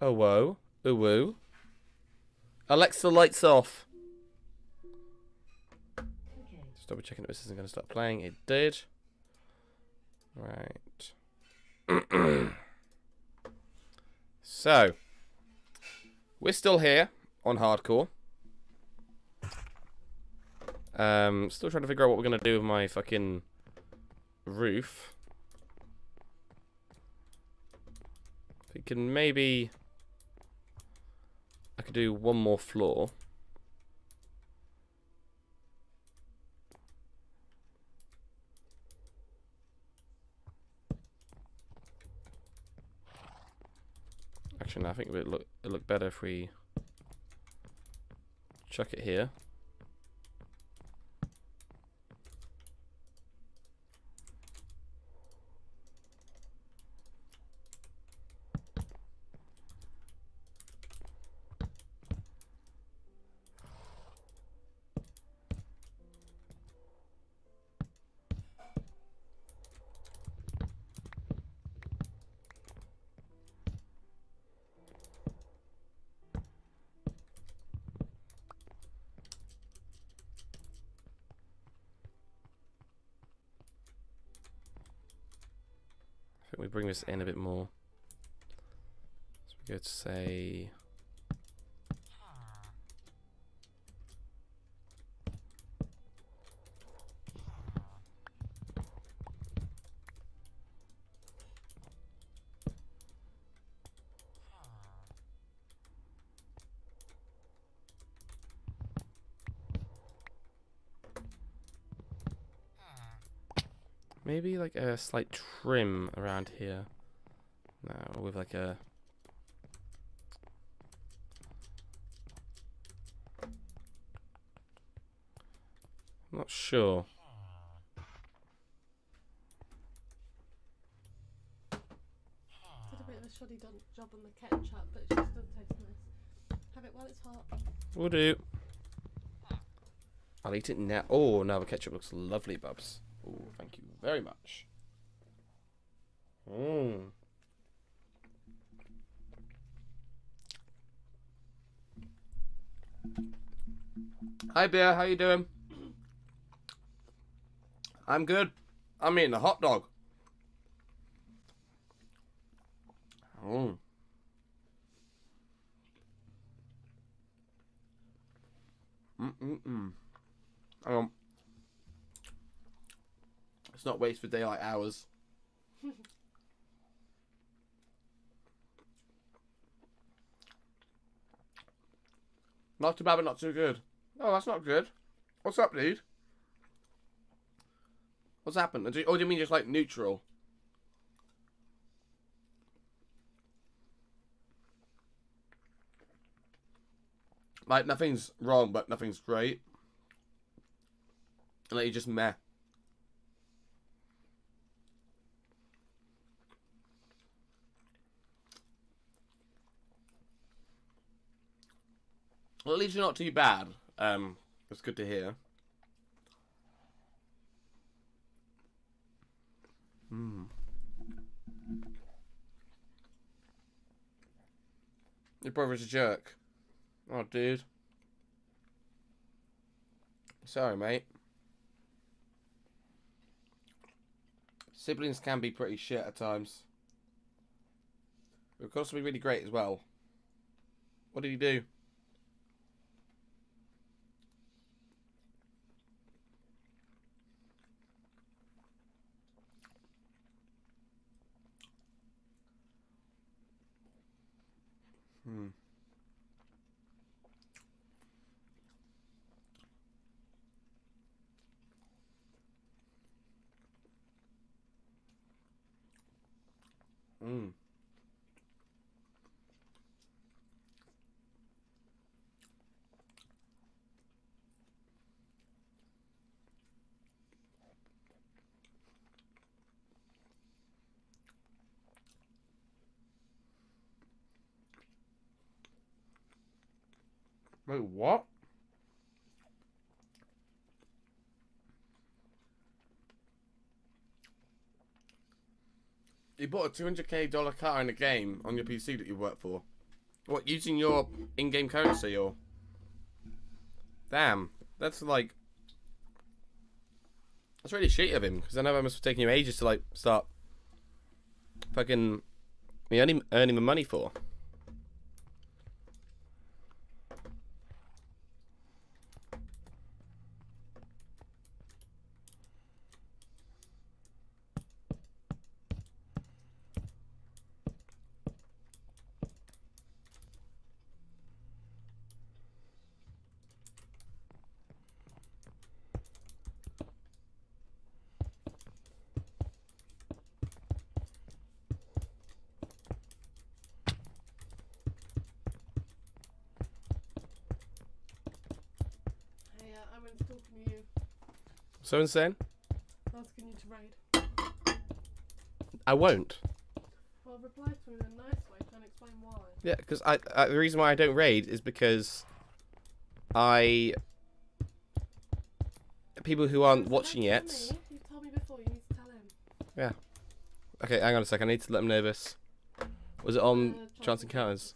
Oh, whoa. Ooh, woo. Alexa, lights off. Okay. Just double checking that this isn't going to start playing. It did. Right. So, we're still here on hardcore. Still trying to figure out what we're going to do with my fucking roof. Thinking maybe I could do one more floor. Actually, no, I think it would look better if we chuck it here. I think we bring this in a bit more. So we go to say maybe like a slight trim around here. No, with like a I'm not sure. Did a bit of a shoddy job on the ketchup, but it still tastes nice. Have it while it's hot. Will do. I'll eat it now. Oh, now the ketchup looks lovely, Bubs. Oh, thank you very much. Mmm. Hi, Bear. How you doing? I'm good. I'm eating a hot dog. Mm. Mm-mm-mm. Let's not waste for daylight hours. Not too bad, but not too good. Oh, that's not good. What's up, dude? What's happened? Or do you mean just like neutral? Like nothing's wrong, but nothing's great. And like you just meh. Well, at least you're not too bad. That's good to hear. Hmm. Your brother's a jerk. Oh, dude. Sorry, mate. Siblings can be pretty shit at times. But of course, be really great as well. What did he do? Hmm. Hmm. Wait, what? You bought a $200K car in a game on your PC that you work for. What, using your in-game currency or? Damn, that's like. That's really shitty of him, because I know it must have taken you ages to like start fucking earning the money for. Hey, I was talking to you, So insane. asking you to raid. I won't. Well, reply to me in a nice way, trying to explain why. Yeah, because the reason why I don't raid is because people who aren't watching yet. You told me before, you need to tell him. Yeah. Okay, hang on a sec. I need to let them know this. Was it on Chance Encounters?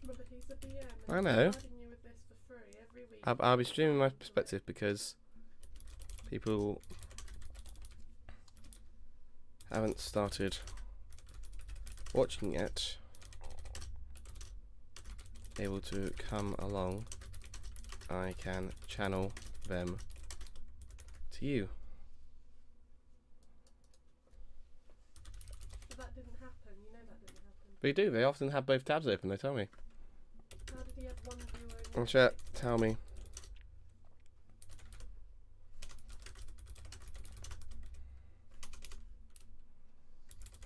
Remember, he's a BM. I know. Providing you with this for free every week. I'll be streaming my perspective because people haven't started watching yet. Able to come along, I can channel them to you. But that didn't happen. You know that didn't happen. They do. They often have both tabs open. They tell me. How did he have one viewer? Oh, chat, tell me.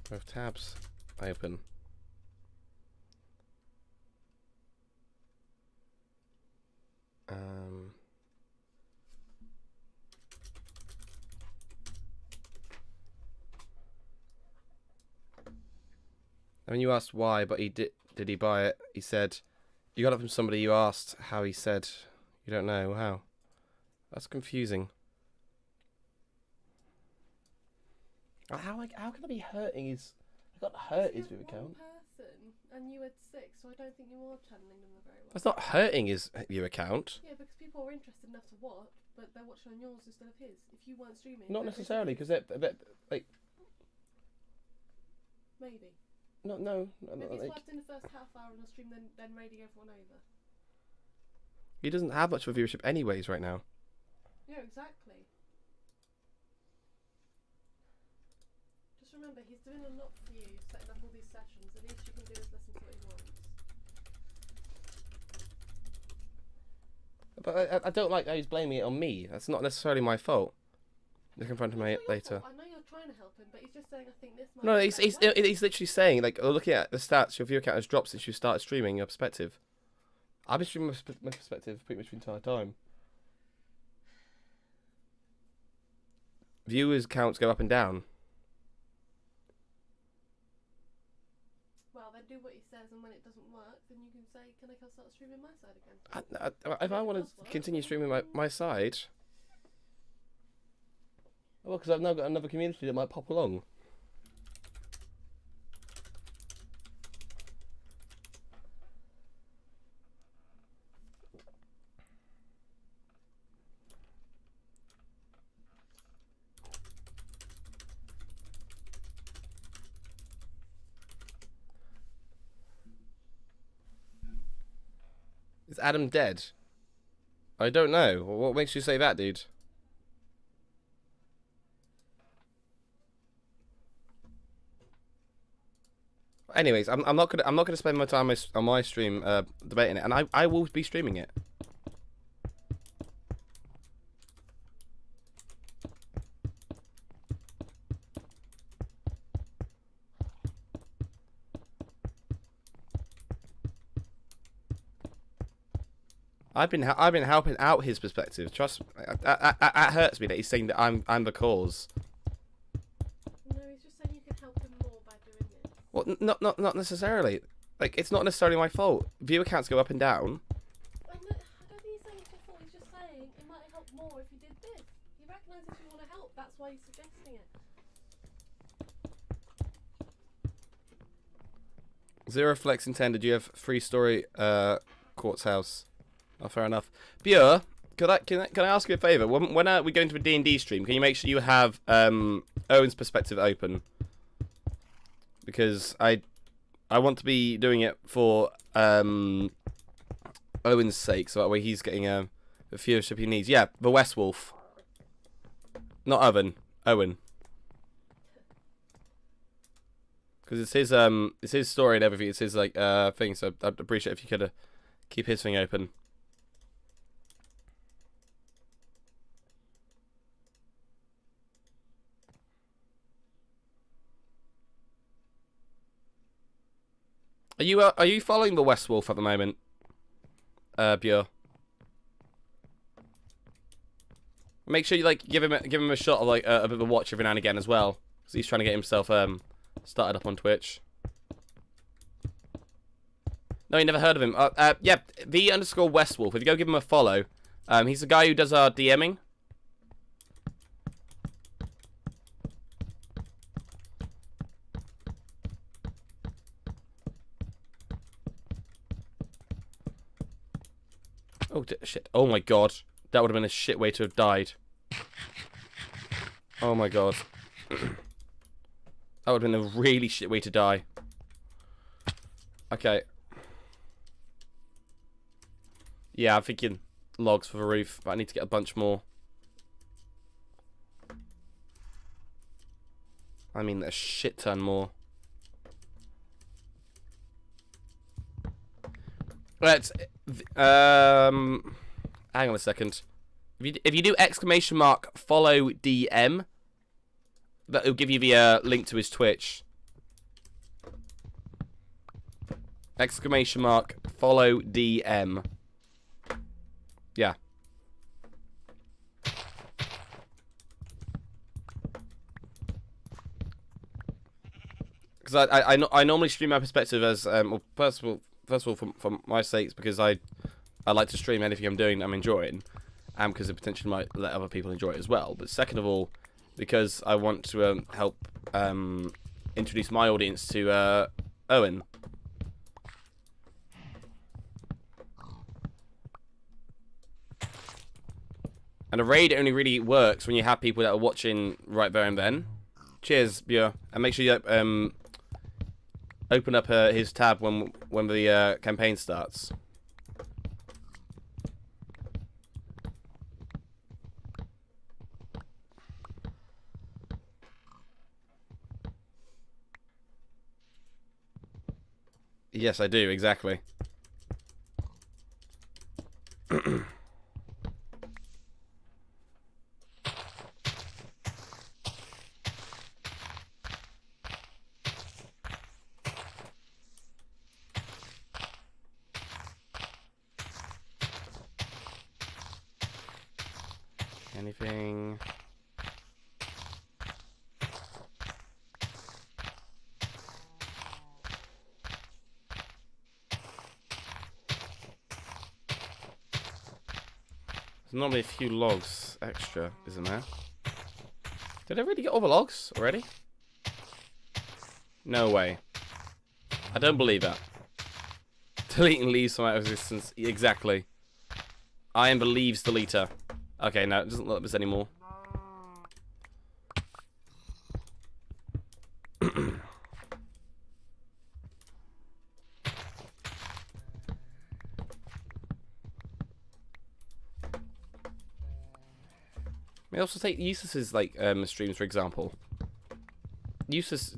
Both tabs open. I mean, you asked why, but he did he buy it? He said, you got it from somebody you asked how he said, you don't know how. That's confusing. How can I be hurting his... I got hurt his view account. Person, and you had 6, so I don't think you are channeling them very well. That's not hurting his view account. Yeah, because people are interested enough to watch, but they're watching on yours instead of his. If you weren't streaming... Not necessarily, because they're like... Maybe. No, Maybe it's like... worked in the first half hour on the stream, then raiding everyone over. He doesn't have much of a viewership anyways right now. Yeah, exactly. Just remember, he's doing a lot for you, setting up all these sessions. The least you can do is listen to what he wants. But I don't like how he's blaming it on me. That's not necessarily my fault. You can confront him It's not your later. fault. I know you're trying to help him, but he's just saying, I think this might No, be better. he's literally saying, like, looking at the stats, your view account has dropped since you started streaming your perspective. I've been streaming my perspective pretty much the entire time. Viewers' counts go up and down. Well, then do what he says, and when it doesn't work, then you can say, can I start streaming my side again? If I want to continue streaming my side... Well, because I've now got another community that might pop along. Is Adam dead? I don't know. What makes you say that, dude? Anyways, I'm not gonna spend my time on my stream debating it, and I will be streaming it. I've been helping out his perspective. Trust me, that hurts me that he's saying that I'm the cause. No, he's just saying you can help him more by doing it. Well, not necessarily. Like, it's not necessarily my fault. Viewer counts go up and down. I don't think he's saying it's your fault. He's just saying it might help more if you did this. He recognises you want to help. That's why he's suggesting it. Zero flex intended. You have 3-story quartz house. Oh, fair enough. Bure, can I ask you a favour? When we go into a D&D stream, can you make sure you have Owen's perspective open? Because I want to be doing it for Owen's sake, so that way he's getting the viewership he needs. Yeah, the West Wolf. Not Owen. Owen. Because it's his story and everything. It's his like thing. So I'd appreciate if you could keep his thing open. Are you following the West Wolf at the moment, Bure? Make sure you like give him a shot of like a bit of a watch every now and again as well, because he's trying to get himself started up on Twitch. No, you never heard of him. Yeah, V_Westwolf. If you go give him a follow, he's the guy who does our DMing. Oh shit! Oh my god, that would have been a shit way to have died. Oh my god. That would have been a really shit way to die. Okay. Yeah, I'm thinking logs for the roof, but I need to get a bunch more. I mean, a shit ton more. Let's hang on a second. If you do !follow DM, that'll give you the link to his Twitch. !follow DM. Yeah. Because I normally stream my perspective as well, first of all for my sakes, because I like to stream anything I'm doing that I'm enjoying, and because it potentially might let other people enjoy it as well. But second of all, because I want to help introduce my audience to Owen. And a raid only really works when you have people that are watching right there and then. Cheers, Bure, and make sure you open up his tab when the campaign starts. Yes, I do, exactly. Anything? There's normally a few logs extra, isn't there? Did I really get all the logs already? No way. I don't believe that. Deleting leaves from out of existence. Exactly. I am the leaves deleter. Okay, no, it doesn't look like this anymore. May also take Eustace's like streams for example. Eustace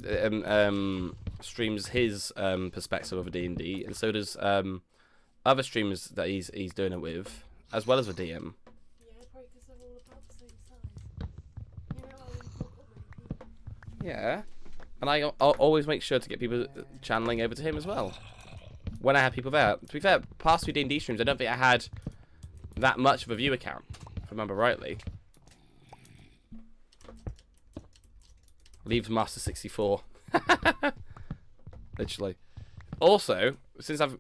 streams his perspective of a D&D, and so does other streamers that he's doing it with, as well as a DM. Yeah, probably because they're all about the same size. You know, Owen's not got many people. Yeah, and I'll always make sure to get people channeling over to him as well when I have people there. To be fair, past few D&D streams, I don't think I had that much of a viewer count, if I remember rightly. Leaves Master 64. Literally. Also, since I've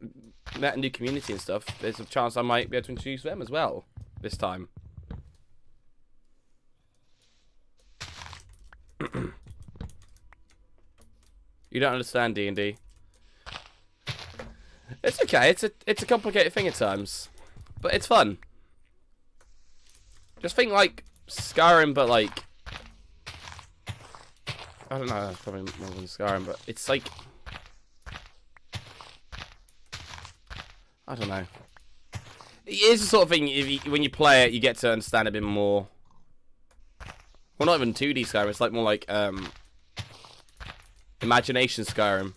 met a new community and stuff, there's a chance I might be able to introduce them as well this time. You don't understand D&D. It's okay. It's a complicated thing at times, but it's fun. Just think like Skyrim, but like I don't know. That's probably more than Skyrim, but it's like I don't know. It is the sort of thing. When you play it, you get to understand a bit more. Well, not even 2D Skyrim. It's like more like Imagination Skyrim.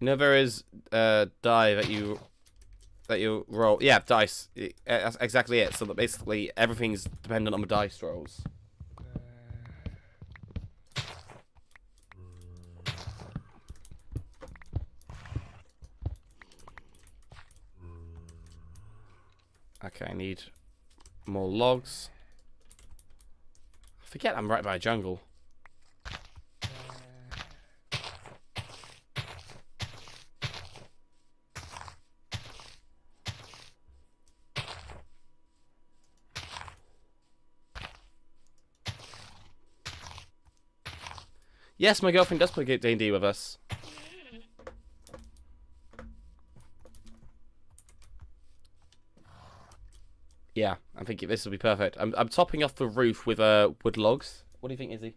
You know there is die that you roll. Yeah, dice. That's exactly it. So that basically everything's dependent on the dice rolls. Okay, I need more logs. I forget I'm right by a jungle. Yes, my girlfriend does play D&D with us. Yeah, I'm thinking this will be perfect. I'm topping off the roof with wood logs. What do you think, Izzy?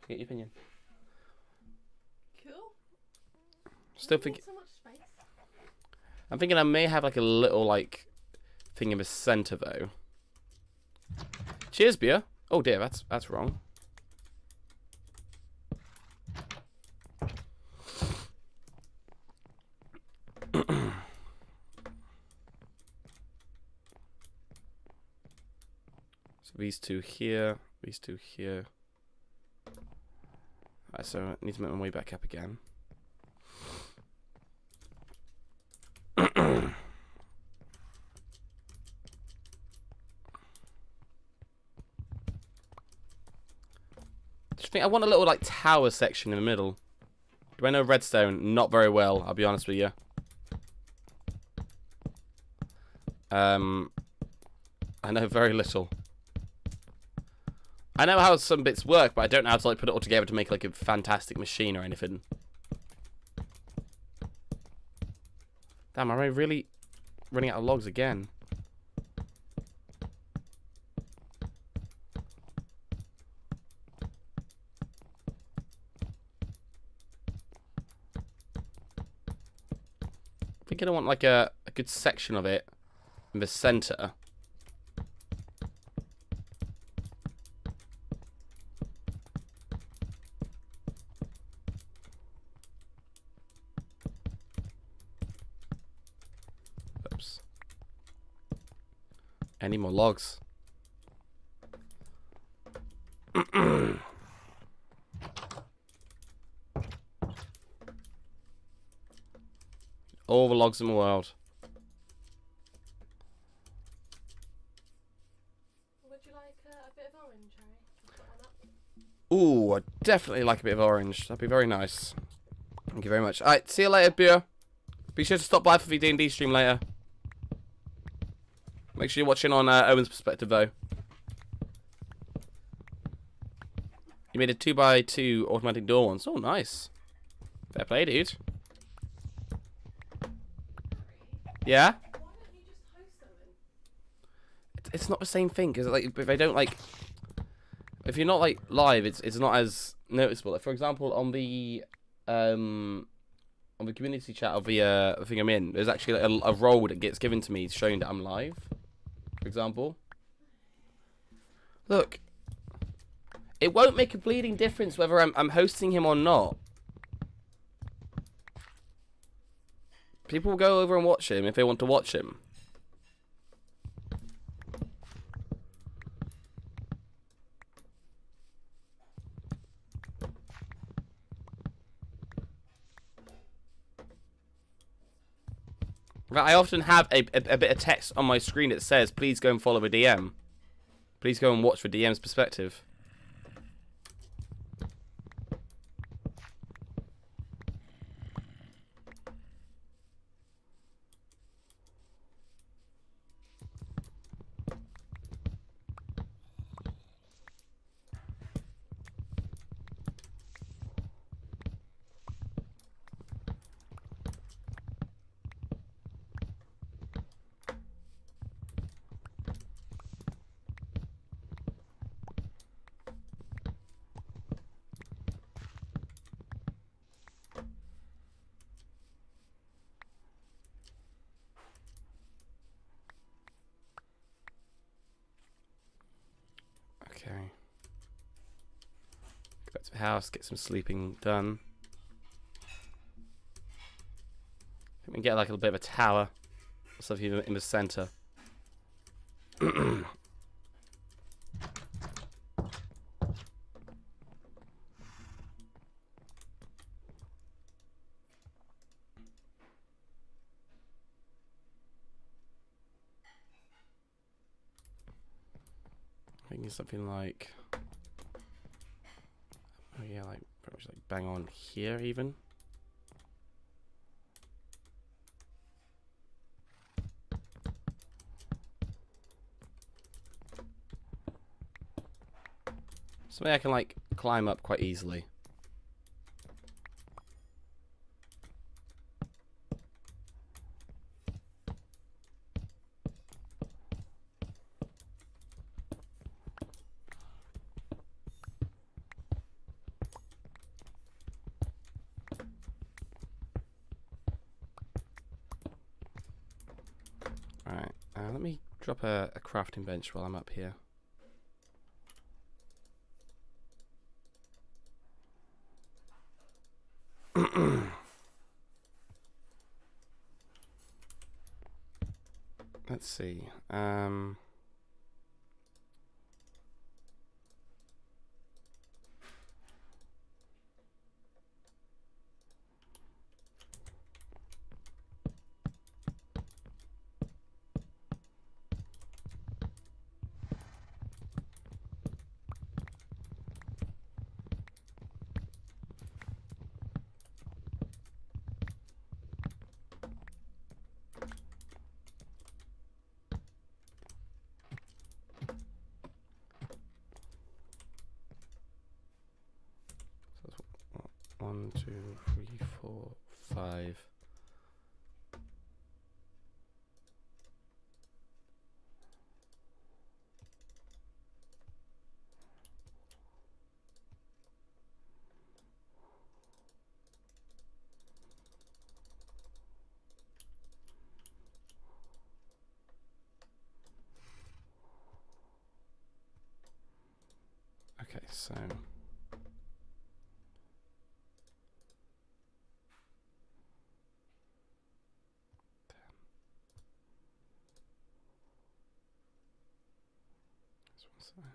Get your opinion. Cool. Still think. So much space. I'm thinking I may have like a little like thing in the center though. Cheers, beer. Oh dear, that's wrong. So these two here, these two here. Alright, so I need to make my way back up again. Just think I want a little like tower section in the middle. Do I know redstone? Not very well, I'll be honest with you. I know very little. I know how some bits work, but I don't know how to like put it all together to make like a fantastic machine or anything. Damn, am I really running out of logs again? I think I want like a good section of it in the center. Oops. Any more logs? All the logs in the world. Would you like a bit of orange, Harry? Put one up. Ooh, I definitely like a bit of orange. That'd be very nice. Thank you very much. Alright, see you later, beer. Be sure to stop by for the D&D stream later. Make sure you're watching on Owen's perspective, though. You made a 2x2 automatic door once. Oh, nice. Fair play, dude. Yeah? Why don't you just host something? It's not the same thing, because like, if I don't, like... If you're not, like, live, it's not as noticeable. Like, for example, on the... on the community chat of the thing I'm in, there's actually like a role that gets given to me showing that I'm live, for example. Look, it won't make a bleeding difference whether I'm hosting him or not. People will go over and watch him if they want to watch him. I often have a bit of text on my screen that says, please go and follow the DM. Please go and watch the DM's perspective. Okay. Go back to the house, get some sleeping done. Let me get like a little bit of a tower. Something in the center. Thinking something like, oh yeah, like pretty much like bang on here even. Something I can like climb up quite easily. Alright, let me drop a crafting bench while I'm up here. Let's see. One, two, three, four, five. Okay, so this one's fine.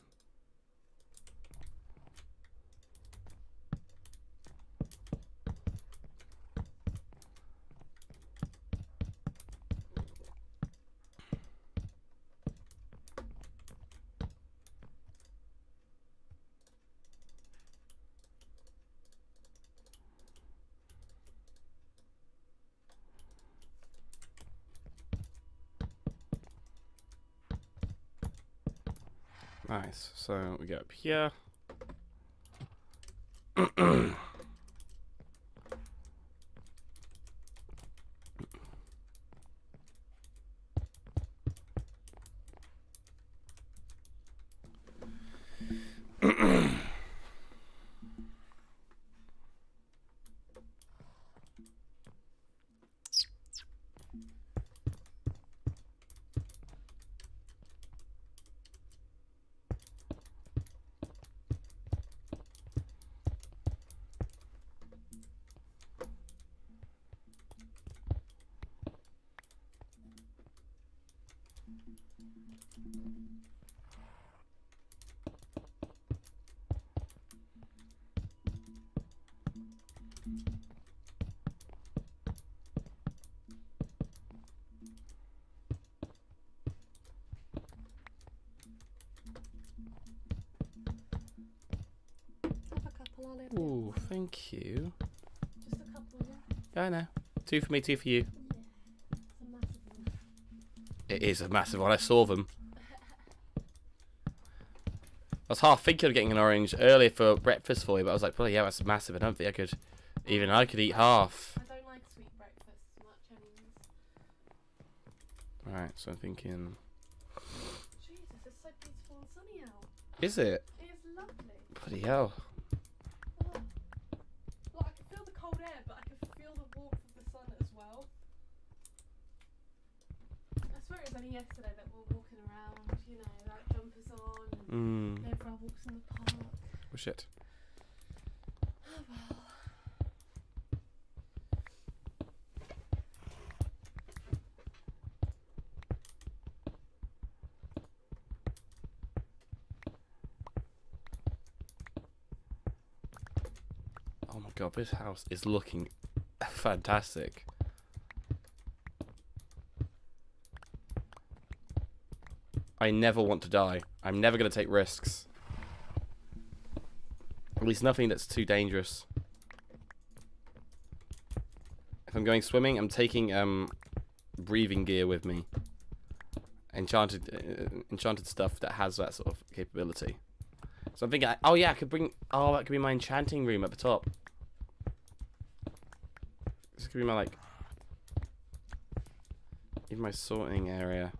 Nice. So we go up here. Have a couple, I'll have Ooh, thank you. just a couple, yeah. Yeah, I know. 2 for me, 2 for you. Yeah, it's a massive one. It is a massive one. I saw them. I was half thinking of getting an orange earlier for breakfast for you, but I was like, well, yeah, that's massive. I don't think I could. Even I could eat half. I don't like sweet breakfasts much, anyways. Right, so I'm thinking. Jesus, it's so beautiful and sunny out. Is it? It is lovely. Bloody hell. Oh. Like, I can feel the cold air, but I can feel the warmth of the sun as well. I swear it was only yesterday that we were walking around, you know, like jumpers on and going for our walks in the park. Oh, shit. Oh well. Oh my god, this house is looking fantastic. I never want to die. I'm never going to take risks. At least nothing that's too dangerous. If I'm going swimming, I'm taking breathing gear with me. Enchanted stuff that has that sort of capability. So I'm thinking, oh yeah, I could bring. Oh, that could be my enchanting room at the top. This could be my even my sorting area.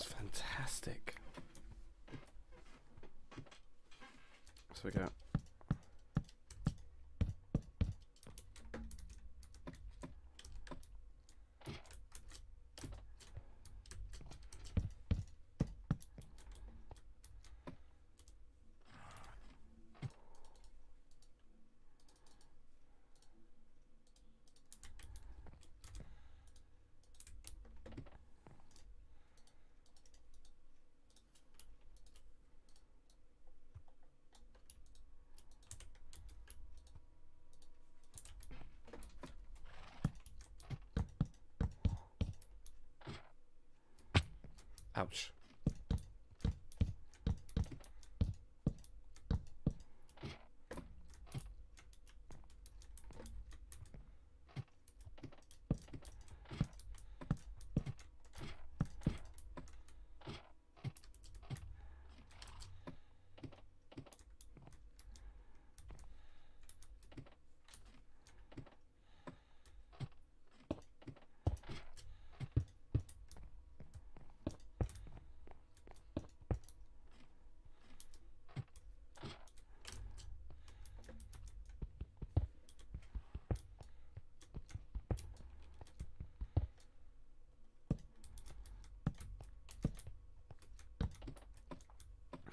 Fantastic. So we go. Ouch.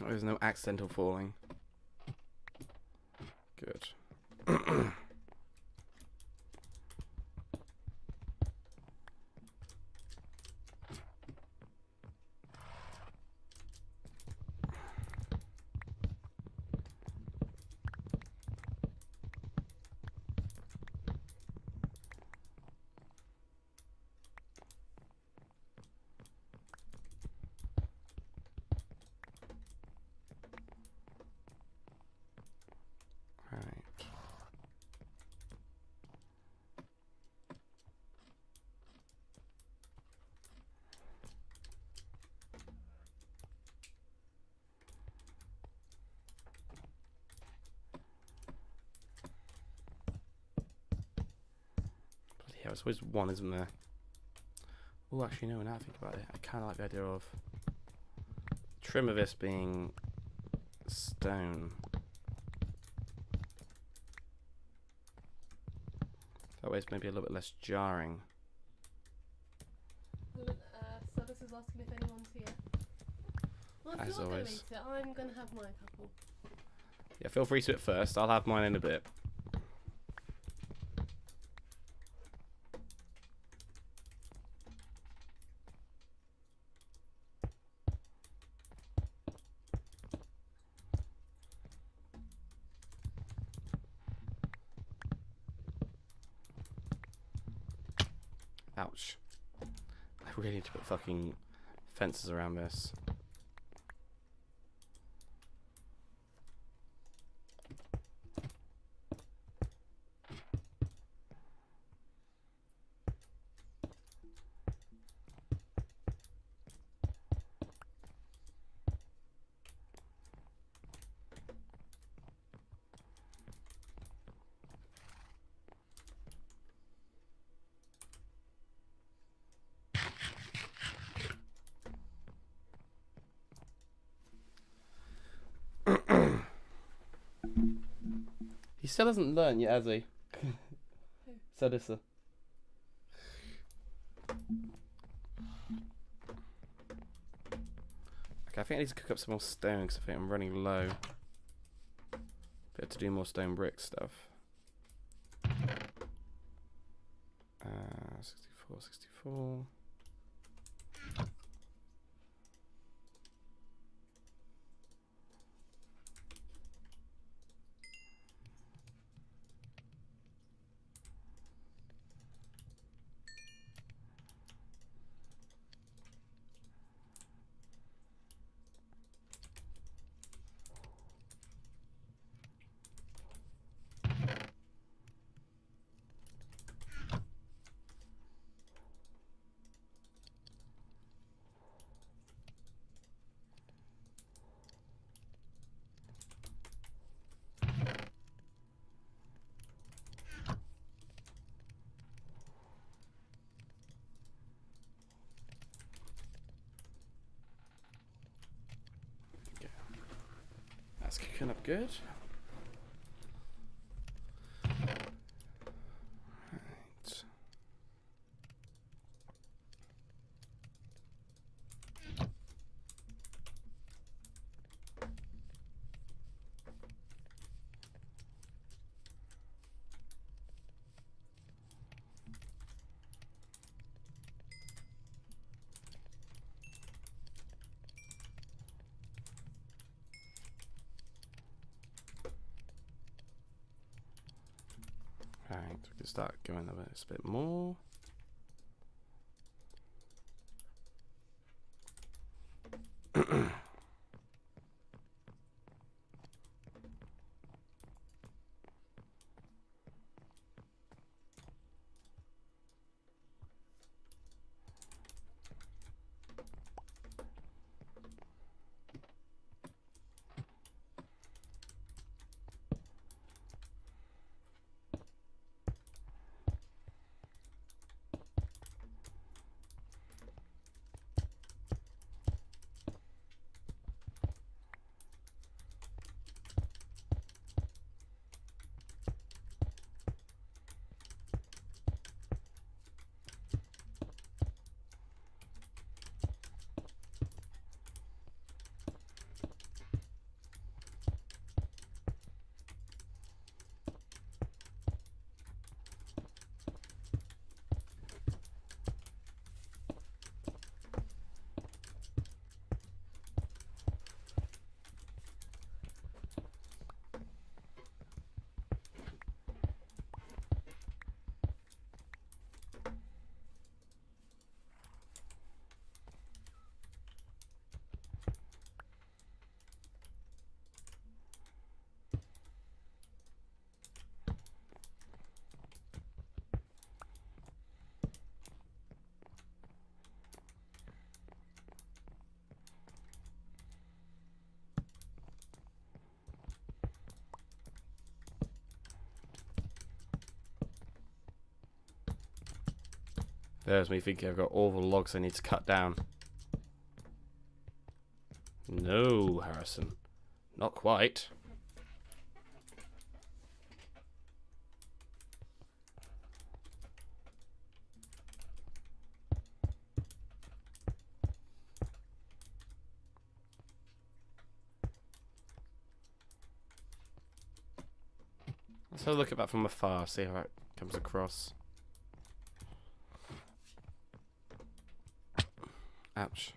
There's no accidental falling. Yeah, it's always one, isn't there? Oh, actually, no, now I think about it, I kind of like the idea of trim of this being stone. That way it's maybe a little bit less jarring. So this is asking if anyone's here. Well, if As you're going to always. eat it, I'm going to have my couple. Yeah, feel free to it first. I'll have mine in a bit. Ouch. I really need to put fucking fences around this. He still hasn't learned yet, has he? Sadissa. Okay, I think I need to cook up some more stone because I think I'm running low. Better to do more stone brick stuff. 64, 64. That's cooking up good. Right. Right, we can start going a bit more. There's me thinking I've got all the logs I need to cut down. No, Harrison. Not quite. Let's have a look at that from afar, see how it comes across. Ouch.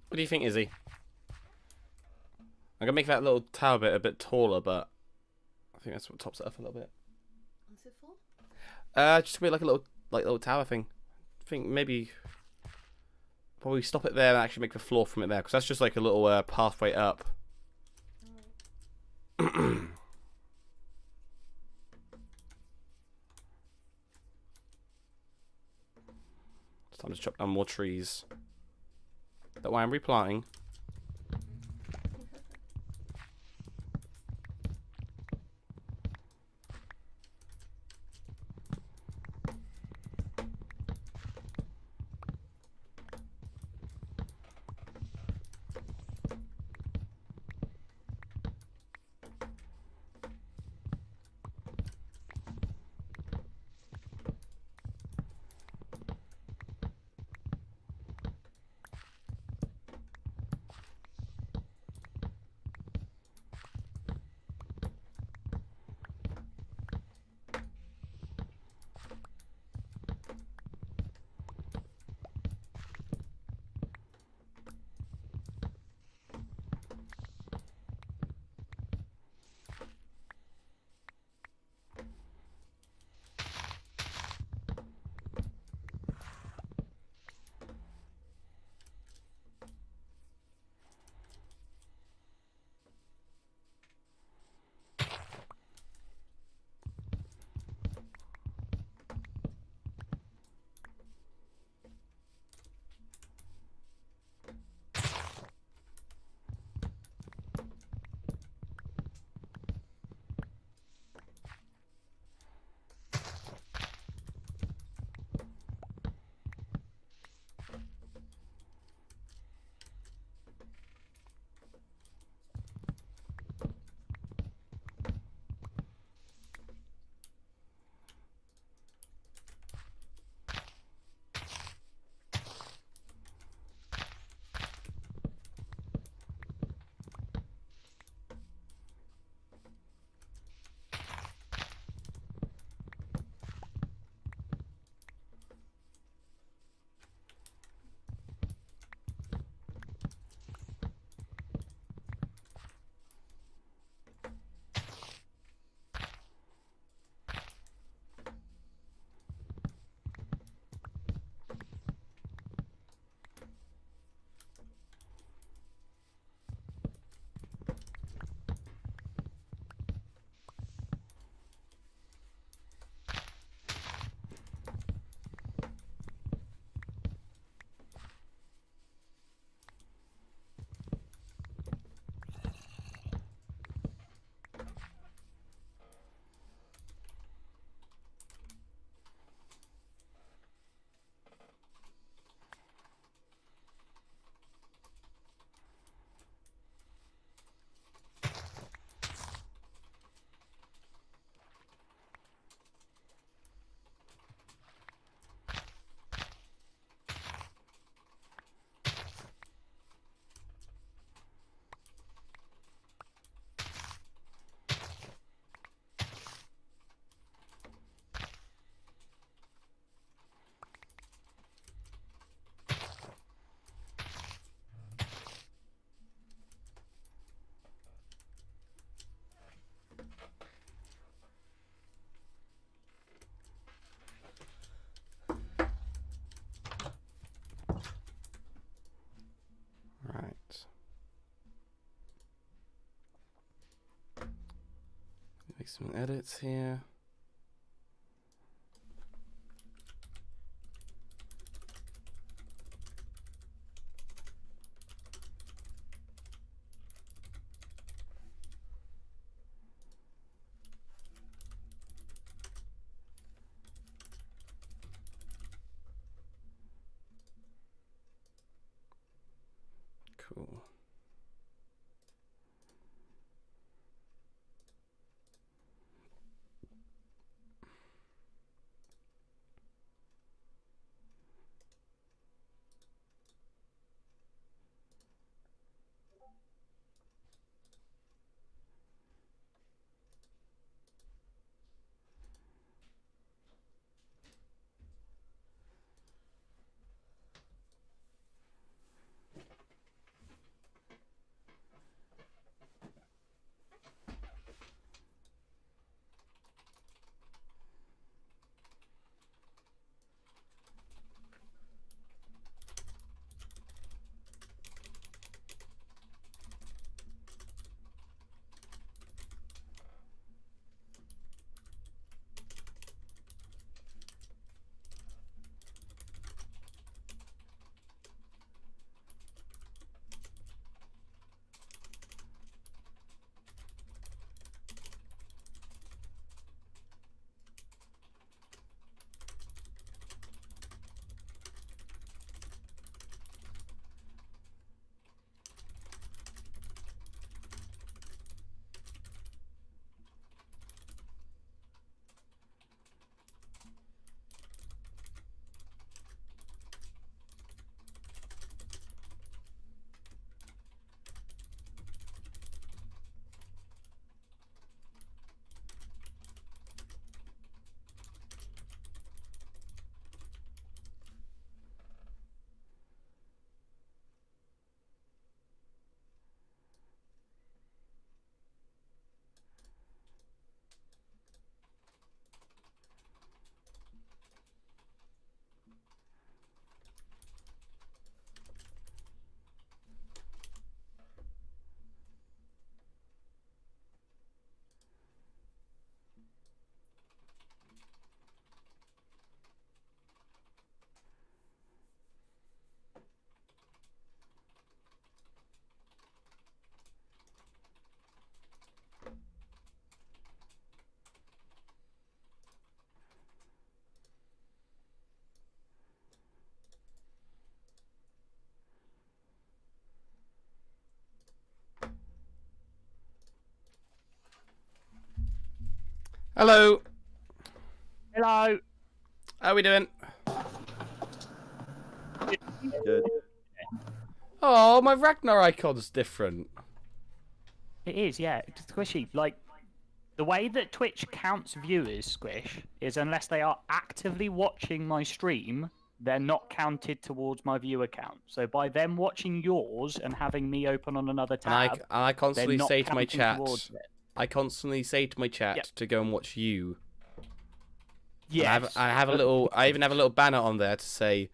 What do you think, Izzy? I'm gonna make that little tower bit a bit taller, but I think that's what tops it up a little bit. What's it for? Just to be like a little tower thing. I think maybe probably stop it there and actually make the floor from it there, because that's just like a little pathway up. Alright. It's time to chop down more trees. That way I'm replanting. Make some edits here. Hello. Hello. How are we doing? Good. Oh, my Ragnar icon's different. It is, yeah. Squishy, like, the way that Twitch counts viewers, Squish, is unless they are actively watching my stream, they're not counted towards my viewer count. So by them watching yours and having me open on another tab, I they're constantly not say to my counting chat, towards it. I constantly say to my chat Yep. to go and watch you. Yes. I have a little. I even have a little banner on there to say,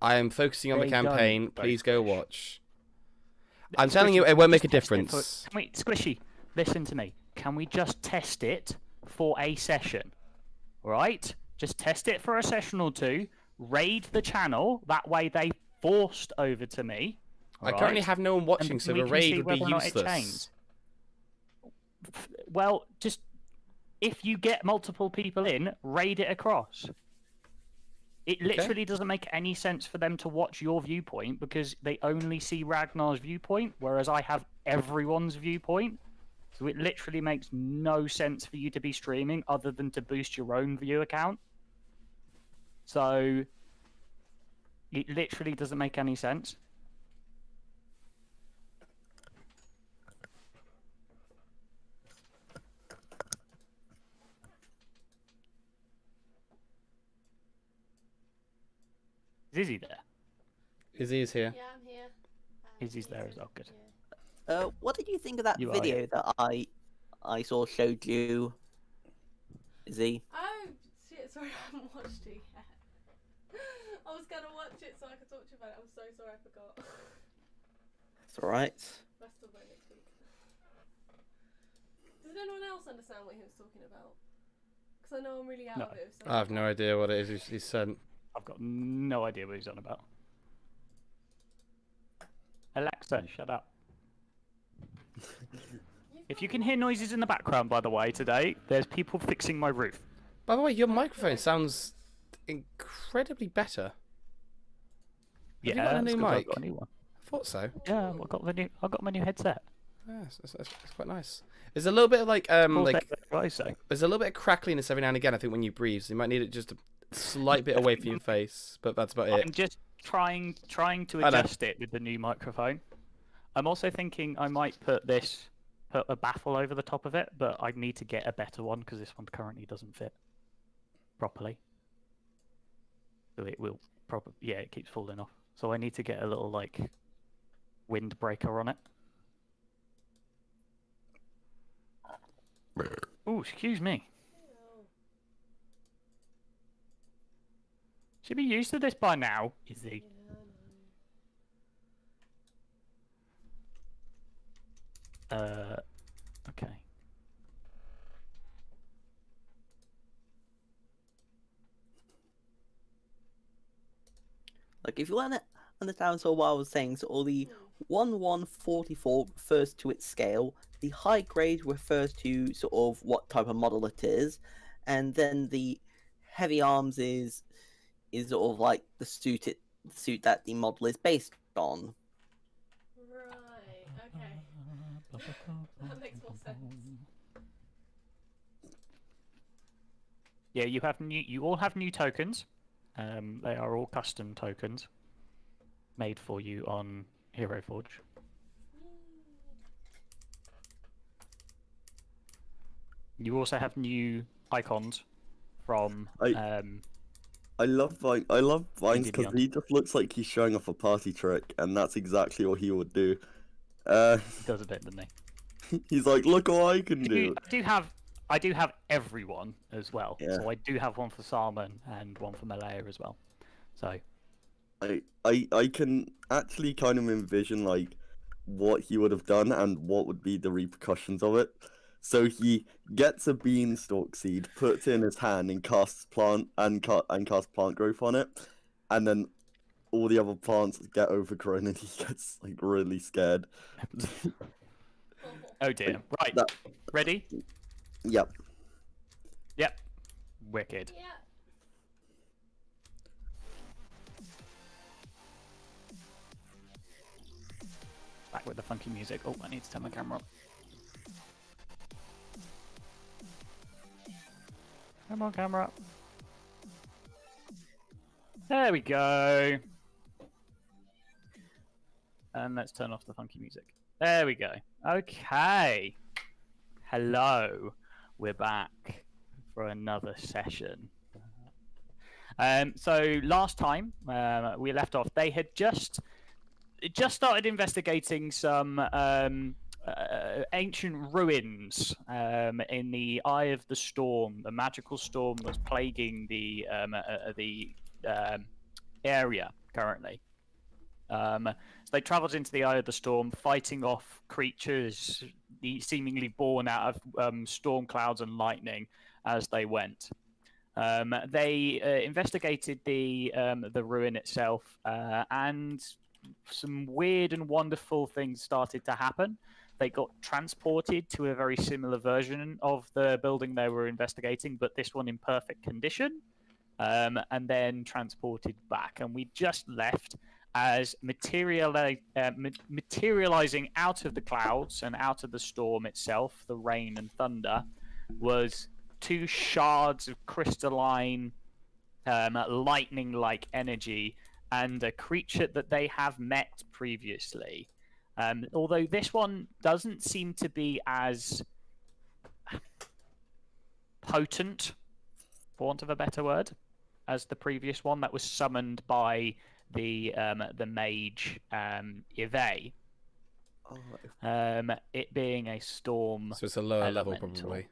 I am focusing on the They don't campaign. vote, Please go Squish. watch. I'm telling you, it won't make a difference. Wait, Squishy, listen to me. Can we just test it for a session? Right? Just test it for a session or two. Raid the channel. That way they forced over to me. I currently right? have no one watching, And so we the can raid see would be whether or not it useless. changed. Well, just if you get multiple people in, raid it across. It literally doesn't make any sense for them to watch your viewpoint because they only see Ragnar's viewpoint, whereas I have everyone's viewpoint. So it literally makes no sense for you to be streaming other than to boost your own view account. So it literally doesn't make any sense. Is Izzy there? Izzy's here. Yeah, I'm here. Izzy's there as well, good. Yeah. What did you think of that You are, video that I saw showed you? Izzy? Oh, shit, sorry, I haven't watched it yet. I was going to watch it so I could talk to you about it. I'm so sorry, I forgot. It's alright. Let's talk about it next week. Does anyone else understand what he was talking about? Because I know I'm really out No. of it. So I have no idea what it is he's sent. I've got no idea what he's on about. Alexa, shut up. If you can hear noises in the background, by the way, today, there's people fixing my roof. By the way, your microphone sounds incredibly better. you got a that's new 'cause I've mic? got a new one. I thought so. Yeah, I got my new headset. Yeah, that's quite nice. There's a little bit of like What I say. there's a little bit of crackliness every now and again. I think when you breathe, so you might need it just a slight bit away from your face, but that's about it. I'm just trying to I know. adjust it with the new microphone. I'm also thinking I might put a baffle over the top of it, but I need to get a better one because this one currently doesn't fit properly. So it will probably, yeah, it keeps falling off. So I need to get a little like windbreaker on it. Oh, excuse me. Oh. Should be used to this by now, is he? Yeah, I know. Okay. Like, if you want to understand so what I was saying, so all the 1144 refers to its scale, the high grade refers to sort of what type of model it is, and then the heavy arms is sort of like the suit that the model is based on. Right, okay. That makes more sense. Yeah, you all have new tokens. They are all custom tokens made for you on Hero Forge. You also have new icons from I love Vine. I love Vines because Gideon. he just looks like he's showing off a party trick, and that's exactly what he would do. He does a bit, doesn't he? He's like, look what I can do. I do have everyone as well. Yeah. So I do have one for Salmon and one for Malaya as well. So I can actually kind of envision like what he would have done and what would be the repercussions of it. So he gets a beanstalk seed, puts it in his hand, and casts plant growth on it, and then all the other plants get overgrown, and he gets like really scared. oh dear. Right. that- Ready? Yep. Yep. Wicked. Yeah. Back with the funky music. Oh, I need to turn my camera on. Come on, camera. There we go. And let's turn off the funky music. There we go. Okay. Hello. We're back for another session. So last time we left off, they had just started investigating some ancient ruins in the Eye of the Storm. The magical storm was plaguing the area currently. So they travelled into the Eye of the Storm, fighting off creatures seemingly born out of storm clouds and lightning as they went. They investigated the ruin itself, and some weird and wonderful things started to happen. They got transported to a very similar version of the building they were investigating, but this one in perfect condition, and then transported back. And we just left as materializing out of the clouds and out of the storm itself, the rain and thunder, was two shards of crystalline, lightning-like energy, and a creature that they have met previously. Although this one doesn't seem to be as potent, for want of a better word, as the previous one that was summoned by the mage Yve. It being a storm. So it's a lower level, elemental. probably.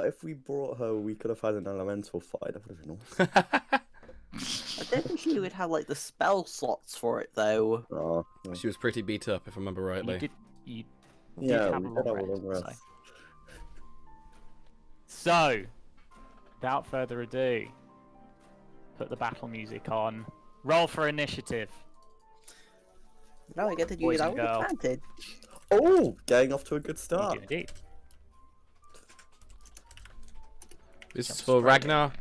If we brought her, we could have had an elemental fight. That would have been awesome. I don't think she would have like the spell slots for it though. Oh, yeah. She was pretty beat up, if I remember rightly. You Yeah, have we a did have a long long rest, rest. So, without further ado, put the battle music on. Roll for initiative. Now I get to do Boys it and out with girls. advantage. Oh, getting off to a good You start. do indeed. This is Jump for straight in. Ragnar.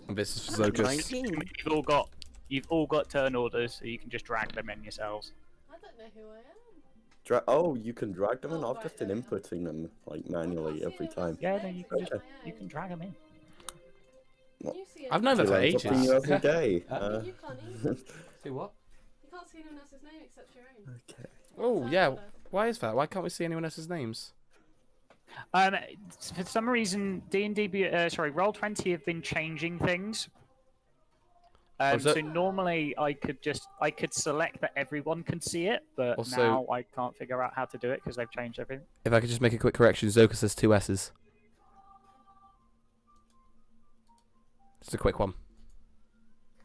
And this is for Zokus. 19. You've all got turn orders, so you can just drag them in yourselves. I don't know who I am. Oh, you can drag them in. Oh, I've right, just been okay. inputting them like manually every time. Yeah, no, you can just Okay. you can drag them in. Can you see I've known that anyone? for She learns ages. something new every day. You can't either. See what? You can't see anyone else's name except your own. Okay. Oh, Turn yeah. order. Why is that? Why can't we see anyone else's names? For some reason, Roll20 have been changing things. Also- So normally I could select that everyone can see it, but Also- now I can't figure out how to do it because they've changed everything. If I could just make a quick correction, Zokus has 2 S's. Just a quick one.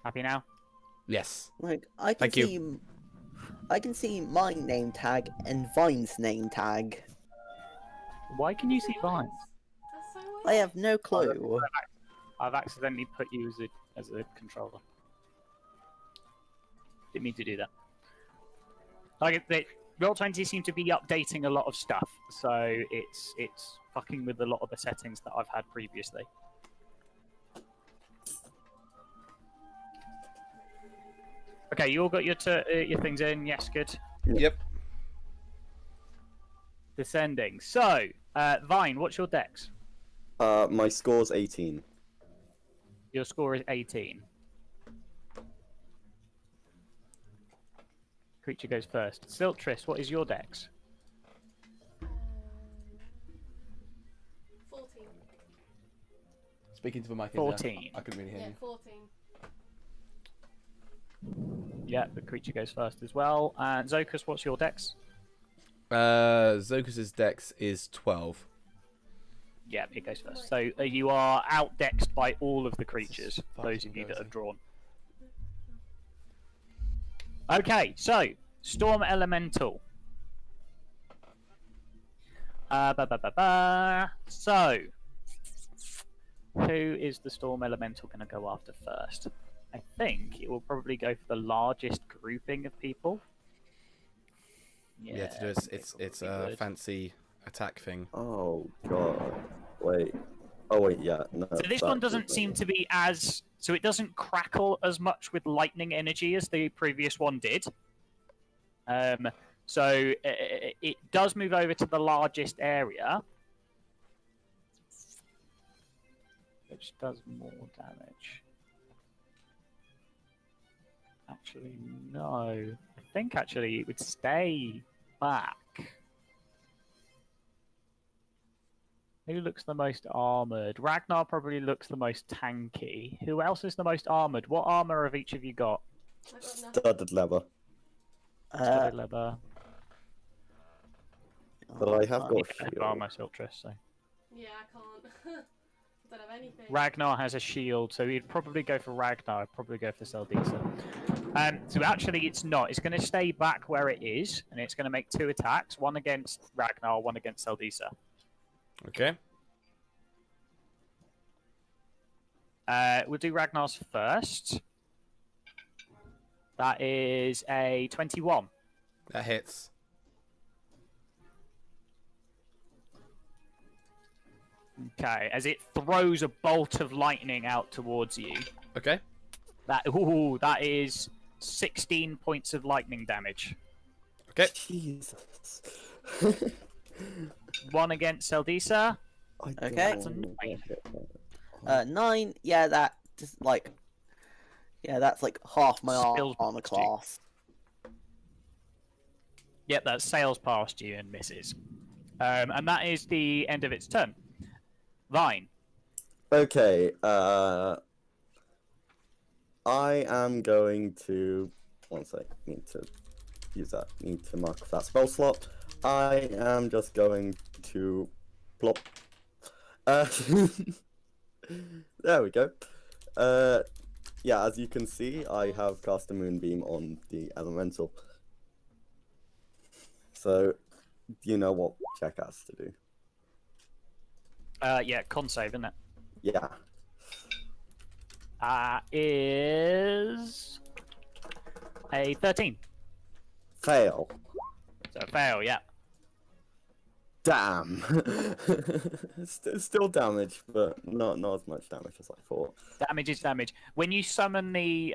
Happy now? Yes. Like I can Thank you. see, I can see my name tag and Vine's name tag. Why can you see Nice. Vines? That's so weird. I have no clue. I've accidentally put you as a controller. Didn't mean to do that. Roll20 seem to be updating a lot of stuff, so it's fucking with a lot of the settings that I've had previously. Okay, you all got your things in. Yes, good. Yep. Descending. So, Vine, what's your dex? My score's 18. Your score is 18. Creature goes first. Siltris, what is your dex? 14. Speaking to the mic. 14. I couldn't really hear Yeah, you. 14. Yeah, the creature goes first as well. And Zokus, what's your dex? Zokus's dex is 12. Yeah, it goes first. So you are outdexed by all of the creatures, those of you that fucking have drawn. Okay, so Storm Elemental. So, who is the Storm Elemental going to go after first? I think it will probably go for the largest grouping of people. Yeah, to do it's probably a would. fancy attack thing. Oh god. Wait. Oh wait, yeah. No, So this one doesn't seem to be as... So it doesn't crackle as much with lightning energy as the previous one did. So it does move over to the largest area. which does more damage. Actually, no. I think actually it would stay back. Who looks the most armored? Ragnar probably looks the most tanky. Who else is the most armored? What armor have each of you got? I got nothing. Studded leather. Studded leather. But I have I got have shield. armor Siltress, so. Yeah, I can't. I don't have anything. Ragnar has a shield, so he'd probably go for Ragnar. I'd probably go for Seldisa. So actually, it's not. It's going to stay back where it is, and it's going to make 2 attacks: one against Ragnar, one against Seldisa. Okay. We'll do Ragnar's first. That is a 21. That hits. Okay, as it throws a bolt of lightning out towards you. Okay. That is 16 points of lightning damage. Okay. Jesus. One against Seldisa. I Okay. That's a don't 9. know. 9. Yeah, that just like. Yeah, that's like half my Skills armor boost you. class. Yep, that sails past you and misses. And that is the end of its turn. Vine. Okay, I am going to. One sec, need to use that. Need to mark that spell slot. I am just going to plop. There we go. Yeah, as you can see, I have cast a moonbeam on the elemental. So, you know what Jack has to do. Yeah, con save, isn't it? Yeah. Is a 13. Fail. So fail, yeah. Damn. Still damage, but not as much damage as I thought. Damage is damage. When you summon the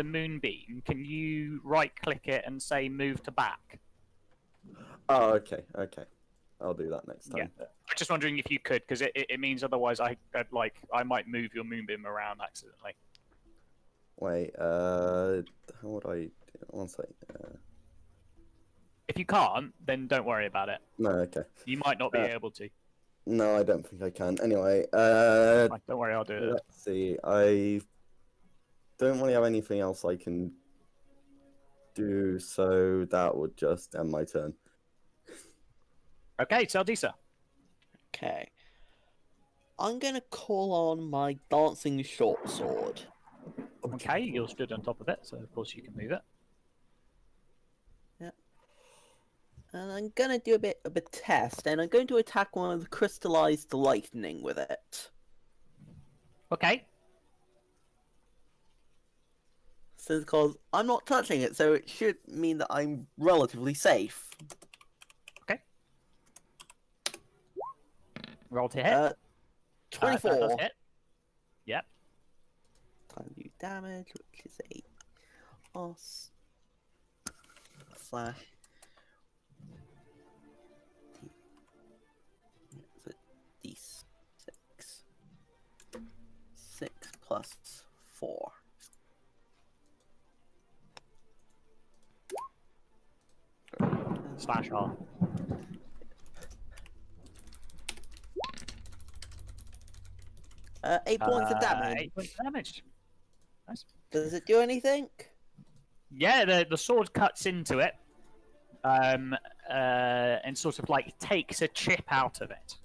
moonbeam, can you right click it and say move to back? Oh, okay. I'll do that next Yeah. time. I'm just wondering if you could, because it means otherwise I might move your moonbeam around accidentally. Wait, how would I? One sec. If you can't, then don't worry about it. No, okay. You might not be Uh, able to. No, I don't think I can. Anyway, Fine, don't worry, I'll do it. let's see. I don't really have anything else I can do, so that would just end my turn. Okay, Seldisa. Okay. I'm gonna call on my dancing short sword. Okay, you're stood on top of it, so of course you can move it. And I'm gonna do a bit of a test, and I'm going to attack one of the crystallized lightning with it. Okay. So because I'm not touching it, so it should mean that I'm relatively safe. Roll to hit. 24 That does hit. Yep. times you damage, which is a os slash d6. 6 plus 4. Slash R. Eight points of damage. 8 points of damage. Nice. Does it do anything? Yeah, the sword cuts into it, and sort of like takes a chip out of it.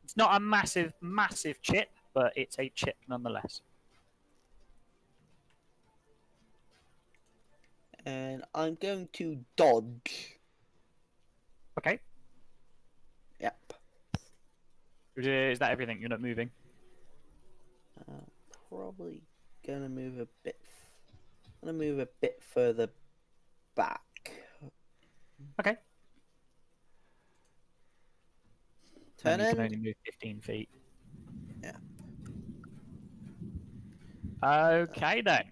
It's not a massive chip, but it's a chip nonetheless. And I'm going to dodge. Okay. Yep. Is that everything? You're not moving? Probably gonna move a bit. Gonna move a bit further back. Okay. Turn And you can in. only move 15 feet. Yeah. Okay then.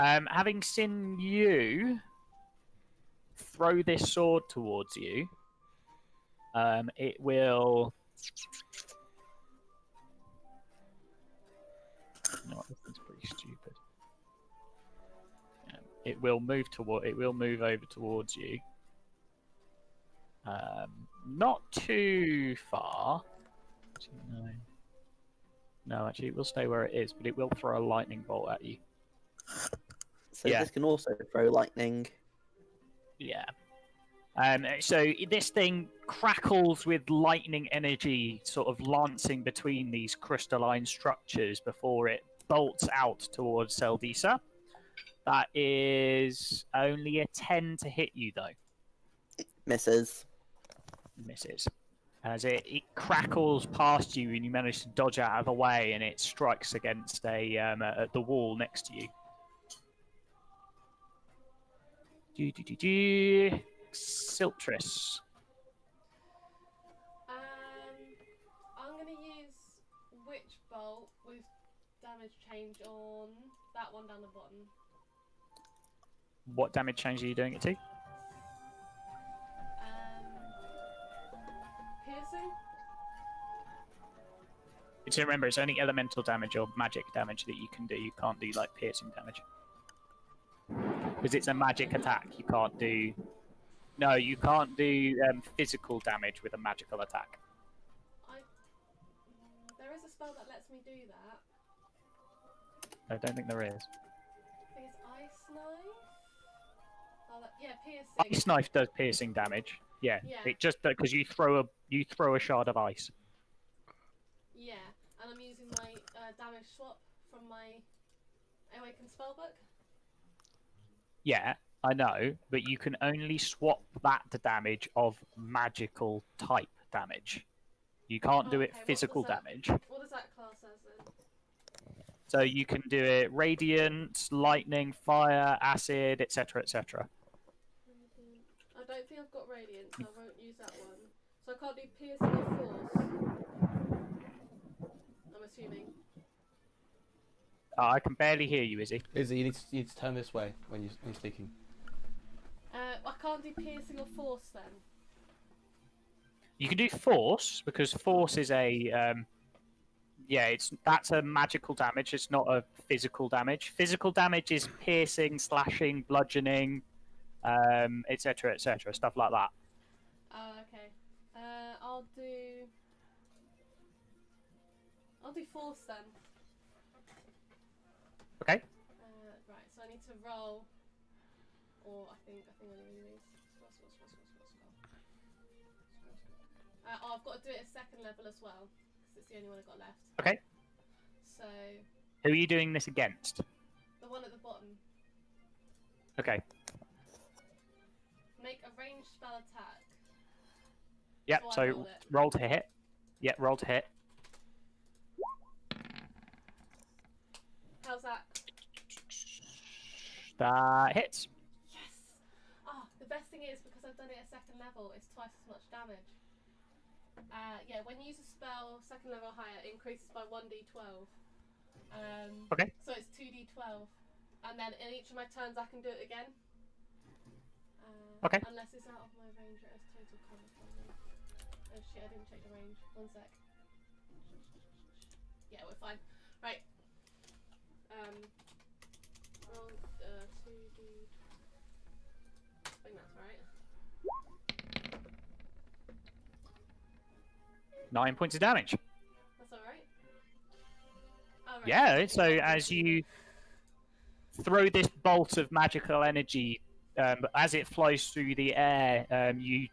Having seen you throw this sword towards you, it will No, this is pretty stupid. It will move toward. It will move over towards you. Not too far. Actually, no. No, actually, it will stay where it is, but it will throw a lightning bolt at you. So Yeah. this can also throw lightning. Yeah. So this thing crackles with lightning energy, sort of lancing between these crystalline structures before it bolts out towards Seldisa. That is only a 10 to hit you, though. Misses. Misses. As it crackles past you and you manage to dodge out of the way, and it strikes against the wall next to you. Siltress. I'm gonna use Witch Bolt with damage change on that one down the bottom. What damage change are you doing it to? Piercing? So remember, it's only elemental damage or magic damage that you can do. You can't do like piercing damage. Because it's a magic attack. You can't do... No, you can't do physical damage with a magical attack. There is a spell that lets me do that. I don't think there is. I think it's Ice Knife? Oh, yeah, piercing. Ice Knife does piercing damage. Yeah, Yeah. it just because you throw a shard of ice. Yeah, and I'm using my damage swap from my Awakened Spellbook. Yeah, I know, but you can only swap that to damage of magical type damage. You can't do it Okay, what physical does that- damage. What does that class as then? So you can do it radiant, lightning, fire, acid, etc., etc. I don't think I've got Radiant, so I won't use that one. So I can't do Piercing or Force. I'm assuming. I can barely hear you, Izzy. Izzy, you need to turn this way when you're speaking. I can't do Piercing or Force then. You can do force because force is a that's a magical damage. It's not a physical damage. Physical damage is piercing, slashing, bludgeoning, etc., etc., stuff like that. Oh, okay. I'll do Force then. Okay. Right, so I need to roll. Or I think I'm gonna do these. I've got to do it at second level as well, because it's the only one I've got left. Okay. So Who are you doing this against? the one at the bottom. Okay. Make a ranged spell attack. Yep. So I So rolled it. roll to hit. Yep. Roll to hit. How's that? That hits. Yes! The best thing is, because I've done it at second level, it's twice as much damage. Yeah, when you use a spell second level or higher, it increases by 1d12. Okay. So it's 2d12. And then in each of my turns, I can do it again. Okay. Unless it's out of my range or as total cover from me. Oh shit, I didn't check the range. One sec. Yeah, we're fine. Right. Roll 2d. I think that's right. 9 points of damage. That's alright. Oh, right. Yeah. So as you throw this bolt of magical energy, as it flows through the air, you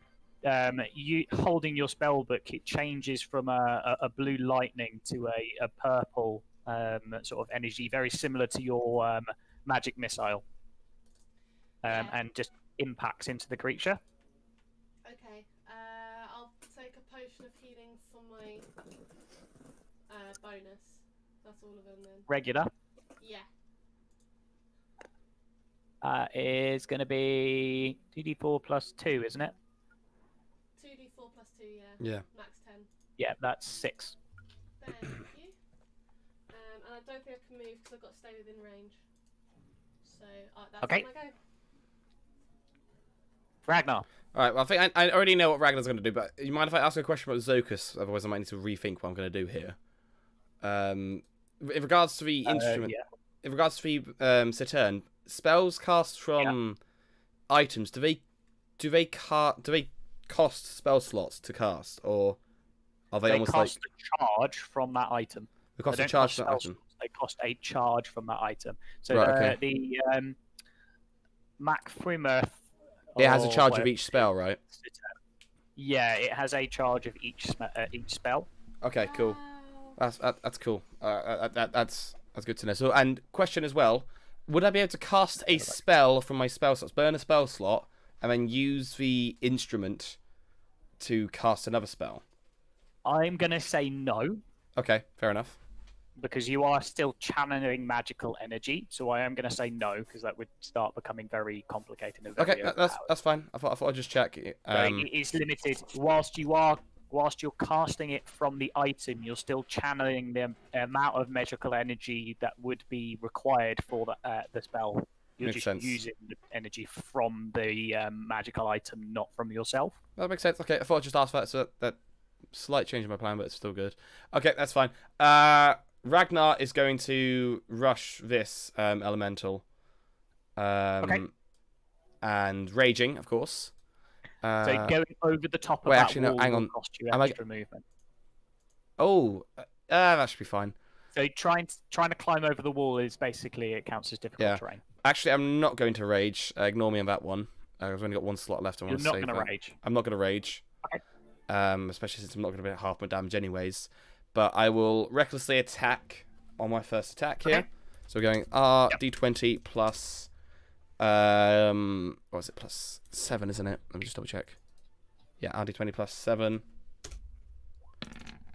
holding your spell book, it changes from a blue lightning to a purple sort of energy, very similar to your magic missile, Yeah. and just impacts into the creature. Okay. I'll take a potion of healing for my bonus. That's all of them then. Regular Yeah. is going to be 2d4 plus 2, isn't it? 2d4 plus 2, yeah. Yeah. Max 10. Yeah, that's 6. Thank you. And I don't think I can move because I've got to stay within range. So that's Okay. all I go. Ragnar. All right. Well, I think I already know what Ragnar's going to do, but you mind if I ask a question about Zokus? Otherwise, I might need to rethink what I'm going to do here. in regards to the instrument, Yeah. in regards to the Saturn, spells cast from items, do they cost spell slots to cast, or are they, They almost cost like a charge from that item. they cost They a don't charge cost for that spell item? slots, they cost a charge from that item. So Right, okay. the Mac Frimer. It has a charge of whatever each spell, right? Yeah, it has a charge of each spell. Okay, cool. Wow. That's cool. That's good to know. So, and question as well: would I be able to cast a spell from my spell slots, burn a spell slot, and then use the instrument to cast another spell? I'm gonna say no, Okay, fair enough. because you are still channeling magical energy. So I am gonna say no, because that would start becoming very complicated and very Okay, that's overpowered. fine. I thought I'd just check. So it is limited. Whilst you're casting it from the item, you're still channeling the amount of magical energy that would be required for the spell. You're Makes just sense. using the energy from the magical item, not from yourself. That makes sense. Okay, I thought I'd just ask that. So that slight change in my plan, but it's still good. Okay, that's fine. Ragnar is going to rush this elemental. And raging, of course. So going over the top of wait, that actually, no, wall hang will on. cost you Am I- extra movement. That should be fine. So trying to climb over the wall is basically, it counts as difficult Yeah. terrain. Actually, I'm not going to rage. Ignore me on that one. I've only got one slot left. I You're want to not save going to that. rage. I'm not going to rage. Okay. Especially since I'm not going to be at half my damage anyways. But I will recklessly attack on my first attack here. Okay. So we're going D20 plus... what is it? Plus 7, isn't it? Let me just double check. Yeah, D20 plus 7.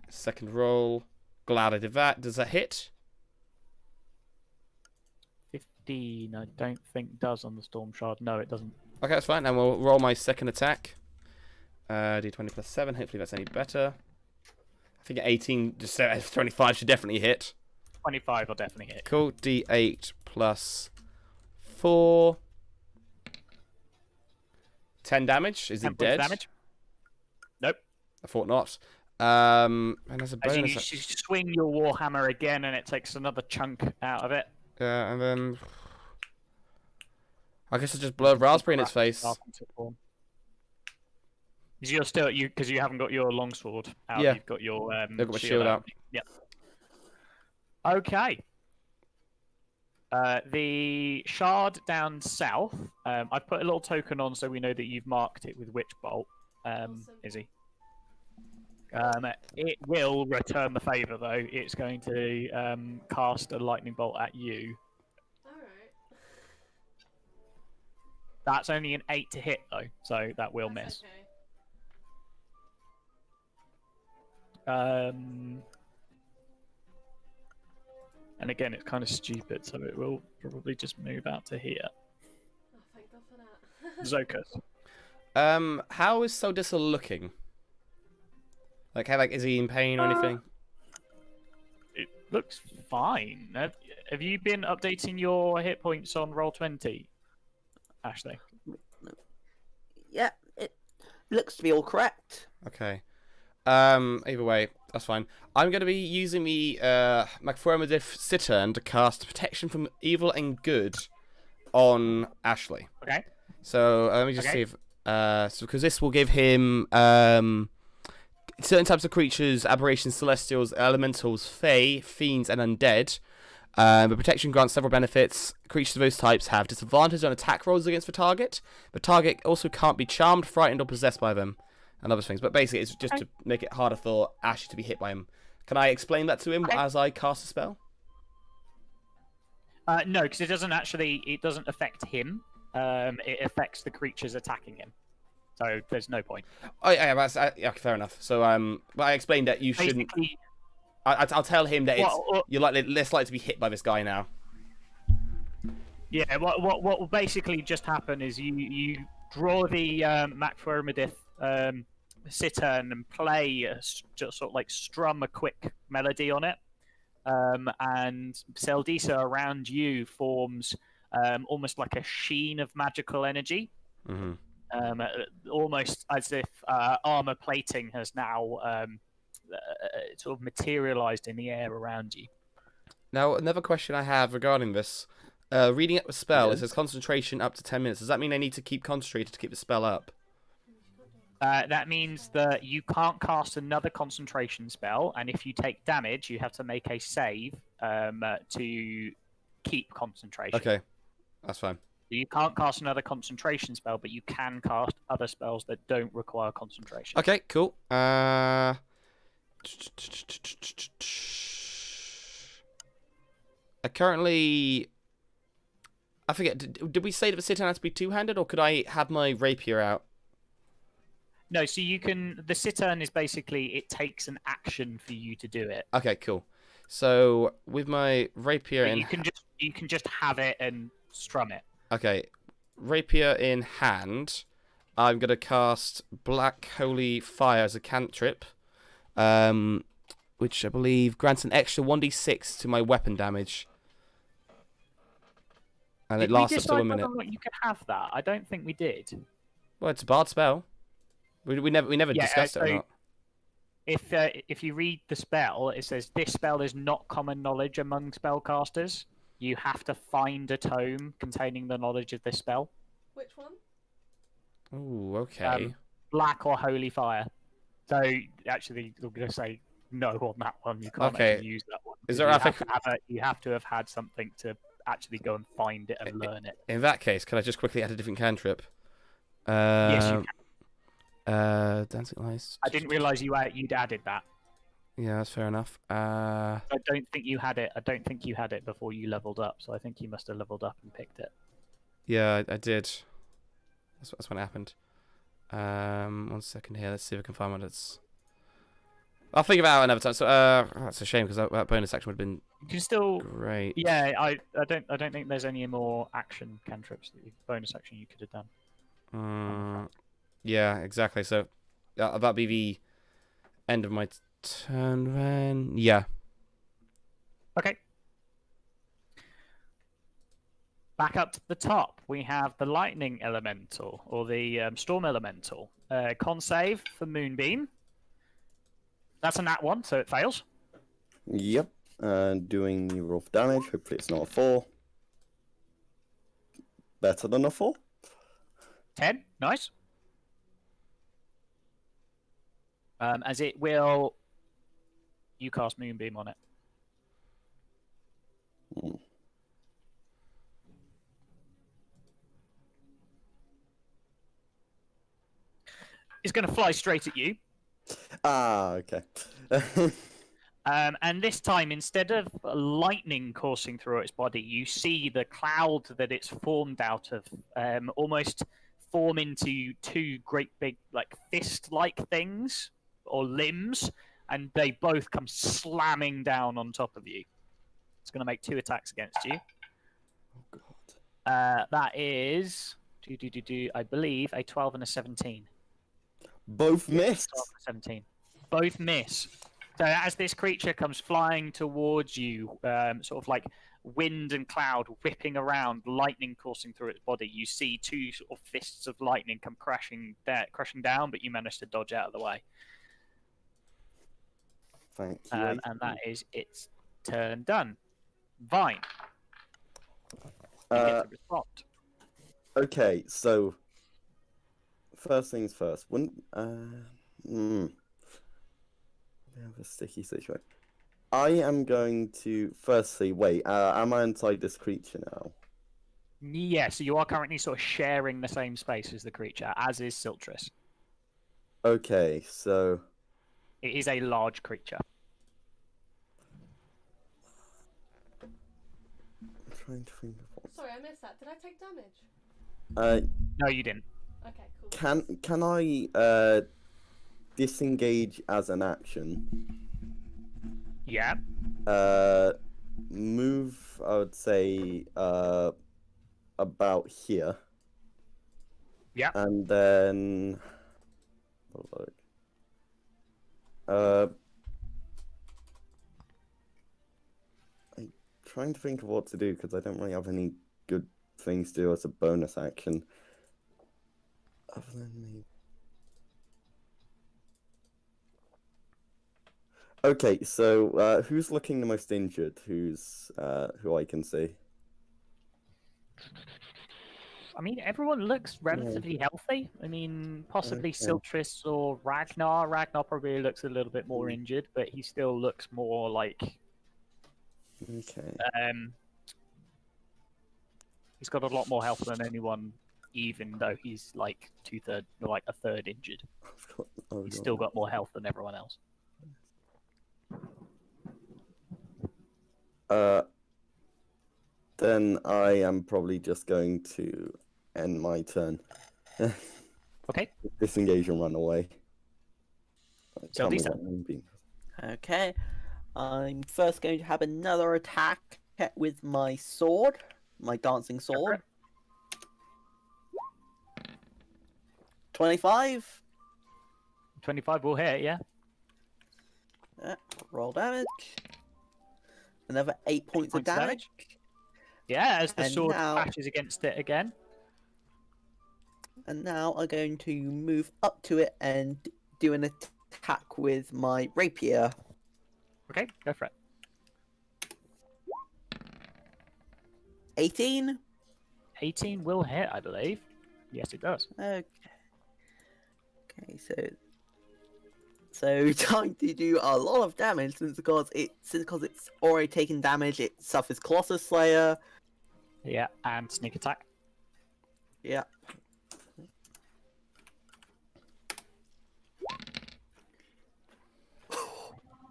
Second roll. Glad I did that. Does that hit? 15, I don't think does on the Storm Shard. No, it doesn't. Okay, that's fine. And we'll roll my second attack. D20 plus 7. Hopefully that's any better. I think 18, just 25 should definitely hit. 25 will definitely hit. Cool. D8 plus 4. 10 damage. Is 10 it points dead? damage. Nope. I thought not. And there's a As you, bonus. you swing your Warhammer again, and it takes another chunk out of it. Yeah, and then I guess it's just blow raspberry in its face. Starting to form. Because you're still because you haven't got your longsword out. Yeah. You've got your I've got my shield out. Yep. Okay. The shard down south. I've put a little token on so we know that you've marked it with Witch Bolt. Awesome. Izzy. It will return the favour though. It's going to cast a lightning bolt at you. Alright. That's only an 8 to hit though, so that will miss. Okay. And again, it's kind of stupid, so it will probably just move out to here. Oh, thank God for that. Zokus. How is Soldissa looking? Like, is he in pain or anything? It looks fine. Have you been updating your hit points on Roll20, Ashley? Yeah, it looks to be all correct. Okay. Either way, that's fine. I'm going to be using the Macformadif Cittern to cast Protection from Evil and Good on Ashley. Okay. So let me just Okay. see if because this will give him certain types of creatures, aberrations, celestials, elementals, fae, fiends, and undead. The protection grants several benefits. Creatures of those types have disadvantage on attack rolls against the target. The target also can't be charmed, frightened, or possessed by them, and other things. But basically, it's just to make it harder for Ashley to be hit by him. Can I explain that to him Okay. as I cast a spell? No, because it doesn't affect him. It affects the creatures attacking him. So there's no point. Oh yeah, yeah, fair enough. So but I explained that you shouldn't. Basically, I'll tell him that it's Well, you're less likely to be hit by this guy now. yeah. What will basically just happen is you draw the Macformadith Cittern and play just sort of like strum a quick melody on it, and Seldisa around you forms almost like a sheen of magical energy. Mm-hmm. Almost as if armor plating has now sort of materialized in the air around you. Now, another question I have regarding this. Reading up a spell, it Yes. says concentration up to 10 minutes. Does that mean I need to keep concentrated to keep the spell up? That means that you can't cast another concentration spell, and if you take damage, you have to make a save to keep concentration. Okay, that's fine. You can't cast another concentration spell, but you can cast other spells that don't require concentration. Okay, cool. I currently... I forget, did we say that the Citan had to be two-handed, or could I have my rapier out? No, so you can. The Cittern is basically it takes an action for you to do it. Okay, cool. So, with my rapier But in... you can just have it and strum it. Okay, rapier in hand, I'm going to cast Black Holy Fire as a cantrip, which I believe grants an extra 1d6 to my weapon damage. And it Did lasts we up to decide 1 minute. whether or not you could have that? I don't think we did. Well, it's a bard spell. We never Yeah, discussed it or so- not. If you read the spell, it says this spell is not common knowledge among spellcasters. You have to find a tome containing the knowledge of this spell. Which one? Ooh, okay. Black or holy fire. So actually, I'm going to say no on that one. You can't Okay. actually use that one. Is because there you a- have to have you have to have had something to actually go and find it and learn it. In that case, can I just quickly add a different cantrip? Yes, you can. Dancing Lights. I didn't realise you'd added that. Yeah, that's fair enough. I don't think you had it. I don't think you had it before you leveled up. So I think you must have leveled up and picked it. Yeah, I did. That's when it happened. 1 second here. Let's see if I can find one that's... I'll figure it out another time. So, that's a shame because that bonus action would have been You can still. great. Yeah, I don't think there's any more action cantrips bonus action you could have done. Yeah, exactly. So that'd be the end of my turn then. Yeah. Okay. Back up to the top, we have the lightning elemental or the storm elemental. Con save for Moonbeam. That's a nat 1, so it fails. Yep. Doing the roll for damage. Hopefully it's not a 4. Better than a 4. 10, nice. As it will, you cast Moonbeam on it. Hmm. It's going to fly straight at you. Ah, okay. And this time, instead of lightning coursing through its body, you see the cloud that it's formed out of almost form into two great big, like fist-like things or limbs, and they both come slamming down on top of you. It's going to make 2 attacks against you. Oh god. That is, I believe, a 12 and a 17. Both missed. 12 and 17. Both miss. So as this creature comes flying towards you, sort of like wind and cloud whipping around, lightning coursing through its body, you see 2 sort of fists of lightning come crashing down, but you manage to dodge out of the way. Thank you. And that is its turn done. Vine, you get to respond. Okay, so first things first. Wouldn't we have a sticky situation. I am going to firstly wait. Am I inside this creature now? Yeah, so you are currently sort of sharing the same space as the creature, as is Siltrus. Okay, so It is a large creature. I'm trying to think of what. Sorry, I missed that. Did I take damage? No, you didn't. Okay, cool. Can I disengage as an action? Yeah. Move. I would say about here. Yeah. And then have a look. I'm trying to think of what to do because I don't really have any good things to do as a bonus action. Other than me. Okay, so who's looking the most injured? Who I can see? I mean, everyone looks relatively healthy. I mean, possibly Okay. Siltris or Ragnar. Ragnar probably looks a little bit more injured, but he still looks more like Okay. he's got a lot more health than anyone, even though he's like a third injured. He's still got more health than everyone else. Then I am probably just going to end my turn. Okay. Disengage and run away. Tell me Lisa. what I'm being- Okay. I'm first going to have another attack with my sword, my dancing sword. 25. 25 will hit, yeah. Roll damage. Another 8 points of damage. Yeah, as the And sword now- clashes against it again. And now I'm going to move up to it and do an attack with my rapier. Okay, go for it. 18. 18 will hit, I believe. Yes, it does. Okay. Okay, so time to do a lot of damage since because it's already taken damage. It suffers Colossus Slayer. Yeah, and sneak attack. Yeah.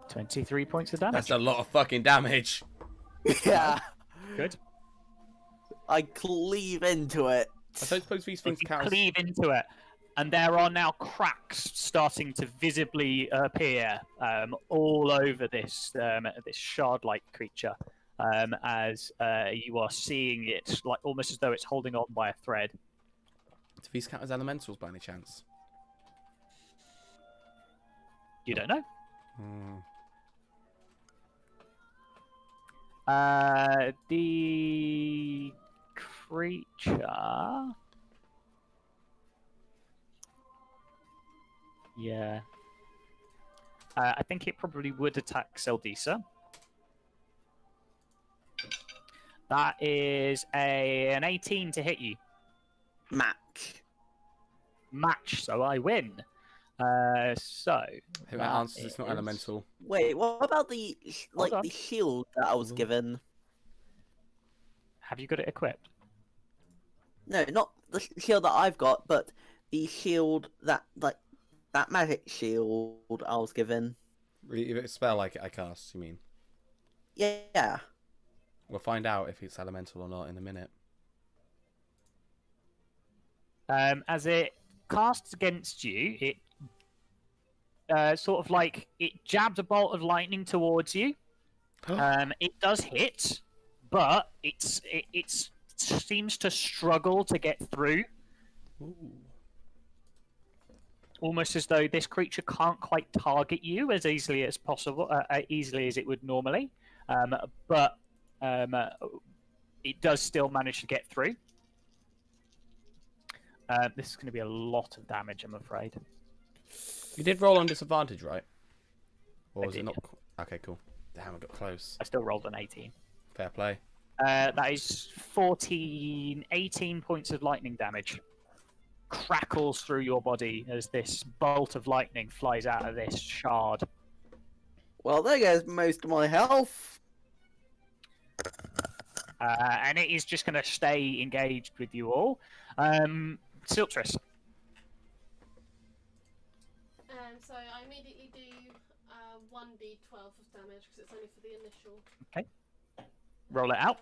$23 points of damage. That's a lot of fucking damage. Yeah. Good. I cleave into it. I don't suppose these things You count. cleave into it, and there are now cracks starting to visibly appear all over this this shard-like creature, as you are seeing it like almost as though it's holding on by a thread. Do these count as elementals by any chance? You don't know. Hmm. The creature. Yeah. I think it probably would attack Seldisa. That is an 18 to hit you. Match, so I win. So. Who that answers it's not is- elemental? Wait, what about the Hold on. the shield that I was given? Have you got it equipped? No, not the shield that I've got, but the shield that that magic shield I was given. If it's a spell like I cast, you mean? Yeah. We'll find out if it's elemental or not in a minute. As it casts against you, it sort of like it jabs a bolt of lightning towards you. It does hit, but it seems to struggle to get through. Ooh. Almost as though this creature can't quite target you as easily as possible, easily as it would normally. But it does still manage to get through. This is going to be a lot of damage, I'm afraid. You did roll on disadvantage, right? Or I was it did, not? Okay, cool. Damn, I got close. I still rolled an 18. Fair play. That is 18 points of lightning damage. Crackles through your body as this bolt of lightning flies out of this shard. Well, there goes most of my health. And it is just going to stay engaged with you all. Siltris. So I immediately do 1d12 of damage because it's only for the initial. Okay. Roll it out.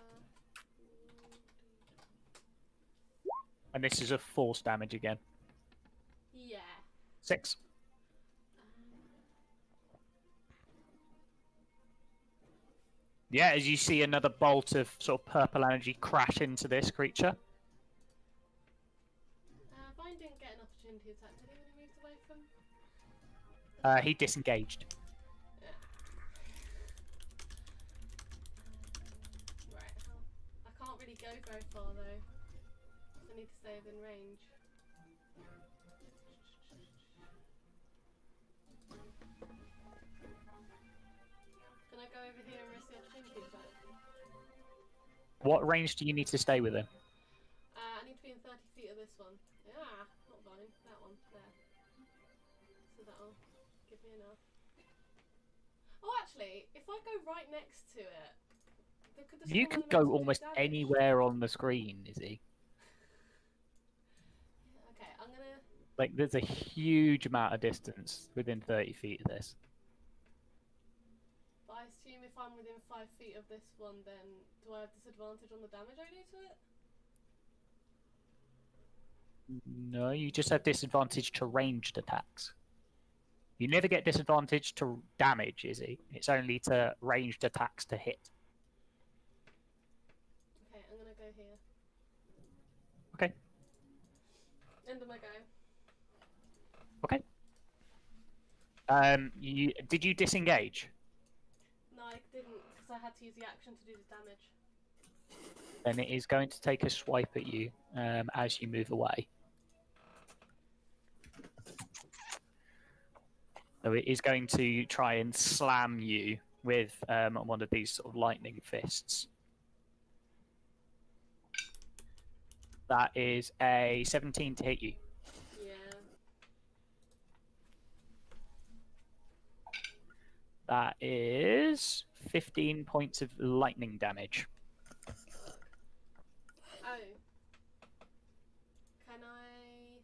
And this is a force damage again. Yeah. 6. Yeah, as you see another bolt of sort of purple energy crash into this creature. Vine didn't get an opportunity attack. Did he when he moved away from? He disengaged. Right. I can't really go very far though. I need to stay within range. keep it safe. What range do you need to stay within? I need to be in 30 feet of this one. Yeah, not vine. That one. There. So that'll give me enough. Oh, actually, if I go right next to it, could the You small could go elemental do almost damage? anywhere on the screen, Izzy. Okay, I'm gonna. Like, there's a huge amount of distance within 30 feet of this. But I assume if I'm within 5 feet of this one, then do I have disadvantage on the damage I do to it? No, you just have disadvantage to ranged attacks. You never get disadvantage to damage, Izzy. It's only to ranged attacks to hit. Okay, I'm gonna go here. Okay. End of my go. Okay. Did you disengage? No, I didn't, because I had to use the action to do the damage. Then it is going to take a swipe at you as you move away. So it is going to try and slam you with one of these sort of lightning fists. That is a 17 to hit you. Yeah. That is 15 points of lightning damage. Oh. Can I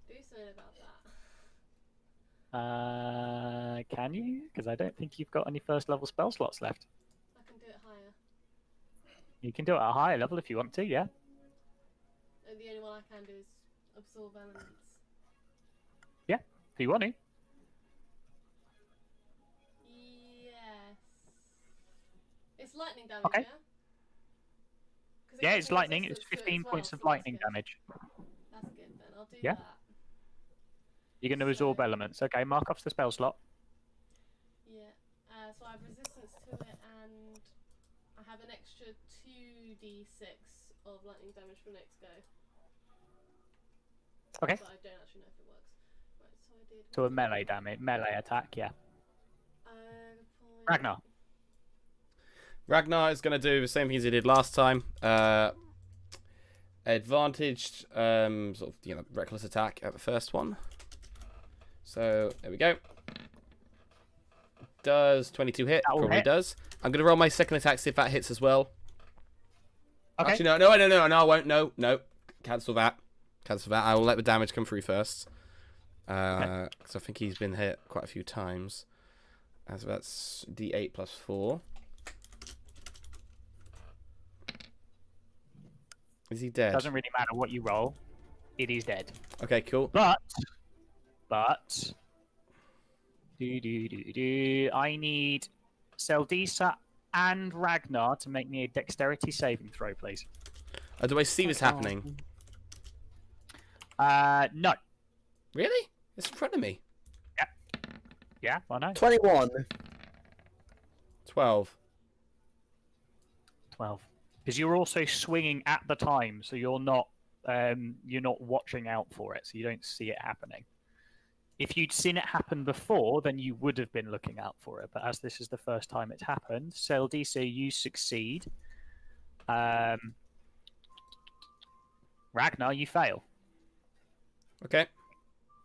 do something about that? Can you? Because I don't think you've got any first level spell slots left. I can do it higher. You can do it at a higher level if you want to, yeah. And the only one I can do is absorb elements. If you want to. Yes. It's lightning damage, Okay. yeah? 'Cause it Yeah, gives it's me lightning. It's resistance to it 15 as well, points of so that's lightning good. damage. That's good then. I'll do Yeah. that. You're going to absorb So- elements. Okay, mark off the spell slot. Yeah. So I have resistance to it, and I have an extra 2d6 of lightning damage for next go. Okay. But I don't actually know if it works. Right, so I did. To a melee damage, melee attack, yeah. Good point. Ragnar. Ragnar is going to do the same thing as he did last time. Advantaged, sort of, reckless attack at the first one. So there we go. Does 22 hit? That will Probably hit. does. I'm going to roll my second attack, see if that hits as well. Okay. Actually, no, I won't. No. Cancel that. I will let the damage come through first. Because I think he's been hit quite a few times. So that's D8 plus 4. Is he dead? Doesn't really matter what you roll. It is dead. Okay, cool. But I need Seldisa and Ragnar to make me a dexterity saving throw, please. Do I see this happening? No. Really? It's in front of me. Yeah, I know. 21. 12. 12. Because you're also swinging at the time, so you're not watching out for it, so you don't see it happening. If you'd seen it happen before, then you would have been looking out for it. But as this is the first time it's happened, Seldisa, you succeed. Ragnar, you fail. Okay.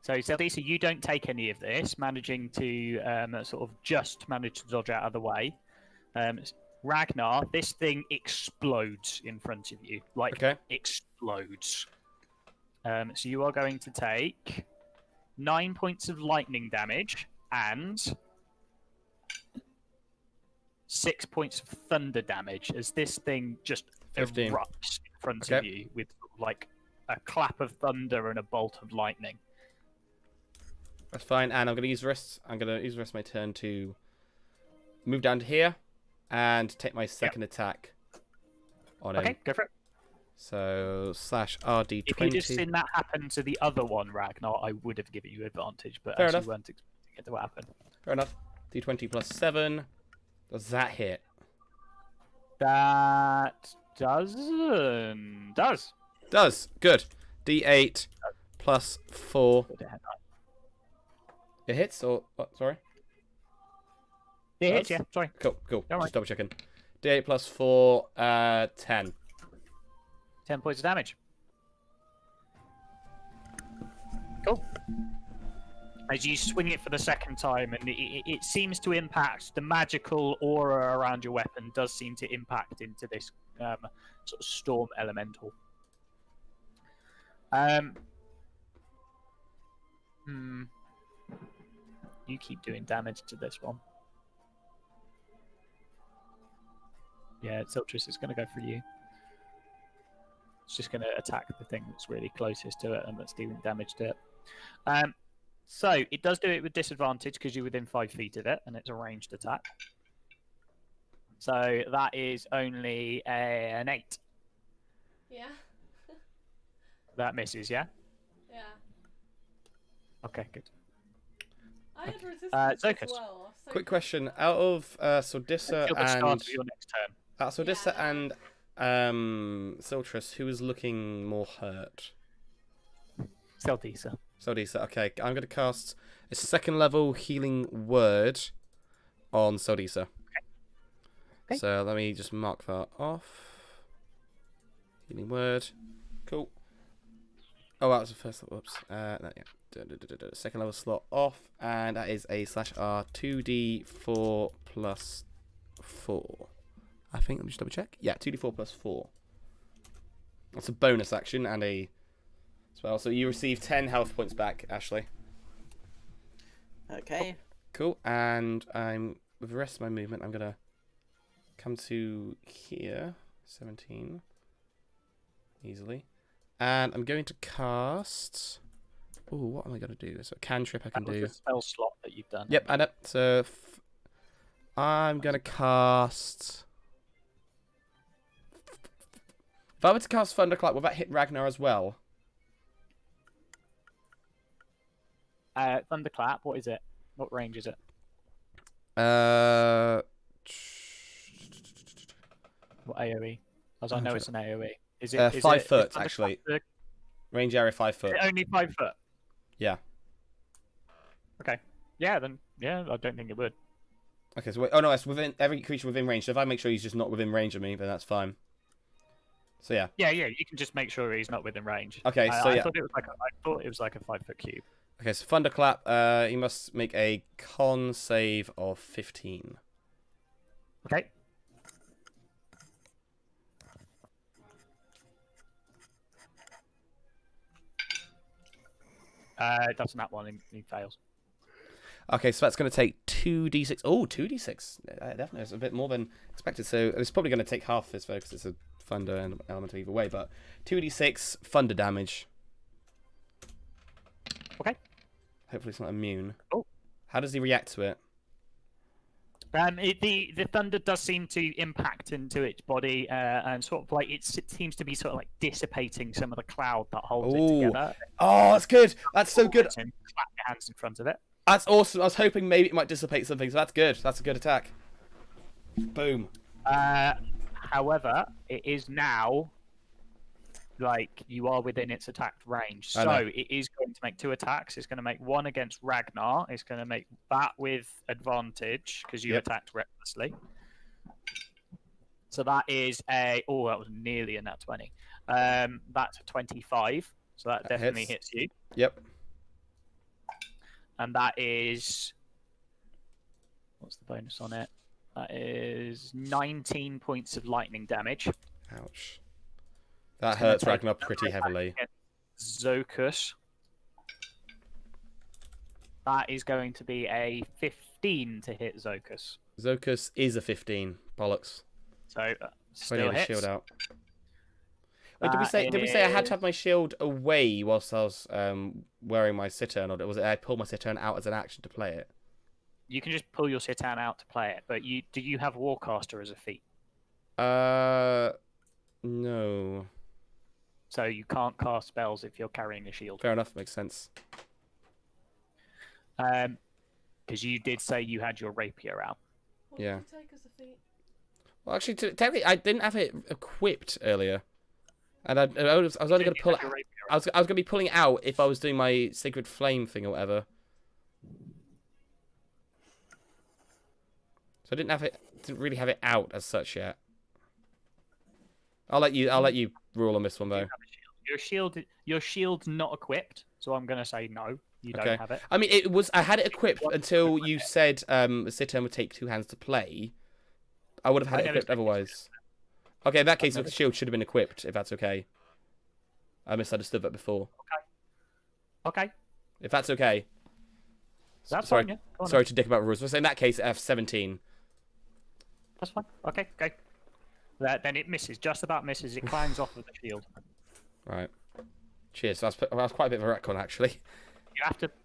So Seldisa, you don't take any of this, managing to sort of just manage to dodge out of the way. Ragnar, this thing explodes in front of you. Like, Okay. explodes. So you are going to take 9 points of lightning damage and 6 points of thunder damage as this thing just 15. erupts in front of Okay. you with like a clap of thunder and a bolt of lightning. That's fine. And I'm going to use the rest. I'm going to use the rest of my turn to move down to here and take my second attack on him. Okay, go for it. So /RD20. If you'd just seen that happen to the other one, Ragnar, I would have given you advantage, but Fair as enough. you weren't expecting it to happen. Fair enough. D20 plus 7. Does that hit? That does. Does. Good. D8 plus 4. It hits or what? Sorry. It hits, Does? yeah. Sorry. Cool. Don't worry. Just double checking. D8 plus 4, 10. 10 points of damage. Cool. As you swing it for the second time, and it seems to impact the magical aura around your weapon. Does seem to impact into this sort of storm elemental. You keep doing damage to this one. Yeah, Siltrus is going to go for you. It's just going to attack the thing that's really closest to it and that's dealing damage to it. So it does do it with disadvantage because you're within 5 feet of it, and it's a ranged attack. So that is only an 8. Yeah. That misses, yeah? Yeah. Okay, good. I had resistance Zokus. as well. So Quick question: out of Sordissa Until the start and of your next turn. Sordissa and Siltrus, who is looking more hurt? Stealthisa. Sordissa. Okay, I'm going to cast a second level healing word on Sordissa. Okay. So let me just mark that off. Healing word. Cool. Oh, that was the first. Whoops. No, yeah. Second level slot off, and that is a /R 2d4 plus 4. I think. Let me just double check. Yeah, 2d4 plus 4. That's a bonus action and a spell. So you receive 10 health points back, Ashley. Okay. Cool. And with the rest of my movement, I'm gonna come to here, 17, easily, and I'm going to cast. Oh, what am I going to do? So a cantrip I can That was do. the spell slot that you've done. Yep, I know. So I'm going to cast. If I were to cast Thunderclap, will that hit Ragnar as well? Thunderclap, what is it? What range is it? What AoE? As I know it's an AoE. Is it 5 foot, is Thunderclap actually. the- Range area 5 foot. Only 5 foot. Yeah. Okay. Yeah, then yeah, I don't think it would. Okay, so oh no, it's within every creature within range. So if I make sure he's just not within range of me, then that's fine. So yeah. Yeah, you can just make sure he's not within range. Okay, so I yeah. thought it was like a 5 foot cube. Okay, so Thunderclap, he must make a con save of 15. Okay. That's not one. He fails. Okay, so that's going to take 2d6. Oh, 2d6. Definitely, it's a bit more than expected. So it's probably going to take half this, though, because it's a thunder element either way. But 2d6 thunder damage. Okay. Hopefully it's not immune. Oh. How does he react to it? The thunder does seem to impact into its body, and sort of like it seems to be sort of like dissipating some of the cloud that holds it Ooh. together. Oh, that's good. That's so good. And clap your hands in front of it. That's awesome. I was hoping maybe it might dissipate something, so that's good. That's a good attack. Boom. However, it is now like you are within its attacked range, I so know. it is going to make 2 attacks. It's going to make 1 against Ragnar. It's going to make that with advantage because you Yep. attacked recklessly. So that is that was nearly a nat 20. That's a 25. So that definitely hits you. Yep. And that is, what's the bonus on it? That is 19 points of lightning damage. Ouch. That It's gonna hurts take Ragnar pretty heavily. Zokus. That is going to be a 15 to hit Zokus. Zokus is a 15. Bollocks. So Only still had a hits. shield out. Wait, did we say I had to have my shield away whilst I was wearing my Cittern, or was it I pulled my Cittern out as an action to play it? You can just pull your Citan out to play it, but do you have Warcaster as a feat? No. So you can't cast spells if you're carrying a shield. Fair enough, makes sense. Because you did say you had your rapier out. What Yeah. did you take as a feat? Well, actually, technically, I didn't have it equipped earlier, and I was only going to pull it. Your rapier I was going to be pulling it out if I was doing my Sacred Flame thing or whatever. So I didn't really have it out as such yet. I'll let you rule on this one though. Your shield's not equipped, so I'm gonna say no. You Okay. don't have it. I mean, I had it equipped until you said Citan would take 2 hands to play. I would have had I it never equipped said otherwise. Okay, in that case, never the shield should have been equipped, if that's okay. I misunderstood that before. Okay, If that's okay. that's Sorry, fine. Yeah, go on sorry to dick about rules. So in that case, F17. that's fine. Okay. Then it misses, just about misses. It climbs off of the shield. Right. Cheers. So that's quite a bit of a retcon, actually.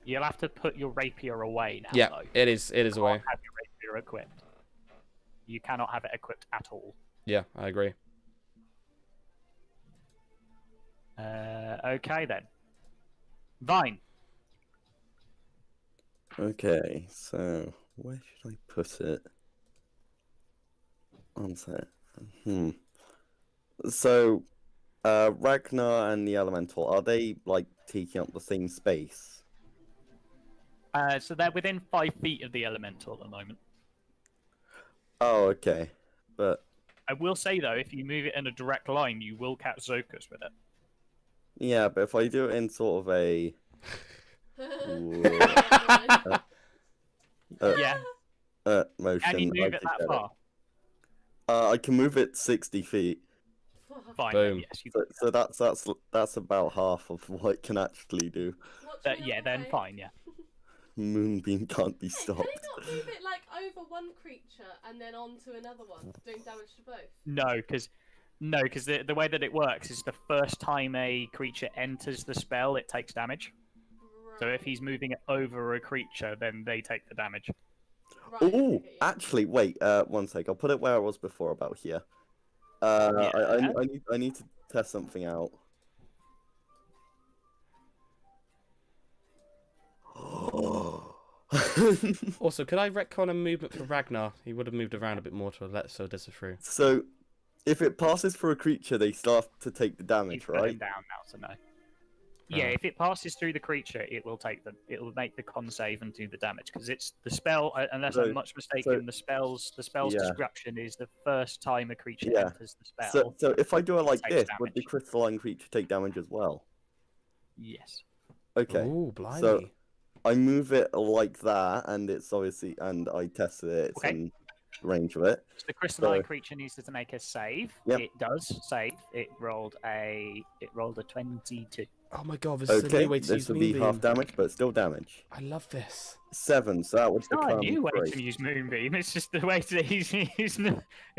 You'll have to put your rapier away now. Yeah, though. it is You away. can't have your rapier equipped. You cannot have it equipped at all. Yeah, I agree. Okay then. Vine. Okay, so where should I put it? One sec. So, Ragnar and the Elemental, are they like taking up the same space? So they're within 5 feet of the elemental at the moment. Oh, okay. But I will say though, if you move it in a direct line, you will catch Zokus with it. yeah, but if I do it in sort of a Yeah. motion, Can you I move it could that get far? I can move it 60 feet. Fine. Boom. Yes, you So that's about half of what it can actually do. yeah, then fine. Yeah. Moonbeam can't be Can stopped. they not move it like over one creature and then on to another one, doing damage to both? No, because the way that it works is the first time a creature enters the spell, it takes damage. So if he's moving it over a creature, then they take the damage. Right, Oh, okay, yeah. actually, wait. One sec. I'll put it where I was before about here. I need to test something out. Also, could I retcon a movement for Ragnar? He would have moved around a bit more to let Sodessa through. So, if it passes for a creature, they start to take the He's damage, going right? down now, so no. Yeah, Right. if it passes through the creature, it will make the con save and do the damage because it's the spell. Unless I'm much mistaken, the spell's yeah. description is the first time a creature Yeah. enters the spell. So if I do it like takes this, would the damage. crystalline creature take damage as well? Yes. Okay. Ooh, blimey. So I move it like that, and it's obviously, and I tested it. It's Okay. in range of it. So the crystalline So- creature needs to make a save. Yep. It does save. It rolled a 22. Oh my god, this is a Okay, new way to this use would be half Moonbeam. damage, but still damage. I love this. 7, so that would It's not a become new way 3. to use Moonbeam. It's just the way that he's it's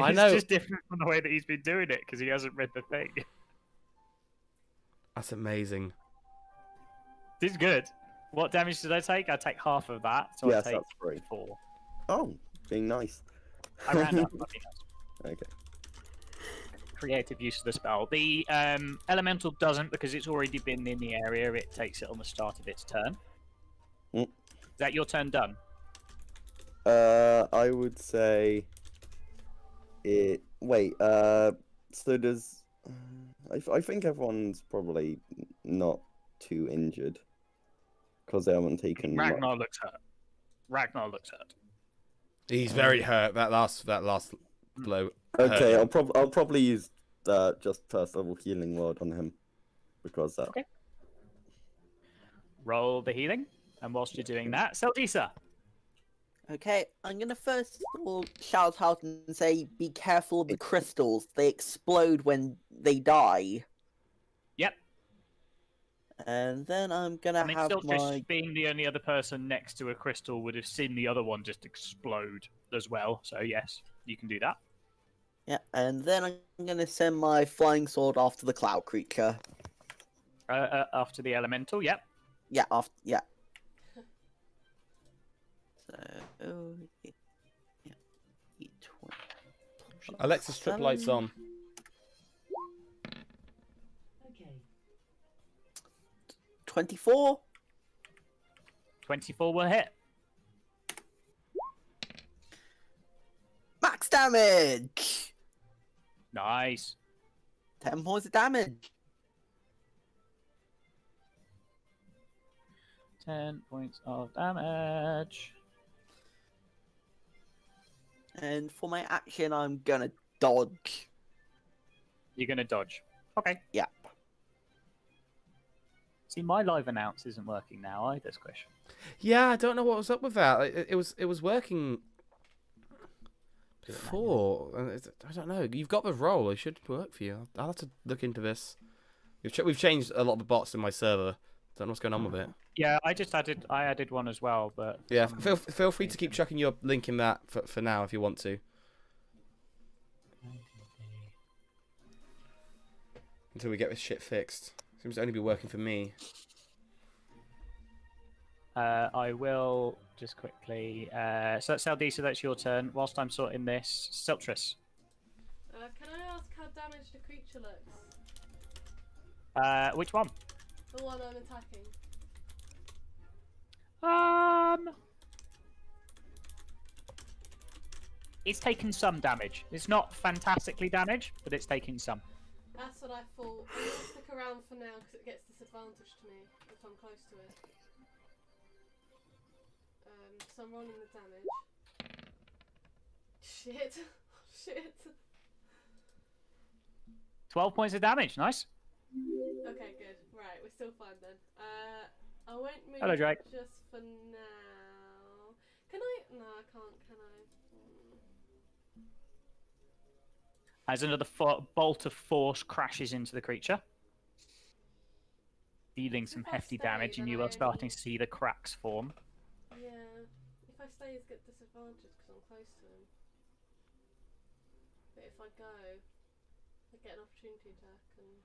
I know. just different from the way that he's been doing it because he hasn't read the thing. That's amazing. This is good. What damage did I take? I take half of that, so Yes, I take that's 3. 4. Oh, being nice. I ran up. I think that's Okay. creative use of the spell. The elemental doesn't because it's already been in the area. It takes it on the start of its turn. Mm. Is that your turn done? I would say it. Wait. So does. I think everyone's probably not too injured because they haven't taken. much. Ragnar looks hurt. Ragnar looks hurt. He's very hurt. That last blow. Okay, hurt. I'll probably use just first level healing word on him because that. Okay. Roll the healing, and whilst you're doing that, Seldisa. Okay, I'm gonna first of all shout out and say, be careful of the crystals. They explode when they die. Yep. And then I'm gonna I mean, have still my just being the only other person next to a crystal would have seen the other one just explode as well. So yes, you can do that. yeah, and then I'm gonna send my flying sword after the cloud creature. After the elemental, yep. Yeah, after yeah. So yeah, D20. Alexa, strip lights on. Okay. 24. 24 will hit. Max damage. Nice. 10 points of damage. 10 points of damage. And for my action, I'm gonna dodge. You're gonna dodge. Okay. Yep. See, my live announce isn't working now either, Squish. Yeah, I don't know what was up with that. It was working before. I don't know. You've got the role. It should work for you. I'll have to look into this. We've changed a lot of the bots in my server. Don't know what's going on with it. Yeah, I added one as well, but Yeah, feel free to keep chucking your link in that for now if you want to. Until we get this shit fixed. Seems to only be working for me. I will just quickly. So that's LD. So that's your turn. Whilst I'm sorting this, Siltrus. Can I ask how damaged the creature looks? Which one? The one I'm attacking. It's taken some damage. It's not fantastically damaged, but it's taking some. That's what I thought. I'm gonna stick around for now because it gets disadvantage to me if I'm close to it. So I'm rolling the damage. Shit. Shit. 12 points of damage. Nice. Okay, good. Right, we're still fine then. I won't move Hello, Drake. just for now. Can I? No, I can't. Can I? As another bolt of force crashes into the creature, dealing some If I hefty stay, damage, and then you I are starting only- to see the cracks form. Yeah. If I stay, it's get disadvantage because I'm close to him. But if I go, I get an opportunity attack, and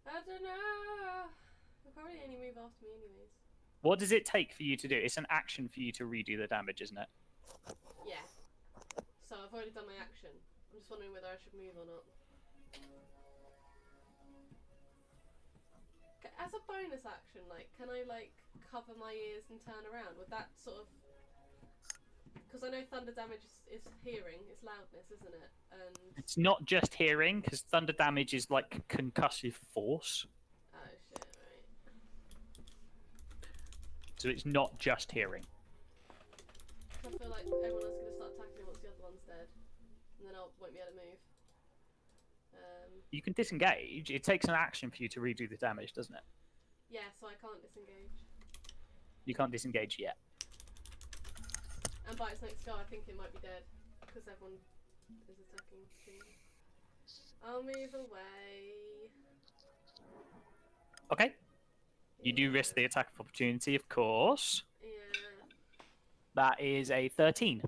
I don't know. He'll probably only move after me anyways. What does it take for you to do? It's an action for you to redo the damage, isn't it? Yeah. So I've already done my action. I'm just wondering whether I should move or not. As a bonus action, like, can I like cover my ears and turn around? Would that sort of? Because I know thunder damage is hearing, it's loudness, isn't it? And It's not just hearing, because thunder damage is like concussive force, oh shit, right. so it's not just hearing. So I feel like everyone else is gonna start attacking me once the other one's dead, and then I won't be able to move. You can disengage. It takes an action for you to redo the damage, doesn't it? Yeah, so I can't disengage. You can't disengage yet. And by its next go, I think it might be dead because everyone is attacking things. I'll move away. Okay. You do risk the attack of opportunity, of course. Yeah. That is a 13.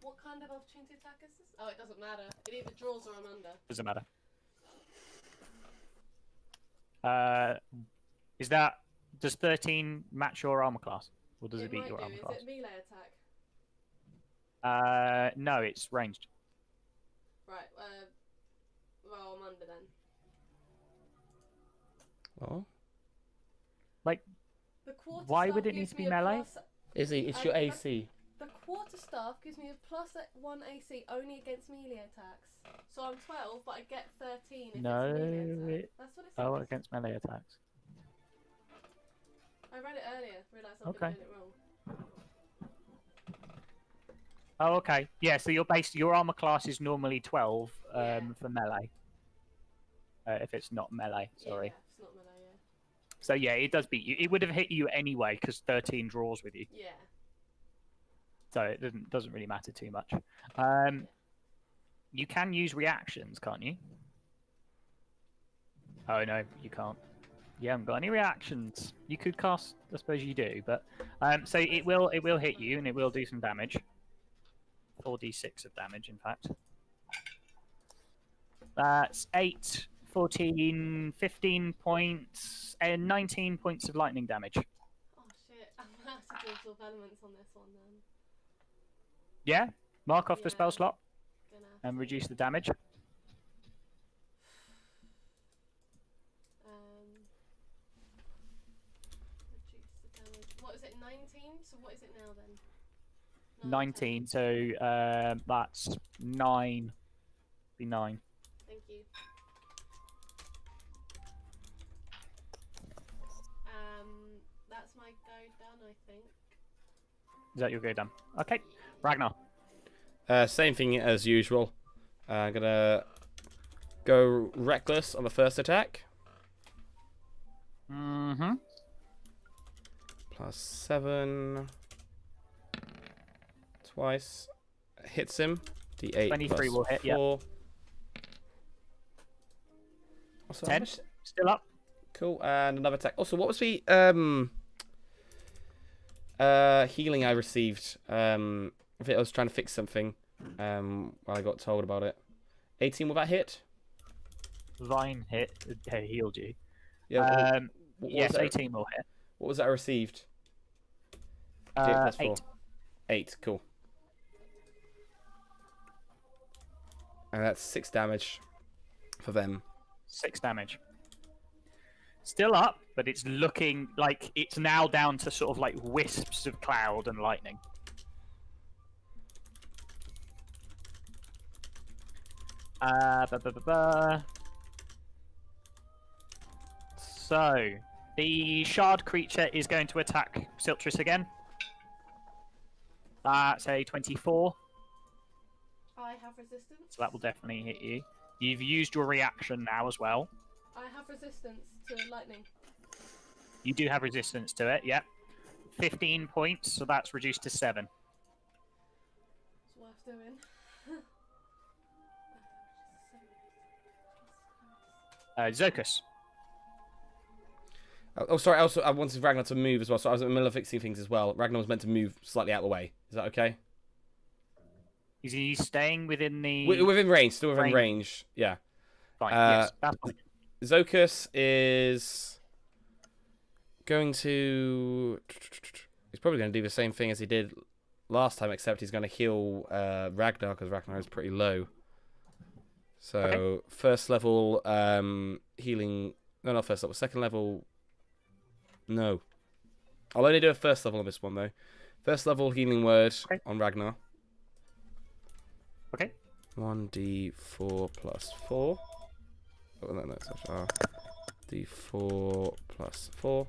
What kind of opportunity attack is this? Oh, it doesn't matter. It either draws or I'm under. Doesn't matter. Does 13 match your armor class, or does it beat might your do. armor Is class? it melee attack? No, it's ranged. Right. Well, I'm under then. Oh, The quarter Why staff would it need gives to be me a melee? plus- Izzy, it's your AC. The quarter staff gives me a +1 AC only against melee attacks. So I'm 12, but I get 13 if No, it's a melee attack. it- That's what it says. Oh, against melee attacks. I read it earlier. Realised I've Okay. been doing it wrong. Oh, okay. Yeah, so your armor class is normally 12 Yeah. for melee. If it's not melee, sorry. Yeah, it's not melee, yeah. So yeah, it does beat you. It would have hit you anyway because 13 draws with you, Yeah. so it doesn't really matter too much. You can use reactions, can't you? Oh no, you can't. You haven't got any reactions. You could cast, I suppose you do, but so it will hit you and it will do some damage. 4d6 of damage, in fact. That's 8, 14, 15 points, and 19 points of lightning damage. Oh shit. I'm gonna have to do absorb elements on this one then. Yeah, mark off the spell Yeah. slot Gonna have and to. reduce the damage. Reduce the damage. What is it, 19? So what is it now then? 19, so that's 9. Be 9. Thank you. That's my go done, I think. Is that your go done? Okay, Ragnar. Same thing as usual. I'm gonna go reckless on the first attack. Mm-hmm. +7. Twice. Hits him. D8 23 plus will hit, yeah. 4. Also, how 10. much- Still up. Cool, and another attack. Also, what was the healing I received? I think I was trying to fix something while I got told about it. 18, will that hit? Vine hit. Healed you. Yeah. What was Yes, that? 18 will hit. What was that I received? D8 plus 4. 8. 8, cool. And that's 6 damage for them. 6 damage. Still up, but it's looking like it's now down to sort of like wisps of cloud and lightning. So, the shard creature is going to attack Siltrus again. That's a 24, I have resistance. so that will definitely hit you. You've used your reaction now as well. I have resistance to lightning. You do have resistance to it, yep. 15 points, so that's reduced to 7. It's worth doing. Zokus. Oh, sorry. Also, I wanted Ragnar to move as well, so I was in the middle of fixing things as well. Ragnar was meant to move slightly out of the way. Is that okay? Is he staying within the... Within range. Still within range. Yeah. Fine, yes, that's fine. Zokus is going to... He's probably going to do the same thing as he did last time, except he's going to heal Ragnar, because Ragnar is pretty low. So, Okay. first level healing... No, not first level. Second level... No. I'll only do a first level on this one, though. First level healing word on Ragnar. Okay. 1d4 plus 4. Oh, no, it's actually d4 plus 4.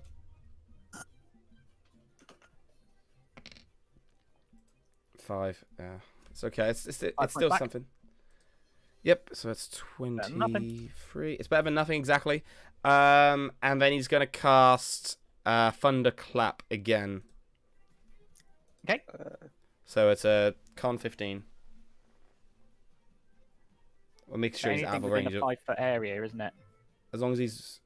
5. Yeah, it's okay. It's still back. something. Yep. So it's Better than nothing. 23. It's better than nothing exactly. And then he's gonna cast Thunderclap again. Okay. So it's a con 15. We'll make sure he's out Anything of within range. a 5-foot area, isn't it? As long as he's...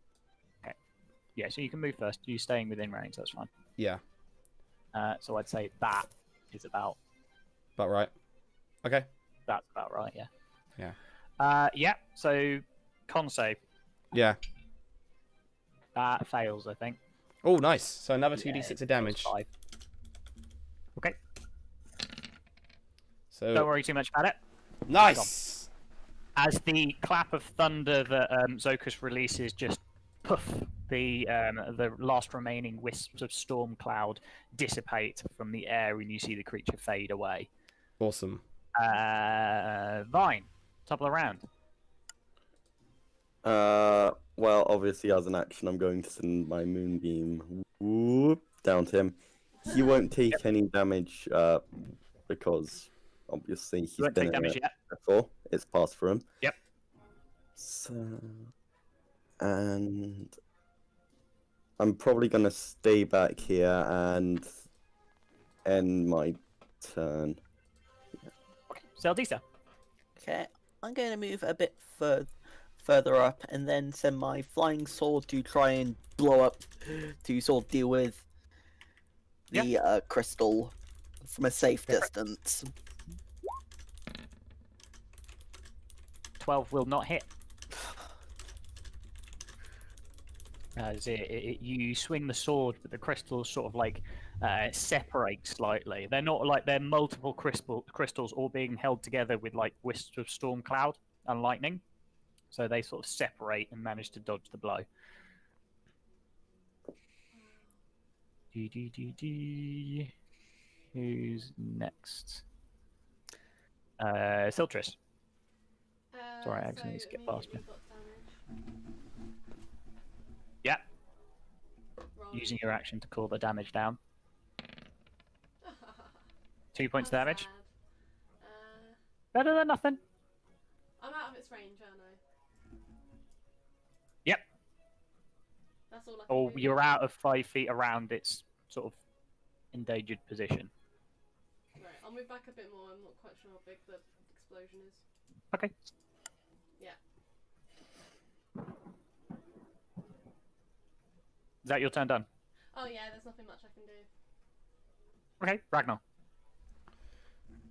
Yeah, so you can move first. You're staying within range, that's fine. Yeah, So I'd say that is about... about right. Okay. That's about right, yeah. Yeah. Yeah, so con save. Yeah. That fails, I think. Oh, nice. So another Yeah, 2d6 of damage. 5. Okay, So don't worry too much about it. nice. As the clap of thunder that Zokus releases just poof, the last remaining wisps of storm cloud dissipate from the air, and you see the creature fade away. Awesome. Vine, top of the round. Well, obviously, as an action, I'm going to send my moonbeam down to him. He won't take any damage because obviously he's You won't been take in damage it yet. before. It's passed for him. Yep. So, and I'm probably gonna stay back here and end my turn. Zeldisa. Okay, I'm going to move a bit further up and then send my flying sword to try and blow up to sort of deal with the crystal from a safe distance. 12 will not hit. As you swing the sword, but the crystals sort of like separate slightly. They're not like they're multiple crystals all being held together with like wisps of storm cloud and lightning. So they sort of separate and manage to dodge the blow. Who's next? Siltrus. Sorry, I accidentally skipped past you. Yeah. Using your action to call the damage down. 2 points How damage. sad. Better than nothing. I'm out of its range, aren't I? Yep. That's all I can Or do. you're out of 5 feet around its sort of endangered position. Right, I'll move back a bit more. I'm not quite sure how big the explosion is. Okay. Yeah. Is that your turn done? Oh yeah, there's nothing much I can do. Okay, Ragnar.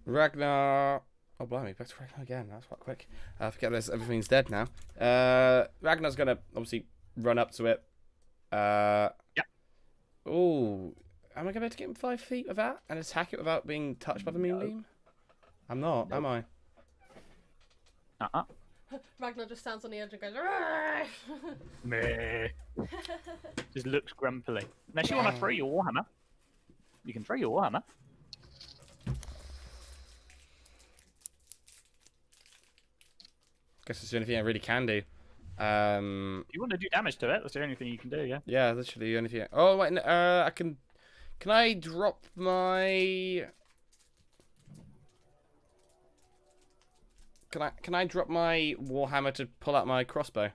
Ragnar. Oh, blimey, back to Ragnar again. That's quite quick. I forget this. Everything's dead now. Ragnar's going to obviously run up to it. Yep. Oh, am I going to be able to get him 5 feet with that and attack it without being touched by the moonbeam? I'm not, am I? Uh-uh. Ragnar just stands on the edge and goes. "Arrgh!" Meh. Just looks grumpily. Unless you want to throw your warhammer. You can throw your warhammer. Guess it's the only thing I really can do. If you want to do damage to it, that's the only thing you can do, yeah. Yeah, literally the only thing. Oh wait, I can. Can I drop my? Can I drop my warhammer to pull out my crossbow?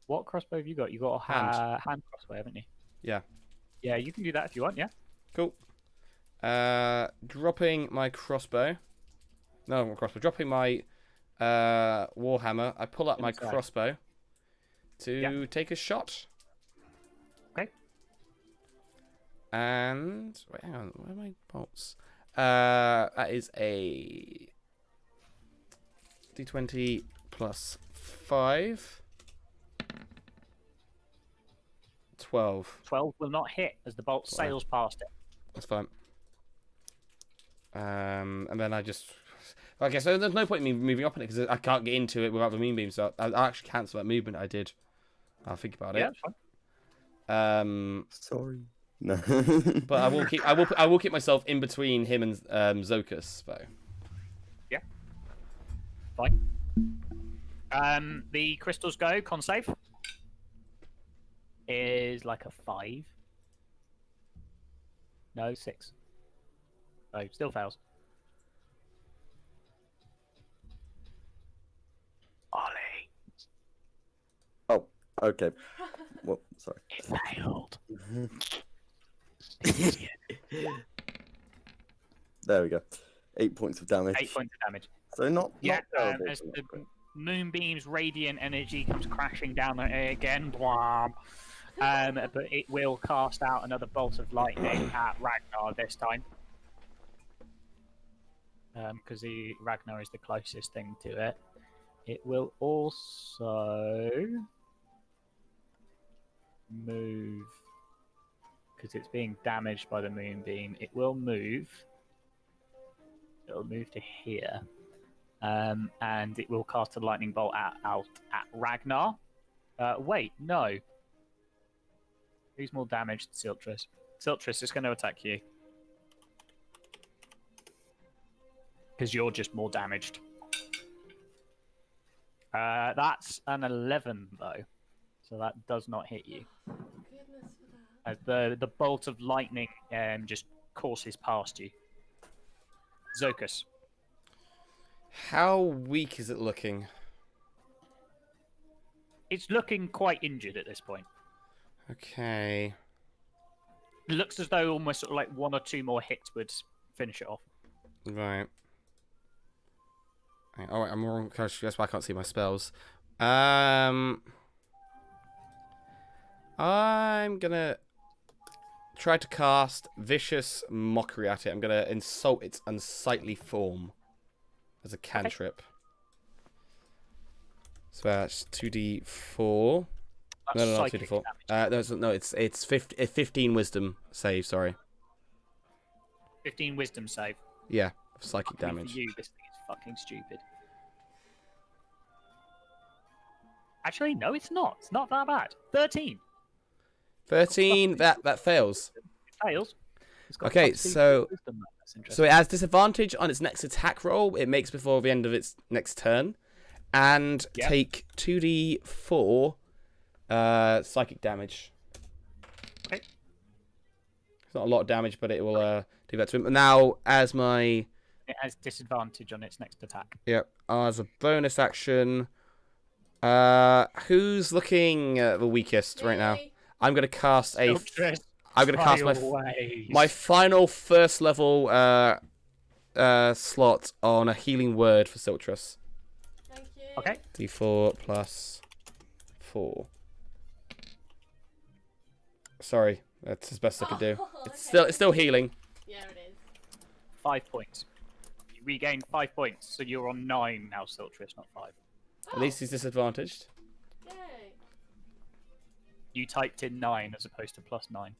What crossbow have you got? You got a hand crossbow, haven't you? Yeah. Yeah, you can do that if you want, yeah. Cool. Dropping my crossbow. No, not crossbow. Dropping my warhammer. I pull up my Inside. crossbow to take a shot. Okay. And wait, hang on. Where are my bolts? That is a d20 plus 5. 12. 12 will not hit as the bolt sails past it. That's fine. And then I just... Okay, so there's no point in me moving up on it because I can't get into it without the moonbeam, so I'll actually cancel that movement I did. I'll think about Yeah, it. that's fine. Sorry. No. But I will keep myself in between him and Zokus, though. Yeah. Fine. The crystals go, con save. Is like a 5. No, 6. Oh, still fails. Ollie, Oh, okay. Well, sorry. it failed. There we go. 8 points of damage. 8 points of damage. So not Yeah, terrible, as but the not great. moonbeam's radiant energy comes crashing down again, blam. But it will cast out another bolt of lightning at Ragnar this time. Because the Ragnar is the closest thing to it. It will also move because it's being damaged by the moonbeam. It will move. It'll move to here. And it will cast a lightning bolt out at Ragnar. Wait, no. Who's more damaged? Siltrus. Siltrus is going to attack you. Because you're just more damaged. That's an 11, though. So that does not hit you. Goodness for that. As the bolt of lightning just courses past you. Zokus. How weak is it looking? It's looking quite injured at this point. Okay. It looks as though almost sort of like 1 or 2 more hits would finish it off. Right. Oh, wait, I'm wrong. That's why I can't see my spells. I'm gonna try to cast Vicious Mockery at it. I'm gonna insult its unsightly form as a cantrip. So that's 2d4. That's No, not psychic 2d4. damage. No, it's 15 Wisdom save. Sorry. 15 wisdom save. Yeah, psychic Luckily damage. For you, this thing is fucking stupid. Actually, no, it's not. It's not that bad. 13. 13. That fails. It fails. It's got Okay, plus 2 so- wisdom, though. That's So interesting. it has disadvantage on its next attack roll. It makes before the end of its next turn, and Yep. take 2d4 psychic damage. Okay. It's not a lot of damage, but it will do that to him. Now, as my It has disadvantage on its next attack. as a bonus action, who's looking the weakest right now? Me. I'm gonna cast a. Siltress, I'm gonna cast fire away. my final first level slot on a healing word for Siltress. Thank you. Okay. D4 plus 4. Sorry, that's as best I could do. Oh, It's okay. still healing. Yeah, it is. 5 points. You regain 5 points, so you're on 9 now, Siltress, not 5. At least he's disadvantaged. Yay. You typed in 9 as opposed to +9.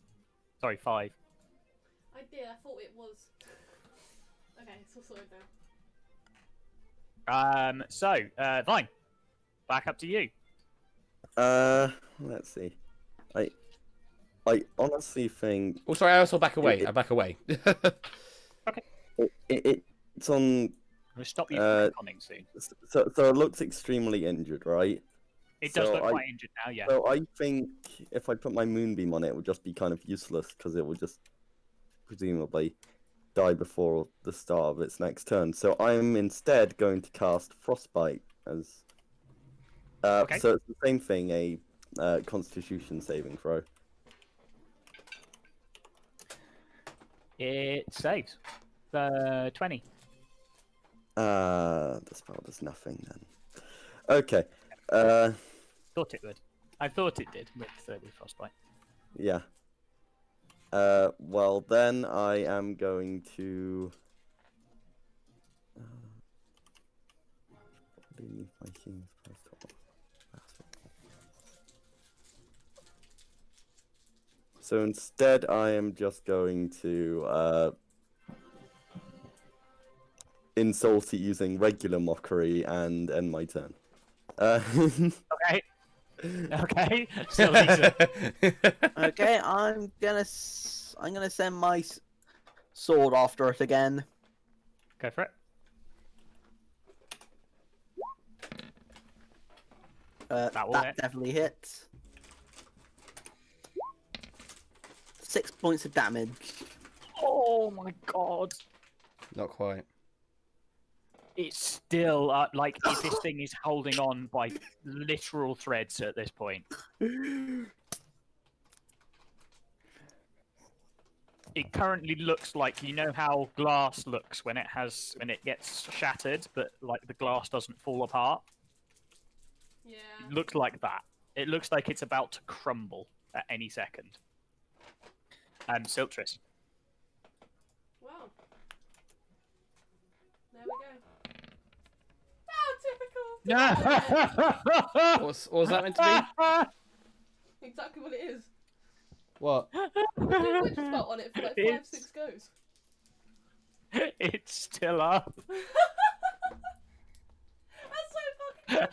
Sorry, 5. I did. I thought it was. Okay, it's all sorted now. So, Vine, back up to you. Let's see. I honestly think Oh, sorry, I also back away. I back away. it's on. I'm going to stop you from coming soon. So it looks extremely injured, right? It does So look I- quite injured now, yeah. So I think if I put my moonbeam on it, it would just be kind of useless because it would just presumably die before the start of its next turn. So I'm instead going to cast Frostbite as. Okay. So it's the same thing, a Constitution saving throw. It saves. 20. The spell does nothing then. Okay. Thought it would. I thought it did with Frostbite. Yeah. Well then I am going to. Beneath my king's post. So instead, I am just going to insult it using regular mockery and end my turn. Okay. Okay. So Lisa, Okay, I'm gonna send my sword after it again. go for it. That will hit. Definitely hits. 6 points of damage. Oh my god. Not quite. It's still like this thing is holding on by literal threads at this point. It currently looks like, you know how glass looks when it gets shattered, but like the glass doesn't fall apart. Yeah. It looks like that. It looks like it's about to crumble at any second. Siltress. Wow. There we go. Oh, typical. What was that meant to be? Exactly what it is. What? Do witch spot on it for like 5, It's- 6 goes. It's still up. That's so fucking.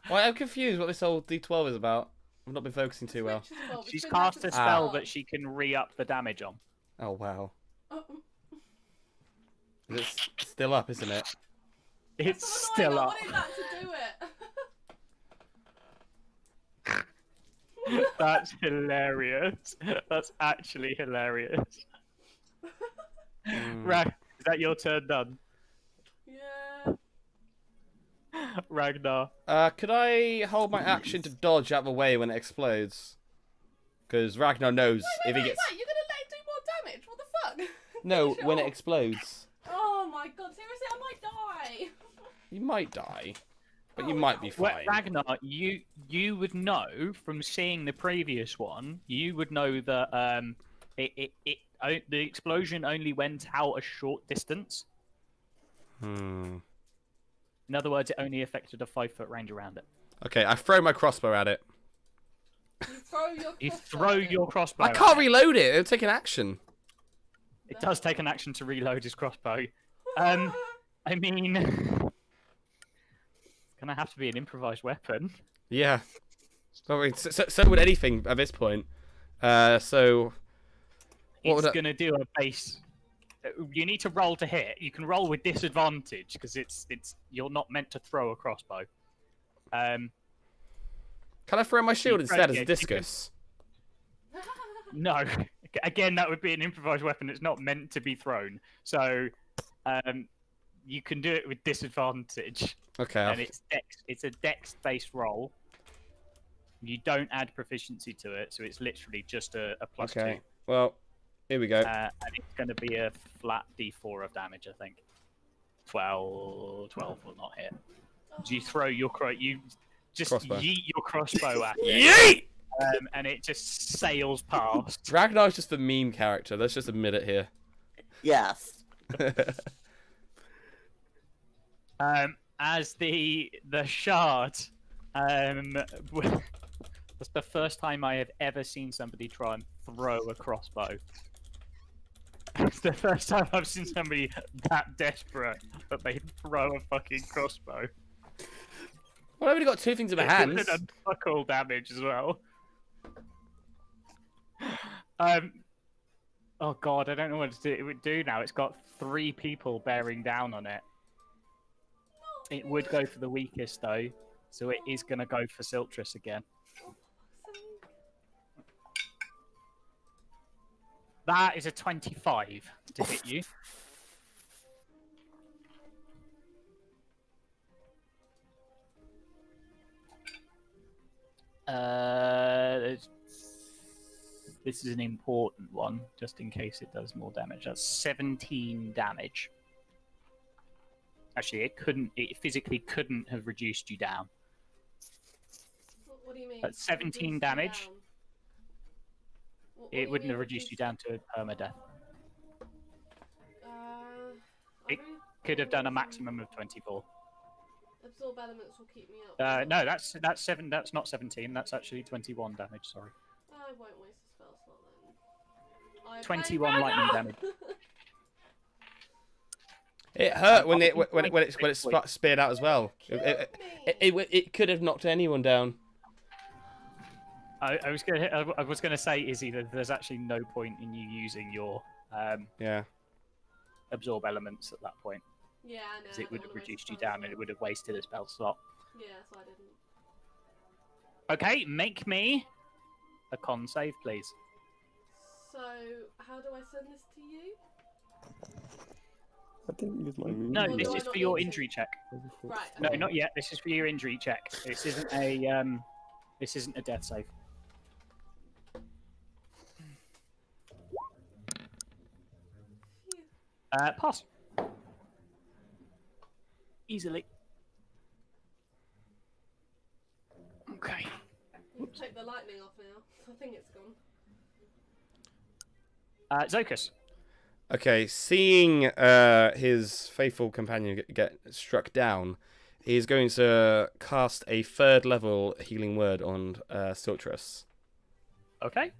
Well, I'm confused what this whole D12 is about. I've not been focusing too well. Witch's fault. It's She's been cast a like spell start. that she can re-up the damage on. Oh wow. Oh, It's still up, isn't it? It's that's so still annoying. up. I wanted that to do it. That's hilarious. That's actually hilarious. Mm. Is that your turn done? Yeah. Ragnar. Could I hold my action to dodge out of the way when it explodes? Because Ragnar knows if he gets. Wait, you're gonna let it do more damage? What the fuck? No, Finish it when it off. explodes. Oh my god, seriously, I might die. You might die, but you Oh, might be no. Well, fine. Ragnar, you would know from seeing the previous one. You would know that the explosion only went out a short distance. Hmm. In other words, it only affected a 5-foot range around it. Okay, I throw my crossbow at it. You throw your You crossbow throw at it. your crossbow. I at can't it. reload it. It'll take an action. It does take an action to reload his crossbow. I mean, it's gonna have to be an improvised weapon. Yeah. I mean, so would anything at this point. So. What It's would I- gonna do a base. You need to roll to hit. You can roll with disadvantage because it's you're not meant to throw a crossbow. Can I throw my shield You throw- instead as yeah, a you can- discus? No, again, that would be an improvised weapon. It's not meant to be thrown, so you can do it with disadvantage. Okay. And it's a dex-based roll. You don't add proficiency to it, so it's literally just a plus Okay. 2. Well, here we go. And it's going to be a flat d4 of damage, I think. 12 will not hit. You throw your you just Crossbow. yeet your crossbow at it, Yeet! and it just sails past. Ragnar's just the meme character. Let's just admit it here. Yes. As the shard, that's the first time I have ever seen somebody try and throw a crossbow. It's the first time I've seen somebody that desperate that they throw a fucking crossbow. Well, I've only got 2 things in my It hands. would have done fuck all damage as well. Oh god, I don't know what it would do now. It's got 3 people bearing down on it. It would go for the weakest though, so it is gonna go for Siltrus again. That is a 25 to hit you. This is an important one, just in case it does more damage. That's 17 damage. Actually, it physically couldn't have reduced you down. What do you mean? That's 17 Reduced damage. down? What do It you wouldn't mean have reduced you down to permadeath. I It really Could have done a don't maximum of 24. Absorb elements will keep me up. No, that's 7. That's not 17. That's actually 21 damage. Sorry. I won't waste a spell slot then. 21 lightning damage. It hurt when it speared out as well. It could have knocked anyone down. I was gonna say, Izzy, that there's actually no point in you using your Yeah. absorb elements at that point, Yeah, I know. because I it don't would wanna have waste a reduced you spell down and slot. it would have wasted a spell slot. Yeah, so I didn't. Okay, make me a con save, please. So, how do I send this to you? I didn't use my move. No, Or this do I is not for your need to? injury check. Right. No, okay. not yet. This is for your injury check. This isn't a death save. Phew. Pass. Easily. Okay. You can take the lightning off now. I think it's gone. Zokus. Okay, seeing his faithful companion get struck down, he's going to cast a 3rd level healing word on Siltrus. Okay.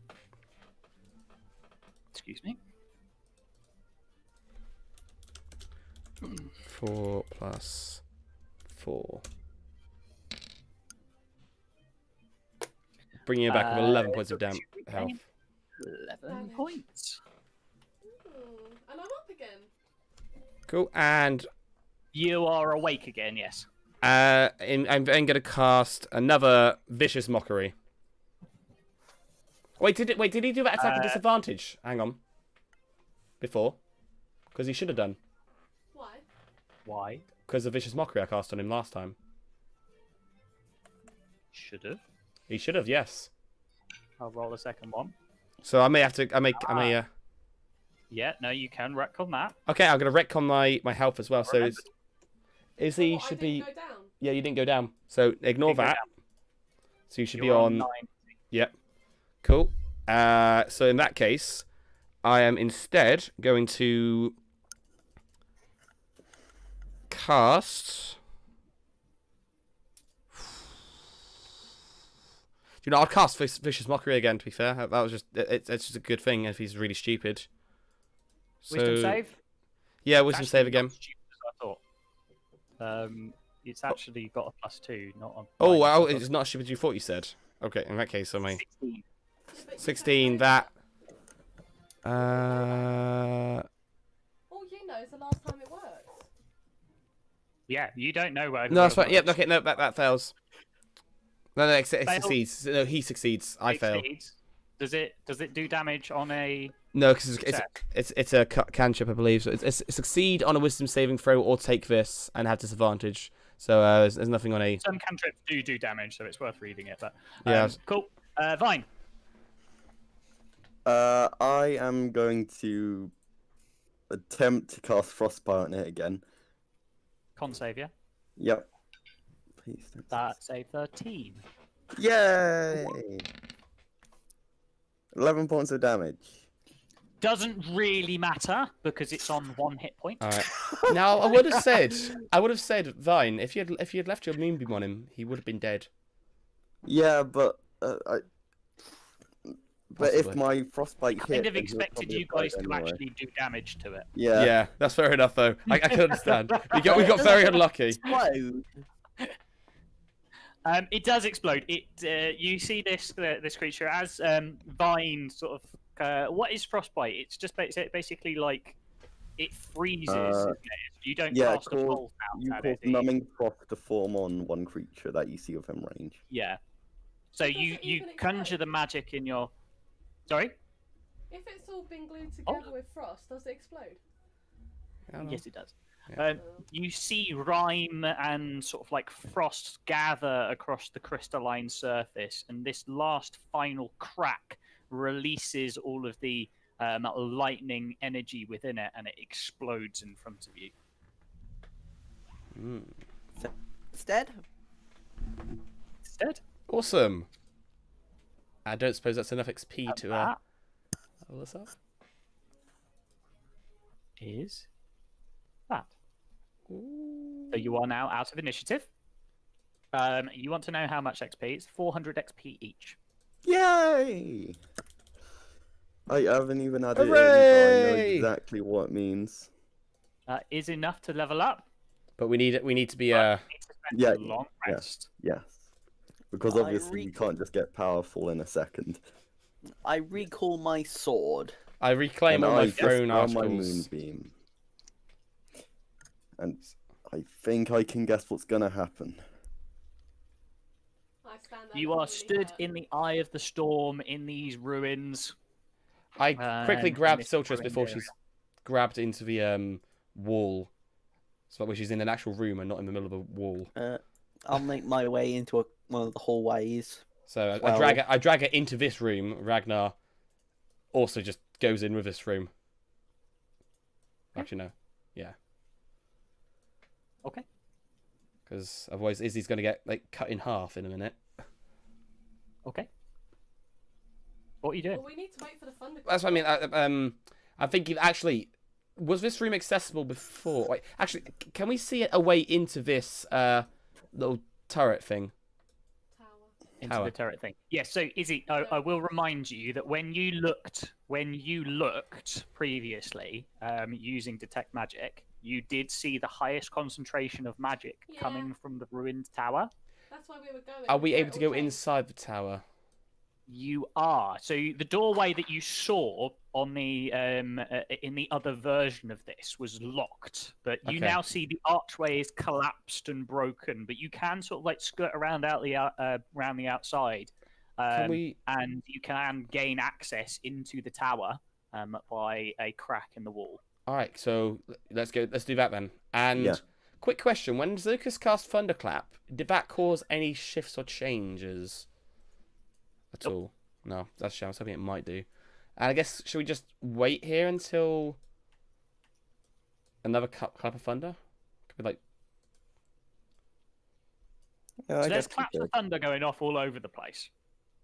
Excuse me. 4 plus 4. Bringing you back with 11 points of health. 11 points. And I'm up again. Cool, and You are awake again, yes. I'm then going to cast another Vicious Mockery. Wait, did he do that attack at disadvantage? Hang on. Before? Because he should have done. Why? Why? Because the Vicious Mockery I cast on him last time. Should have. He should have, yes. I'll roll a second one. So I may have to. Yeah, no, you can retcon that. Okay, I'm gonna retcon my health as well. So Remember- Izzy What, I should didn't be. go down. Yeah, you didn't go down. So ignore Didn't go that. down. So you should be You're on. 9. Yep. Cool. So in that case, I am instead going to cast. You know, I'll cast Vicious Mockery again. To be fair, that was just it's just a good thing if he's really stupid. Wisdom So- save? Yeah, wisdom Actually save not again. as stupid as I thought. It's actually got a +2, not a. Oh, minus. wow, it's not as stupid as you thought you said. Okay, in that case, I may 16. Yeah, but you 16. don't That. know. All you know is the last time it worked. Yeah, you don't know where. No, that's fine. Yep. Okay. No, that fails. No, it Fail. succeeds. No, he succeeds. I fail. Succeeds. Does it do damage on a? No, because Success. it's a cantrip, I believe. So it's succeed on a wisdom saving throw or take this and have disadvantage. So there's nothing on a. Some cantrips do damage, so it's worth reading it. But Yeah. cool. Vine. I am going to attempt to cast Frostbite on it again. Con save, yeah. Yep. Please don't. That's a 13. Yay! 11 points of damage. Doesn't really matter because it's on 1 hit point. All right. Now I would have said Vine, if you had left your moonbeam on him, he would have been dead. Yeah, but But if Possibly. my frostbite hit, Kind of then he'll expected probably you guys fight to anyway. actually do damage to it. Yeah. Yeah, that's fair enough though. I can understand. We got very unlucky. Explode. It does explode. You see this creature as Vine sort of. What is frostbite? It's just basically like it freezes. Isn't it? You don't Yeah, cast a called- bolt You out at cause it. do you? numbing frost to form on one creature that you see within range. Yeah. So Does you it even conjure explode? the magic in your. Sorry. If it's all been glued Oh. together with frost, does it explode? I don't know. Yes, it does. Yeah. You see rime and sort of like frost gather across the crystalline surface, and this last final crack releases all of the lightning energy within it, and it explodes in front of you. Mm. Instead, Instead, Awesome. I don't suppose that's enough XP to that level this up. is that. So you are now out of initiative. You want to know how much XP? It's 400 XP each. Yay! I haven't even had it in, so I know Hooray! exactly what it means. Is enough to level up. But we need to be But need to spend yeah, a long yeah. rest. Yes. Because I obviously you can't just get powerful in a second. I recall my sword. I reclaim And all my I throne just found my articles. moonbeam. And I think I can guess what's gonna happen. I stand there You looking are really stood hurt. in the eye of the storm in these ruins. I quickly in grabbed this Siltrus ruined before area. she's grabbed into the wall. So that way she's in an actual room and not in the middle of a wall. I'll make my way into one of the hallways. So I Well- drag her into this room. Ragnar also just goes in with this room. Actually, no. Yeah. Okay. Because otherwise Izzy's going to get like cut in half in a minute. Okay. What are you doing? Well, we need to wait for the thunder. That's what I mean. I think actually, was this room accessible before? Wait, actually, can we see a way into this little turret thing? Tower. Into Tower. the turret thing. Yes. So Izzy, I will remind you that when you looked previously using detect magic, you did see the highest concentration of magic Yeah. coming from the ruined tower. That's why we were going. Are we before able it to all go changed. inside the tower? You are. So the doorway that you saw on the in the other version of this was locked, but you Okay. now see the archway is collapsed and broken. But you can sort of like skirt around around the outside, Can we? and you can gain access into the tower by a crack in the wall. All right, so let's go. Let's do that then. And Yeah. quick question: when Zerkus cast Thunderclap, did that cause any shifts or changes at Nope. all? No, that's a shame. I was hoping it might do. And I guess should we just wait here until another clap of thunder? Could be like, Yeah, So there's I guess we claps of could. thunder going off all over the place.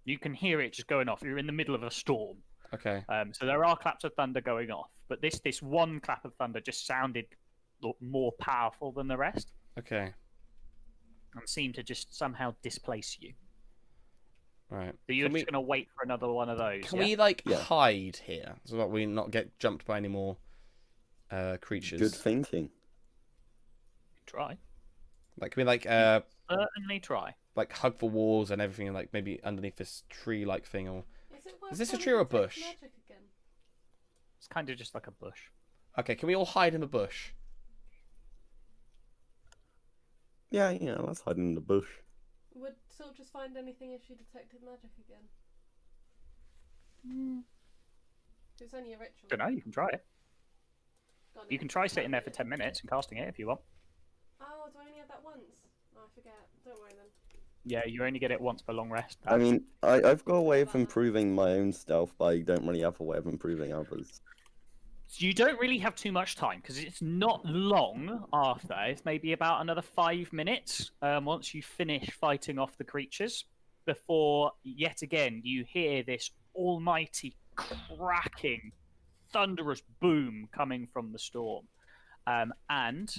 You can hear it just going off. You're in the middle of a storm. okay, So there are claps of thunder going off, but this one clap of thunder just sounded more powerful than the rest okay, and seemed to just somehow displace you. right. So you're Can we- just going to wait for another one of those. Can yeah? we like Yeah. hide here so that we not get jumped by any more creatures? Good thinking. try? Like can we like Certainly try. like hug the walls and everything, and like maybe underneath this tree-like thing, or Is Is this a trying tree or a to detect bush? Magic again? It's kind of just like a bush. okay, can we all hide in the bush? Yeah, let's hide in the bush. Would Sil just find anything if she detected magic again? It's only a ritual. Don't know. You can try it. God, You can try sitting there for 10 minutes and casting it if you want. Oh, do I only have that once? Oh, I forget. Don't worry then. Yeah, you only get it once per long rest. I mean, I've got a way of improving my own stealth, but I don't really have a way of improving others. So you don't really have too much time because it's not long after. It's maybe about another 5 minutes once you finish fighting off the creatures before yet again you hear this almighty cracking, thunderous boom coming from the storm. And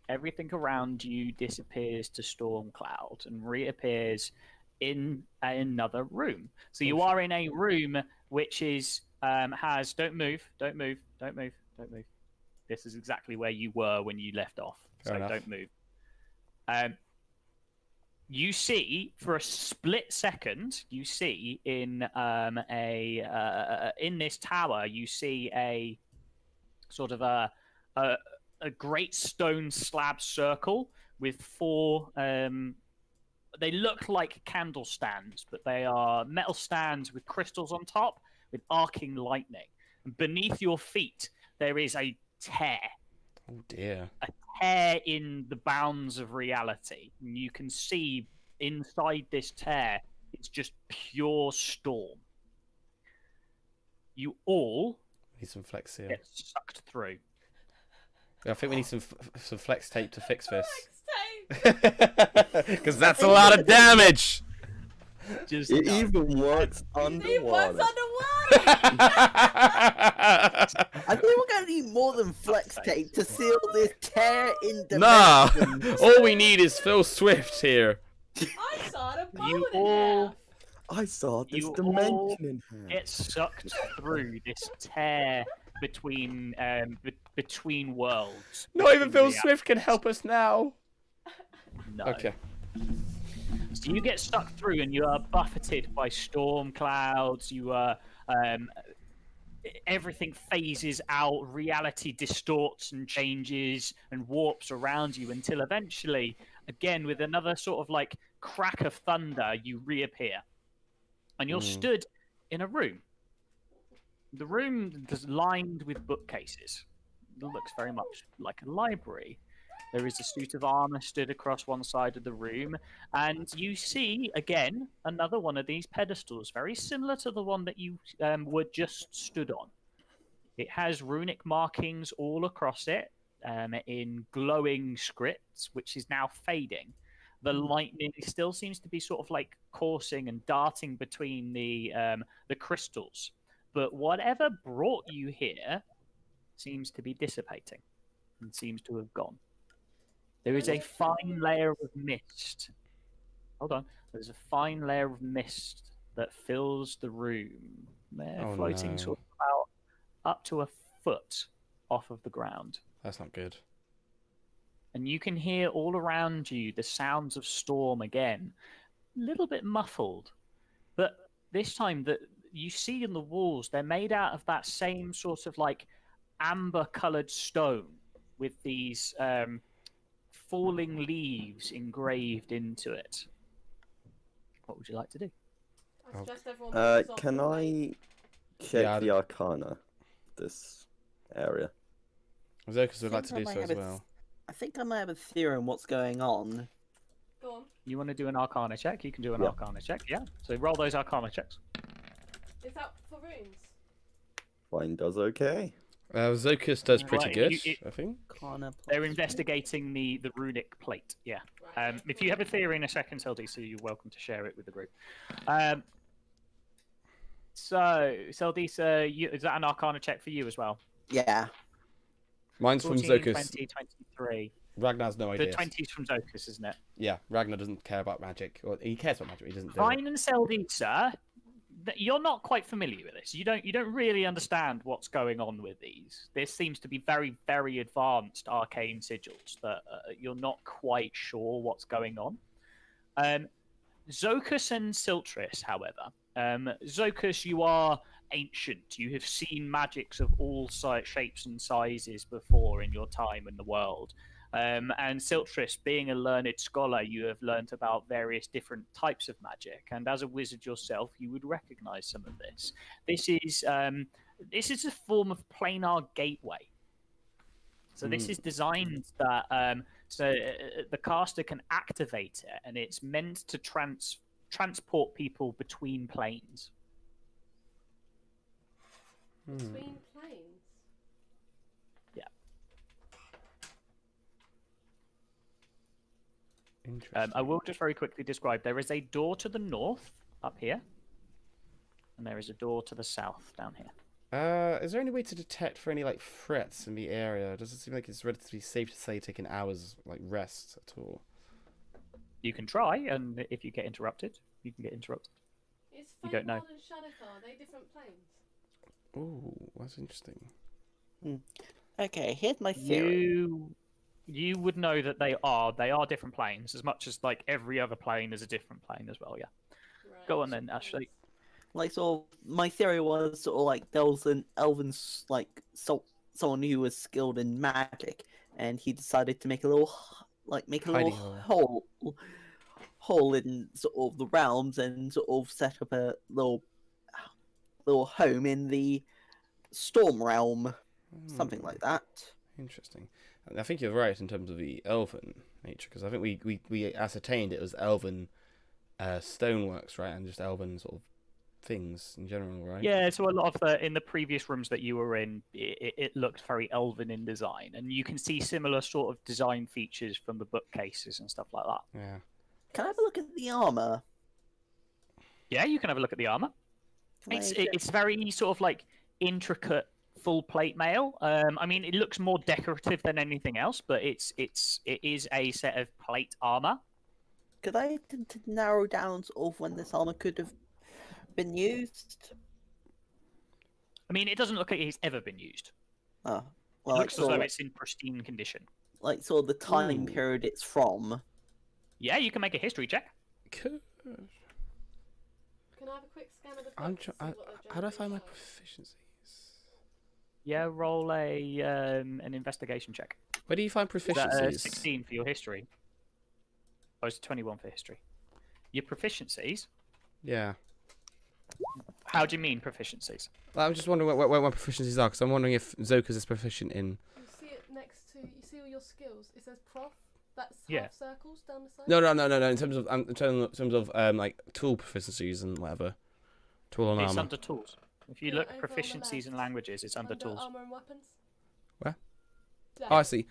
everything around you disappears to storm cloud and reappears in another room. So you are in a room which is has don't move. This is exactly where you were when you left off. So Fair enough. don't move. You see for a split second, you see in in this tower, you see a sort of a great stone slab circle with four. They look like candle stands, but they are metal stands with crystals on top, with arcing lightning. And beneath your feet, there is a tear. Oh dear. A tear in the bounds of reality. And you can see inside this tear, it's just pure storm. You all Need some flex here. get sucked through. I think we need some flex tape to fix this. Flex tape! Because that's a lot of damage. Just It no. even works It works underwater. underwater! I think we're gonna need more than flex tape to seal this tear in Nah. dimensions. All we need is Phil Swift here. I saw a bone You in all half. I saw this You all dimension in here. get sucked through this tear between between worlds. Not even Phil Yeah. Swift can help us now. No. Okay. So you get stuck through, and you are buffeted by storm clouds. You are everything phases out. Reality distorts and changes and warps around you until eventually, again with another sort of like crack of thunder, you reappear, and you're stood in a room. The room is lined with bookcases. It looks very much like a library. There is a suit of armor stood across one side of the room, and you see again another one of these pedestals, very similar to the one that you were just stood on. It has runic markings all across it in glowing scripts, which is now fading. The lightning still seems to be sort of like coursing and darting between the crystals, but whatever brought you here seems to be dissipating and seems to have gone. There is a fine layer of mist. Hold on. There's a fine layer of mist that fills the room. They're Oh, floating no. sort of about up to a foot off of the ground. That's not good. And you can hear all around you the sounds of storm again, a little bit muffled. But this time that you see in the walls, they're made out of that same sort of like amber-colored stone with these falling leaves engraved into it. What would you like to do? I suggest everyone moves off Can the way. I check Yeah, the arcana of this area? Zokas would like to think I do might so as have a well. I think I might have a theory on what's going on. Go on. You want to do an Arcana check? You can do an Yeah. Arcana check, yeah. So roll those Arcana checks. Is that for rooms? Fine does okay. Zokas does pretty Right, good, you- I think. Arcana They're plus- investigating the runic plate, yeah. Right. If you have a theory in a second, Seldisa, you're welcome to share it with the group. So, Seldisa, is that an Arcana check for you as well? Yeah. Mine's from 14, Zokas. 20, 23. Ragnar's no The idea. 20's from Zokus, isn't it? Yeah, Ragnar doesn't care about magic. Or he cares about magic, but he doesn't do it. Vine and Seldisa, you're not quite familiar with this. You don't really understand what's going on with these. This seems to be very, very advanced arcane sigils that you're not quite sure what's going on. Zokus and Siltris, however. Zokus, you are ancient. You have seen magics of all shapes and sizes before in your time in the world. And Siltrus, being a learned scholar, you have learnt about various different types of magic, and as a wizard yourself, you would recognise some of this. This is a form of planar gateway. So this is designed that the caster can activate it, and it's meant to transport people between planes. Between planes. Interesting. I will just very quickly describe. There is a door to the north up here, and there is a door to the south down here. Is there any way to detect for any like threats in the area? Does it seem like it's relatively safe to say taking hours like rest at all? You can try, and if you get interrupted, you can get interrupted. Is You don't know. Feywild and Shadowfar, are they different planes? Ooh, that's interesting. Okay, here's my theory. You would know that they are different planes, as much as like every other plane is a different plane as well. Yeah. Right. Go on then, Ashley. Like, sort of, my theory was sort of like there was an elven someone who was skilled in magic, and he decided to make a little Hiding hole in sort of the realms, and sort of set up a little home in the storm realm, something like that. Interesting. And I think you're right in terms of the elven nature, because I think we ascertained it was elven stoneworks, right, and just elven sort of things in general, right? Yeah, so a lot of in the previous rooms that you were in, it looked very elven in design, and you can see similar sort of design features from the bookcases and stuff like that. Yeah. Can I have a look at the armor? Yeah, you can have a look at the armor. It's very sort of like intricate full plate mail. I mean, it looks more decorative than anything else, but it is a set of plate armor. Could I attempt to narrow down sort of when this armor could have been used? I mean, it doesn't look like it's ever been used. Oh, It well, looks as though it's in pristine condition. like sort of the time Ooh. period it's from. Yeah, you can make a history check. Cool. Can I have a quick scan of the I'm books tr- to see I, what they've how do I find my generally proficiencies? Yeah, roll an investigation check. Where do you find Is that, proficiencies? 16 for your history. Oh, it's 21 for history. Your proficiencies? Yeah. How do you mean proficiencies? Well, I'm just wondering where my proficiencies are, because I'm wondering if Zokas is proficient in. You see it next to, you see all your skills. It says prof. That's Yeah. half circles down the side. No. In terms of like tool proficiencies and whatever, tool and It's armor. under tools. If you Yeah, look over on the proficiencies in left. languages, it's under tools. Armor and weapons. Where? Yeah. Oh, I see.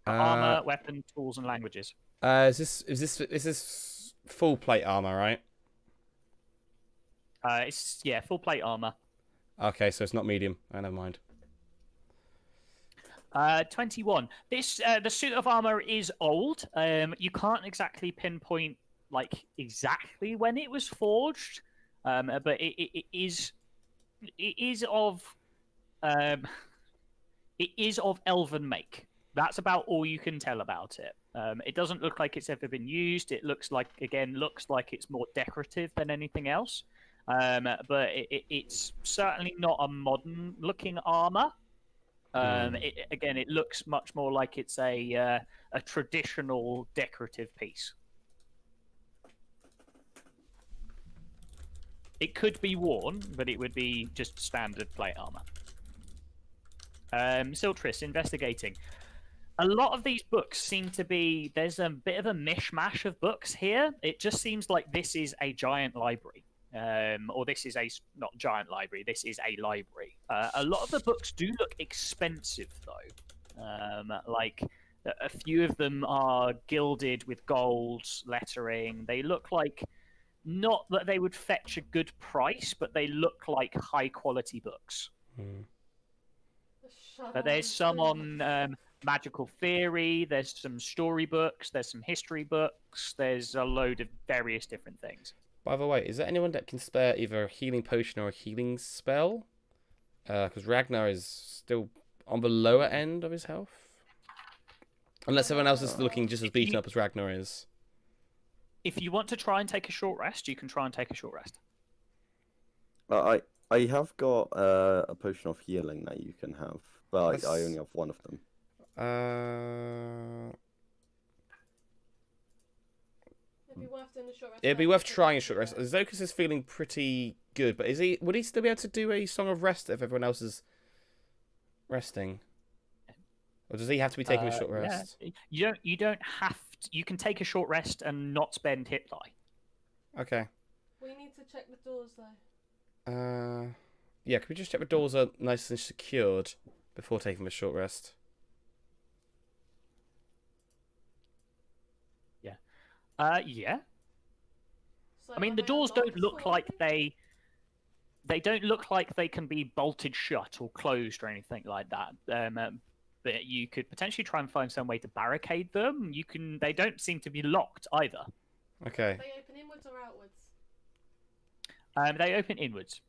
Armor, weapon, tools, and languages. Is this full plate armor, right? It's full plate armor. Okay, so it's not medium. Oh, never mind. 21. This the suit of armor is old. You can't exactly pinpoint like exactly when it was forged, but it is of elven make. That's about all you can tell about it. It doesn't look like it's ever been used. It looks like it's more decorative than anything else. But it's certainly not a modern looking armor. It looks much more like it's a traditional decorative piece. It could be worn, but it would be just standard plate armor. Siltrus, investigating. A lot of these books seem to be... There's a bit of a mishmash of books here. It just seems like this is a giant library. Or this is not giant library, this is a library. A lot of the books do look expensive, though. Like, a few of them are gilded with gold lettering. They look like... Not that they would fetch a good price, but they look like high-quality books. But there's some on magical theory, there's some storybooks, there's some history books, there's a load of various different things. By the way, is there anyone that can spare either a healing potion or a healing spell? Because Ragnar is still on the lower end of his health. Unless everyone else is looking just as beaten up as Ragnar is. If you want to try and take a short rest, you can try and take a short rest. I have got a potion of healing that you can have, but Let's- I only have one of them. It'd be worth doing a short rest. It'd be first, worth because trying a it's short rest. good. Zocus is feeling pretty good, but would he still be able to do a Song of Rest if everyone else is resting? Or does he have to be taking a short rest? Yeah. You don't have to, you can take a short rest and not spend hit die. Okay. We need to check the doors though. Yeah, can we just check the doors are nice and secured before taking a short rest? Yeah. So I mean, are the they doors don't unlocked look for like me? they don't look like they can be bolted shut or closed or anything like that. But you could potentially try and find some way to barricade them. You can. They don't seem to be locked either. Okay. They open inwards or outwards? They open inwards.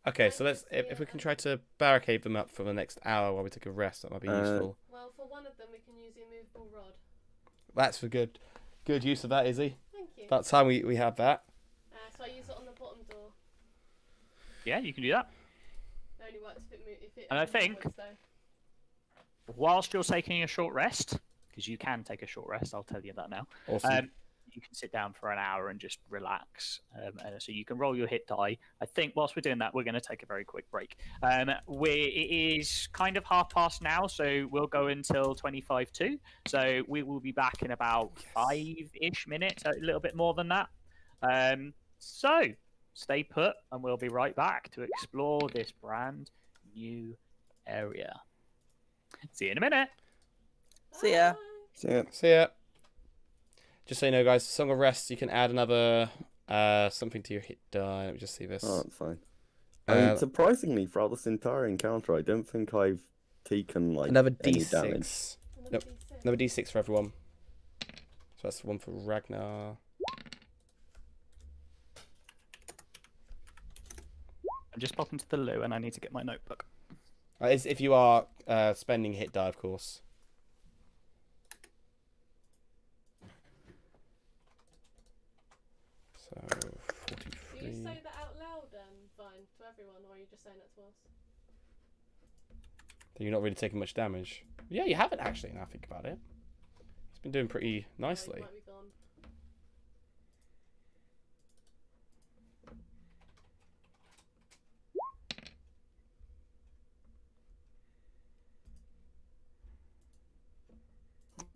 Okay, so let's if we can try to barricade them up for the next hour while we take a rest, that might be useful. Well, for one of them, we can use the immovable rod. That's for good use of that, Izzy. Thank you. About time we have that. So I use it on the bottom door. Yeah, you can do that. It only works if it And I opens think- outwards, though. Whilst you're taking a short rest, because you can take a short rest, I'll tell you that now. Awesome. You can sit down for an hour and just relax. And so you can roll your hit die. I think whilst we're doing that, we're going to take a very quick break. It is kind of 5:30 now, so we'll go until 25 to. So we will be back in about 5-ish minutes, a little bit more than that. So stay put, and we'll be right back to explore this brand new area. See you in a minute. See ya. Bye. Yeah. So yeah. Just so you know, guys, Song of Rest, you can add another something to your hit die. Let me just see this. Oh, that's fine. I mean, Uh, surprisingly, throughout this entire encounter, I don't think I've taken like another any D6. Another damage. Nope. D6. Another D6 for everyone. So that's the one for Ragnar. I'm just popping to the loo, and I need to get my notebook. It's if you are spending hit die, of course. So, Do 43. you say that out loud, Vine, to everyone, or are you just saying it to us? You're not really taking much damage. Yeah, you haven't actually, now I think about it. He's been doing pretty Oh, you nicely. might be gone.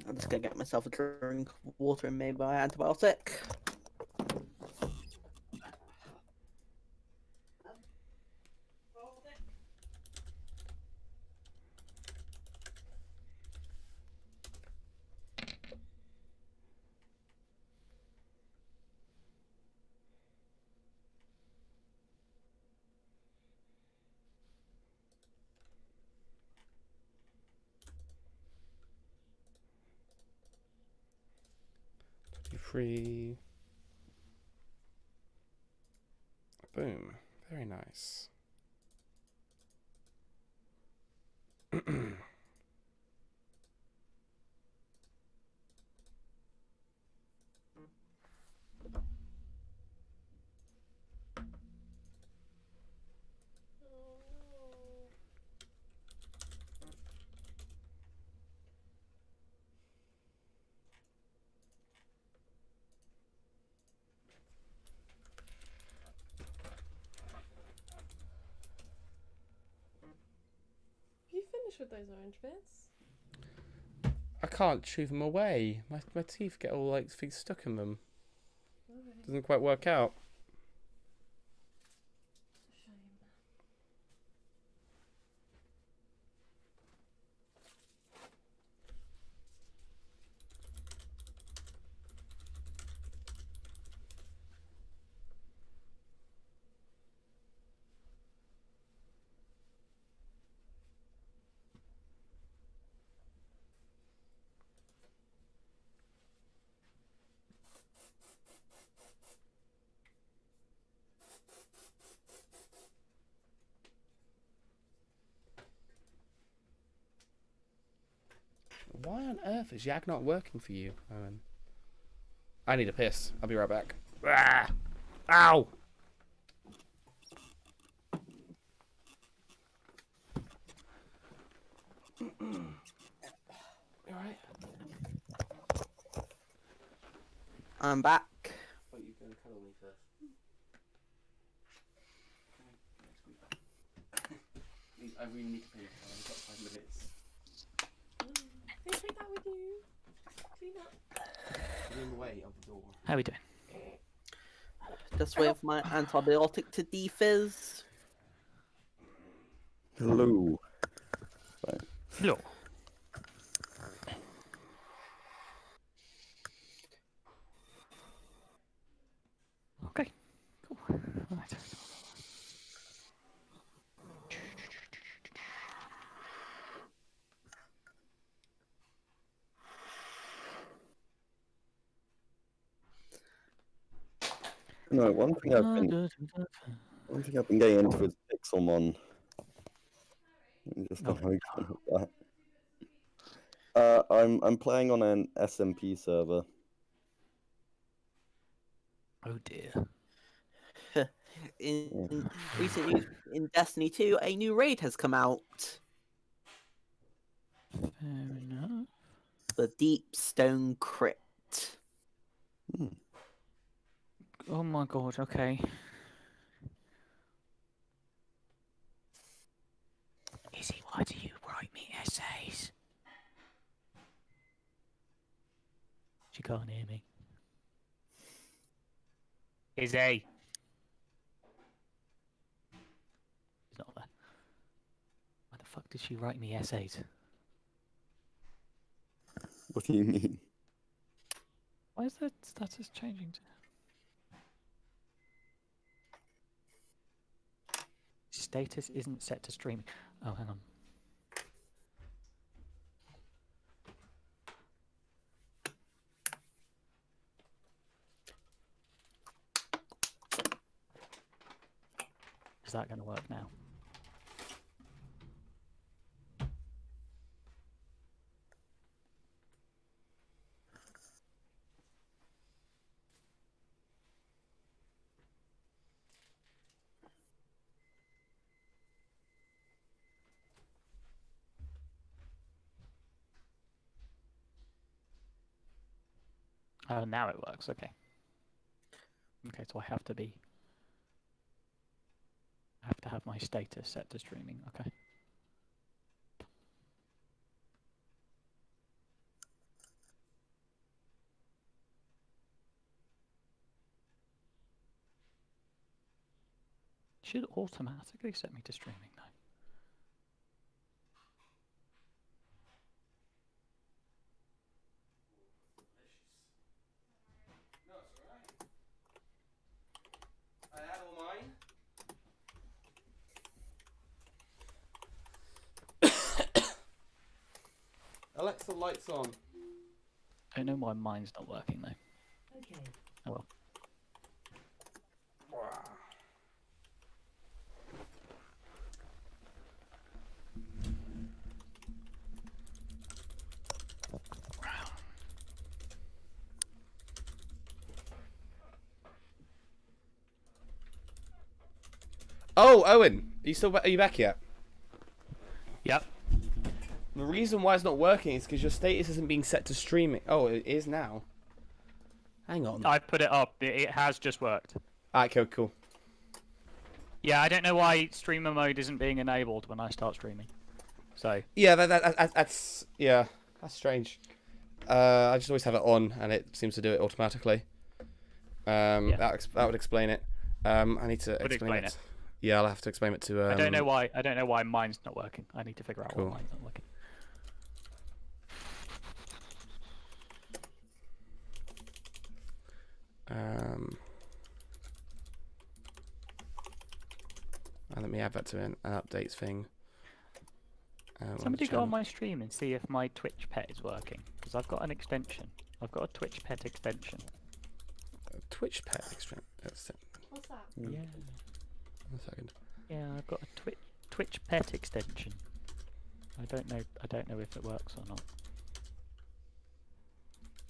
I'm just gonna get myself a drink of water and maybe my antibiotic. Free. Boom. Very nice. Oh no. You finished with those orange bits? I can't chew them away. My teeth get all like things stuck in them. Okay. Doesn't quite work out. Shame. Why on earth is Yak not working for you, Owen? I need a piss. I'll be right back. Ah! Ow! You alright? I'm back. I really need to pee. I've got 5 minutes. Hey, take that with you. Clean up. Get in the way of the door. How are we doing? Just wait for my antibiotic to defizz. Hello. Hello. Okay. Cool. Right. No, one thing I've been getting into is Pixelmon. I'm just Oh. on with that. I'm playing on an SMP server. Oh dear. In recent news, in Destiny 2, a new raid has come out. Fair enough. The Deep Stone Crypt. Oh my god, okay. Izzy, why do you write me essays? She can't hear me. Izzy! She's not there. Why the fuck did she write me essays? What do you mean? Why is that status changing to... Status isn't set to streaming. Oh, hang on. Is that going to work now? Oh, now it works. Okay. Okay, so I have to have my status set to streaming. Okay. Should automatically set me to streaming though. I had all mine. Alexa, lights on. I don't know why mine's not working though. Okay. Oh well. Oh, Owen, are you back yet? Yep. The reason why it's not working is because your status isn't being set to streaming. Oh, it is now. Hang on. I put it up. It has just worked. Alright, cool. Yeah, I don't know why streamer mode isn't being enabled when I start streaming. So Yeah, that's strange. I just always have it on, and it seems to do it automatically. That would explain it. I need to explain it. Yeah, I'll have to explain it to. I don't know why mine's not working. I need to figure out Cool. why mine's not working. And let me add that to an updates thing. Somebody go on my stream and see if my Twitch pet is working, because I've got an extension. I've got a Twitch pet extension. Twitch pet extra. What's that? Yeah. 1 second. Yeah, I've got a Twitch pet extension. I don't know if it works or not.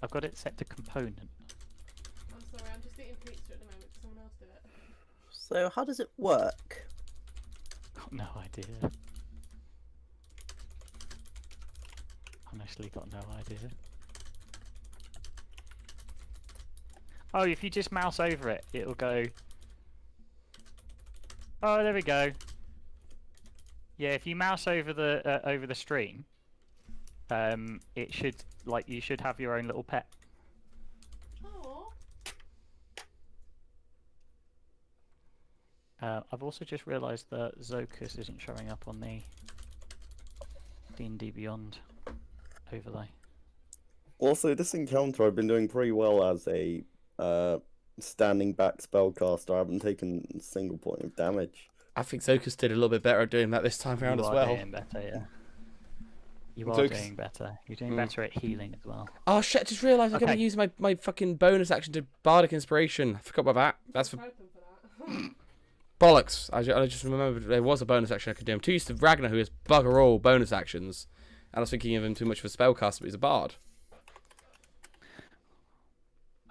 I've got it set to component. I'm sorry, I'm just eating pizza at the moment. Can someone else do it? So how does it work? Got no idea. Honestly, got no idea. Oh, if you just mouse over it, it'll go. Oh, there we go. Yeah, if you mouse over the stream, it should you should have your own little pet. Oh. I've also just realised that Zokus isn't showing up on the D&D Beyond overlay. Also, this encounter I've been doing pretty well as a standing back spellcaster. I haven't taken a single point of damage. I think Zokus did a little bit better at doing that this time around You as are well. doing better, yeah. You are Zokus- doing better. You're doing better at healing as well. Oh shit! I just realised I'm Okay. gonna use my fucking bonus action to Bardic Inspiration. I forgot about that. That's for Open for that. bollocks. I just remembered there was a bonus action I could do. I'm too used to Ragnar, who has bugger all bonus actions, and I was thinking of him too much of a spellcaster, but he's a bard.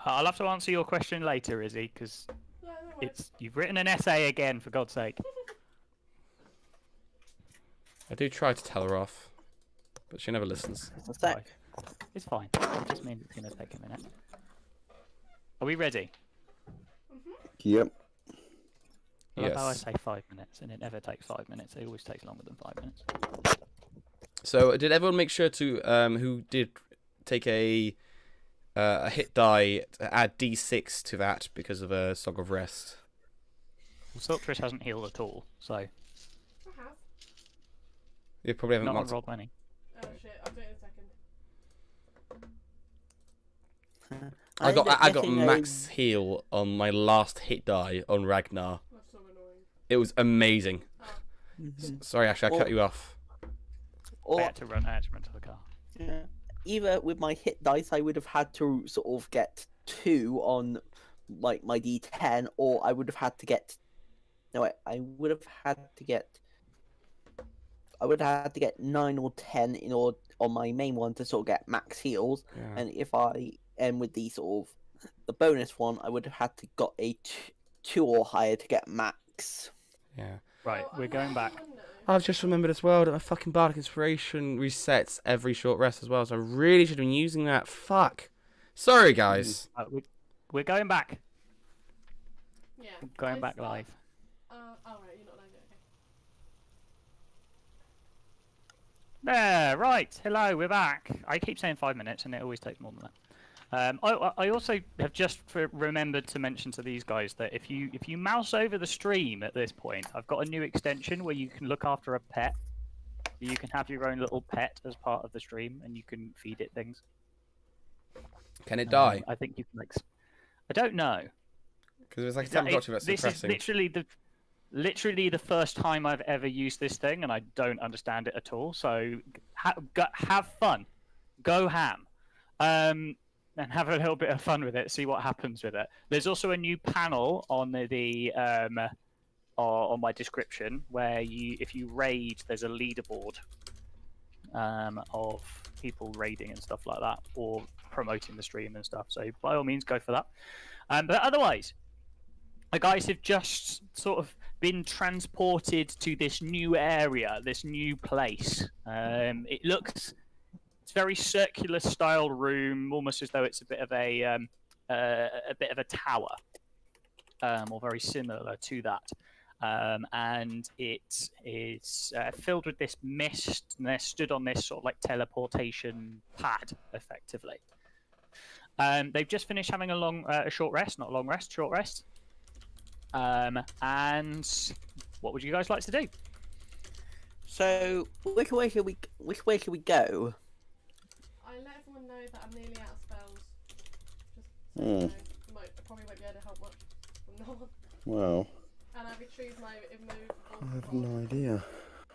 I'll have to answer your question later, Izzy, because No, no worries. you've written an essay again, for God's sake. I do try to tell her off, but she never listens. It's a sec. It's fine. It just means it's going to take a minute. Are we ready? Yep. I love how I Yes. say 5 minutes, and it never takes 5 minutes. It always takes longer than 5 minutes. So did everyone make sure to who did take a hit die to add D6 to that because of a Song of Rest? Well, Siltress hasn't healed at all, so I have. You probably haven't not on marked. roll many. Oh shit, I'll do it in a second. I got ended up getting a- max heal on my last hit die on Ragnar. That's so annoying. It was amazing. Mhm. Sorry, Ash, I Well- cut you off. I Or had to run Edgemont to the car. yeah, either with my hit dice, I would have had to sort of get 2 on like my D10, or I would have had to get. No, I would have had to get. I would have had to get 9 or 10 in order on my main one to sort of get max heals, Yeah. and if I end with the sort of the bonus one, I would have had to got a 2 or higher to get max. Yeah. Right, Oh, we're going back. I know. I've just remembered as well that my fucking Bardic Inspiration resets every short rest as well, so I really should have been using that. Fuck. Sorry, guys. We're going back. Yeah. Going I back start- live. Oh right, you're not live yet. Okay. There, right. Hello, we're back. I keep saying 5 minutes, and it always takes more than that. I also have just remembered to mention to these guys that if you mouse over the stream at this point, I've got a new extension where you can look after a pet. You can have your own little pet as part of the stream, and you can feed it things. Can it die? I think you can I don't know. Because it's like a Tamagotchi that's This is suppressing. literally the first time I've ever used this thing, and I don't understand it at all. So have fun, go ham, and have a little bit of fun with it. See what happens with it. There's also a new panel on on my description where if you raid, there's a leaderboard of people raiding and stuff like that, or promoting the stream and stuff. So by all means, go for that. But otherwise, the guys have just sort of been transported to this new area, this new place. It's very circular style room, almost as though it's a bit of a tower, or very similar to that. And it is filled with this mist, and they're stood on this sort of like teleportation pad, effectively. They've just finished having a short rest, not a long rest, short rest. And what would you guys like to do? So which way should we go? I let everyone know that I'm nearly out of spells. Just so Hmm. you know. I probably won't be able to help much from now on. Wow. And I retrieved my immovable. I have no idea.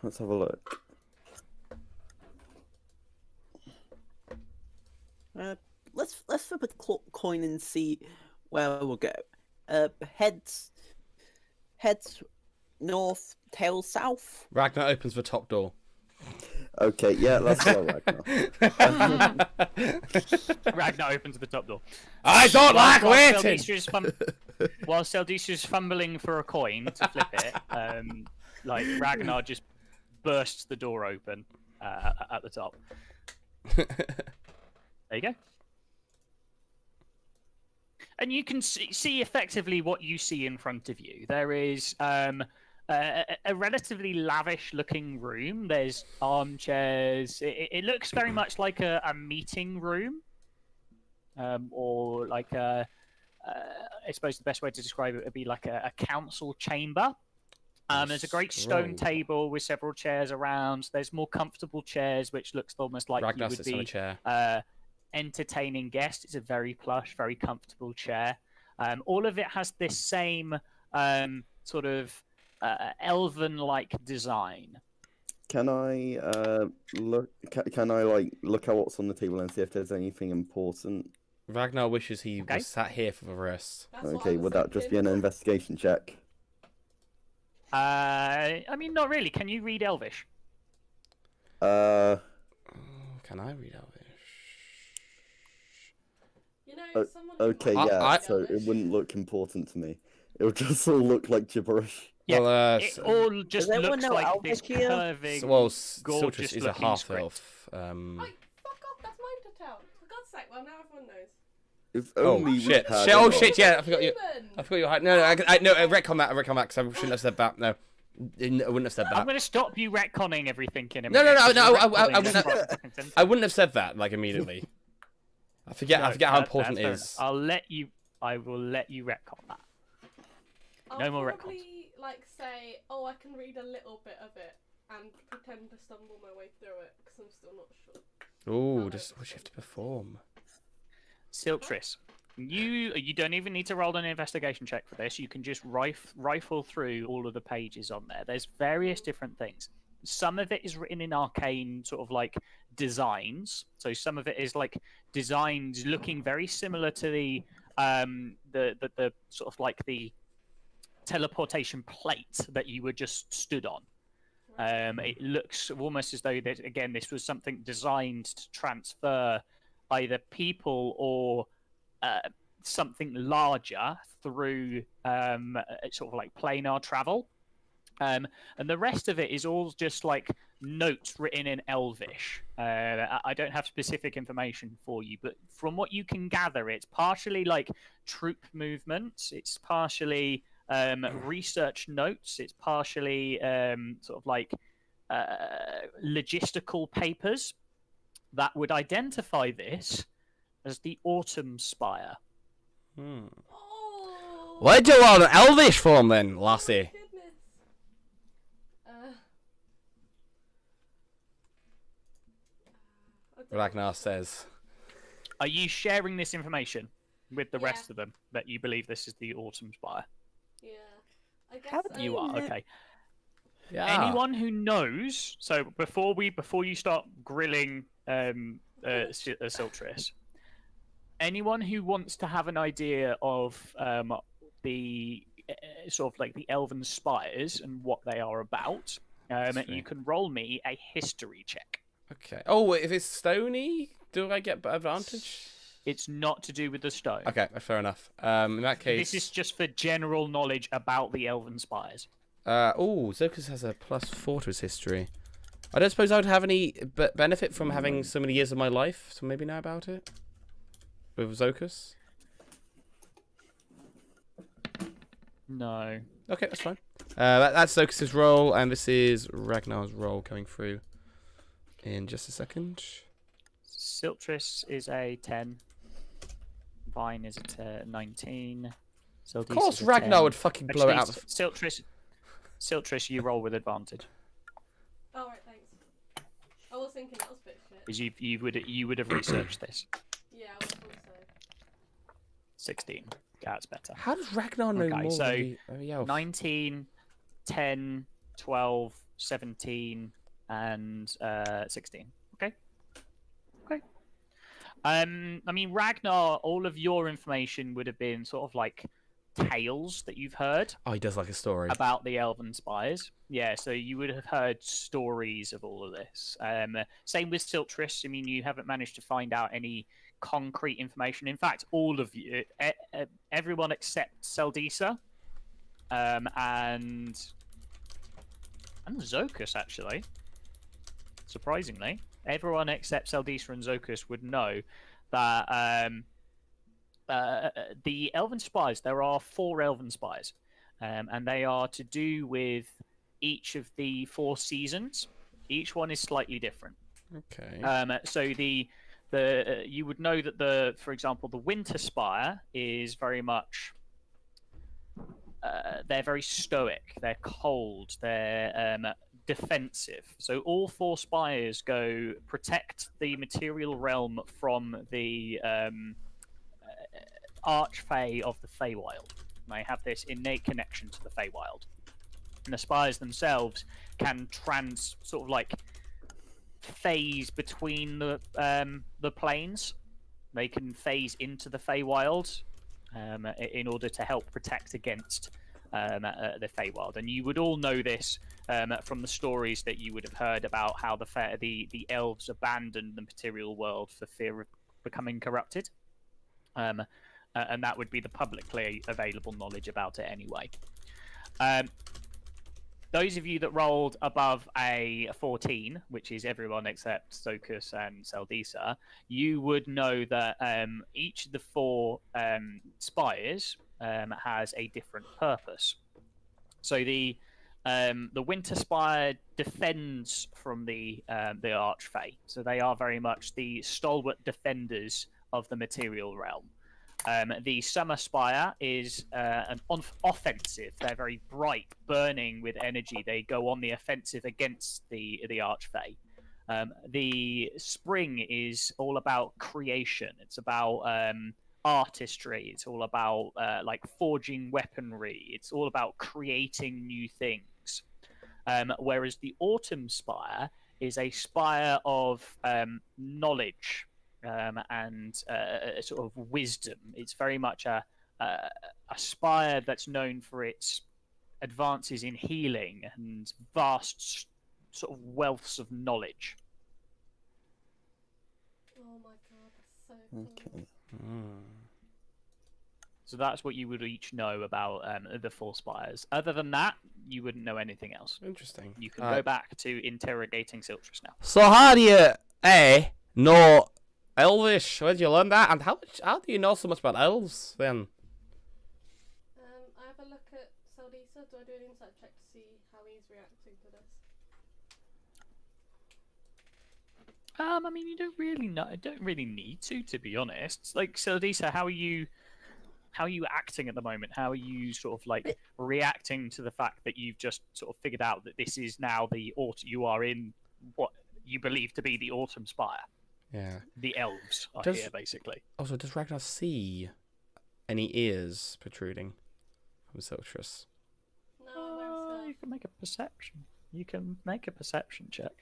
Let's have a look. Let's flip a coin and see where we'll go. Heads north, tails south. Ragnar opens the top door. Okay, yeah, let's go right now. Ragnar opens the top door. I don't like waiting! While Seldisia's fumbling for a coin to flip it, Ragnar just bursts the door open at the top. There you go. And you can see effectively what you see in front of you. There is a relatively lavish-looking room. There's armchairs. It looks very much like a meeting room, or like a. I suppose the best way to describe it would be like a council chamber. There's a great stone Scroll. table with several chairs around. There's more comfortable chairs, which looks almost like Ragnar you would sits on a be chair. entertaining guests. It's a very plush, very comfortable chair. All of it has this same sort of elven-like design. Can I look? Can I like look at what's on the table and see if there's anything important? Ragnar wishes he Okay. was sat here for the rest. That's what I Okay, was would that just be an thinking. investigation check? I mean, not really. Can you read Elvish? Uh, Can I read Elvish? You know, O- someone okay, I- yeah. I- So it wouldn't look important to me. It would just all look like gibberish. Yeah, Well, It all just anyone looks know like this Elvish here? curving. Siltrus gorgeous is a looking half script. elf. Hey, fuck off, that's mine to tell. For God's sake, well, now everyone knows. If Oh only we shit! had Shit! Oh a- shit! Yeah, I forgot you. Human. I forgot you. No, I retcon that. I retcon that because I shouldn't have said that. No, I wouldn't have said I'm that. going to stop you retconning everything in a No, minute. no, 'cause no, you're I retconning wouldn't this have- fucking sentence. I wouldn't have said that like immediately. I forget how No, important it that's is. fair enough. I will let you retcon that. I'll No more retcons. probably, like, say, oh, I can read a little bit of it and pretend to stumble my way through it, because I'm still not sure. Oh, just what you have to perform. Siltrus, you don't even need to roll an investigation check for this. You can just rifle through all of the pages on there. There's various different things. Some of it is written in arcane sort of like designs. So some of it is like designs looking very similar to the sort of like the teleportation plate that you were just stood on. It looks almost as though that again this was something designed to transfer either people or something larger through sort of like planar travel. And the rest of it is all just like notes written in Elvish. I don't have specific information for you, but from what you can gather, it's partially like troop movements, it's partially research notes, it's partially sort of like logistical papers that would identify this as the Autumn Spire. Oh! What do you want an Elvish from then, lassie? Goodness. I don't know. Ragnar says. Are you sharing this information with the Yeah. rest of them that you believe this is the Autumn Spire? Yeah. I guess How so. do You are, know? okay. Yeah. Anyone who knows, so before you start grilling Siltrus, anyone who wants to have an idea of the sort of like the Elven Spires and what they are about, you can roll me a history check. Okay. Oh, if it's stony, do I get advantage? It's not to do with the stone. Okay, fair enough. In that case, This is just for general knowledge about the Elven Spires. Zokus has a +4 to his history. I don't suppose I would have any benefit from having so many years of my life to maybe know about it with Zokus. No. Okay, that's fine. That's Zokus's roll, and this is Ragnar's roll coming through in just a second. Siltrus is a 10. Vine is a 19. Of course, Ragnar would fucking blow it out. Siltrus, you roll with advantage Alright, thanks. I was thinking that was a bit shit. because you would have researched this. Yeah, I thought so. 16. That's better. How does Ragnar know Okay, more? so than the elf? 19, 10, 12, 17, and 16. Okay. Okay. I mean, Ragnar, all of your information would have been sort of like tales that you've heard Oh, he does like a story. about the Elven Spires. Yeah, so you would have heard stories of all of this. Same with Siltrus. I mean, you haven't managed to find out any concrete information. In fact, all of you, everyone except Seldisa, and Zokus, actually. Surprisingly, everyone except Seldisa and Zokus would know that the Elven Spires, there are 4 Elven Spires. and they are to do with each of the 4 seasons. Each one is slightly different. Okay. So you would know that for example, the Winter Spire is very much they're very stoic, they're cold, they're defensive. So all 4 spires go protect the material realm from the Archfey of the Feywild. They have this innate connection to the Feywild, and the spires themselves can sort of like phase between the planes. They can phase into the Feywild in order to help protect against the Feywild. And you would all know this from the stories that you would have heard about how the elves abandoned the material world for fear of becoming corrupted. And that would be the publicly available knowledge about it anyway. Those of you that rolled above a 14, which is everyone except Sokus and Seldisa, you would know that each of the 4 spires has a different purpose. So the Winter Spire defends from the Archfey. So they are very much the stalwart defenders of the material realm. The Summer Spire is an offensive. They're very bright, burning with energy. They go on the offensive against the Archfey. The Spring is all about creation. It's about artistry. It's all about like forging weaponry. It's all about creating new things. Whereas the Autumn Spire is a spire of knowledge. And sort of wisdom. It's very much a spire that's known for its advances in healing and vast sort of wealths of knowledge. Oh my god, that's so cool. Okay. So that's what you would each know about the 4 spires. Other than that, you wouldn't know anything else. Interesting. You can go back to interrogating Siltrus now. So how do you know Elvish? Where did you learn that? And how do you know so much about elves then? I have a look at Seldisa. Do I do an insight check to see how he's reacting to this? I mean, you don't really know. I don't really need to be honest. Like, Seldisa, how are you acting at the moment? How are you sort of like reacting to the fact that you've just sort of figured out that this is now you are in what you believe to be the Autumn Spire? Yeah. The elves are here, basically. Also, does Ragnar see any ears protruding from Siltrus? No, I wear a scarf. You can make a perception. You can make a perception check.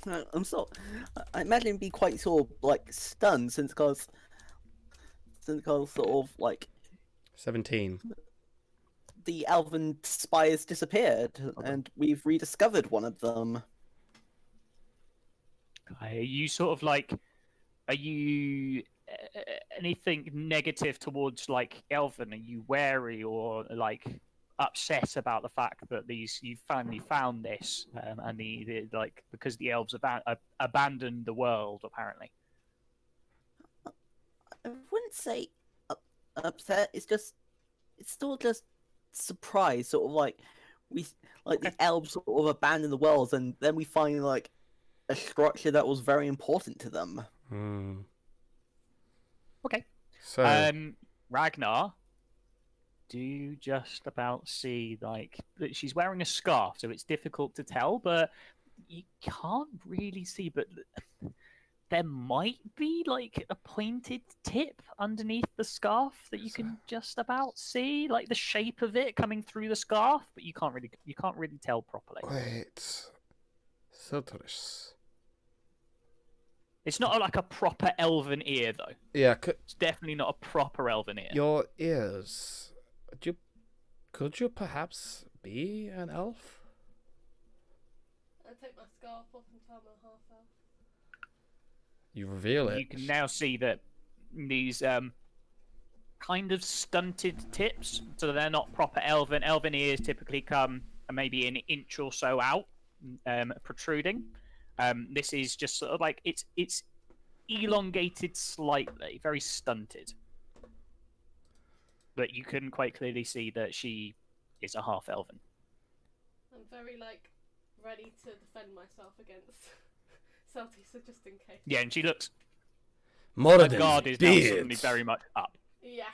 I imagine he'd be quite sort of like stunned since Carl's sort of like 17. the elven spires disappeared and we've rediscovered one of them. Are you sort of like, are you anything negative towards like Elven? Are you wary or like upset about the fact that you finally found this and the like because the elves abandoned the world apparently? I wouldn't say upset. It's still just surprised, sort of like the elves sort of abandoned the world, and then we find like a structure that was very important to them. Okay. So Ragnar, do you just about see like she's wearing a scarf, so it's difficult to tell, but you can't really see, but there might be like a pointed tip underneath the scarf that you can just about see, like the shape of it coming through the scarf, but you can't really tell properly. wait, Siltrus. It's not like a proper elven ear though. Yeah, It's definitely not a proper elven ear. your ears. Could you perhaps be an elf? I take my scarf off and tell I'm a half elf. You reveal it. You can now see that these kind of stunted tips, so they're not proper elven. Elven ears typically come maybe an inch or so out, protruding. This is just sort of like it's elongated slightly, very stunted. but you couldn't quite clearly see that she is a half elven. I'm very ready to defend myself against Celtisa just in case. Yeah, and she looks. More Her than guard is now suddenly very much up. Yeah.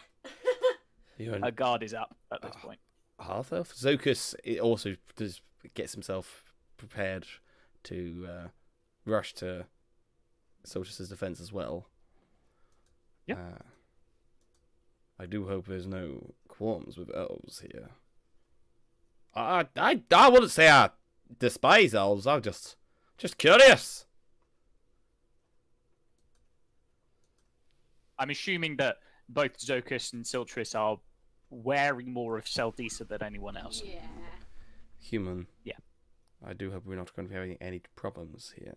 You're Her an guard is up at this point. half elf. Zokus also gets himself prepared to rush to Solstice's defense as well. Yeah. I do hope there's no qualms with elves here. I wouldn't say I despise elves. I'm just curious. I'm assuming that both Zokus and Siltris are wary more of Celtisa than anyone else. Yeah. Human. Yeah. I do hope we're not going to be having any problems here.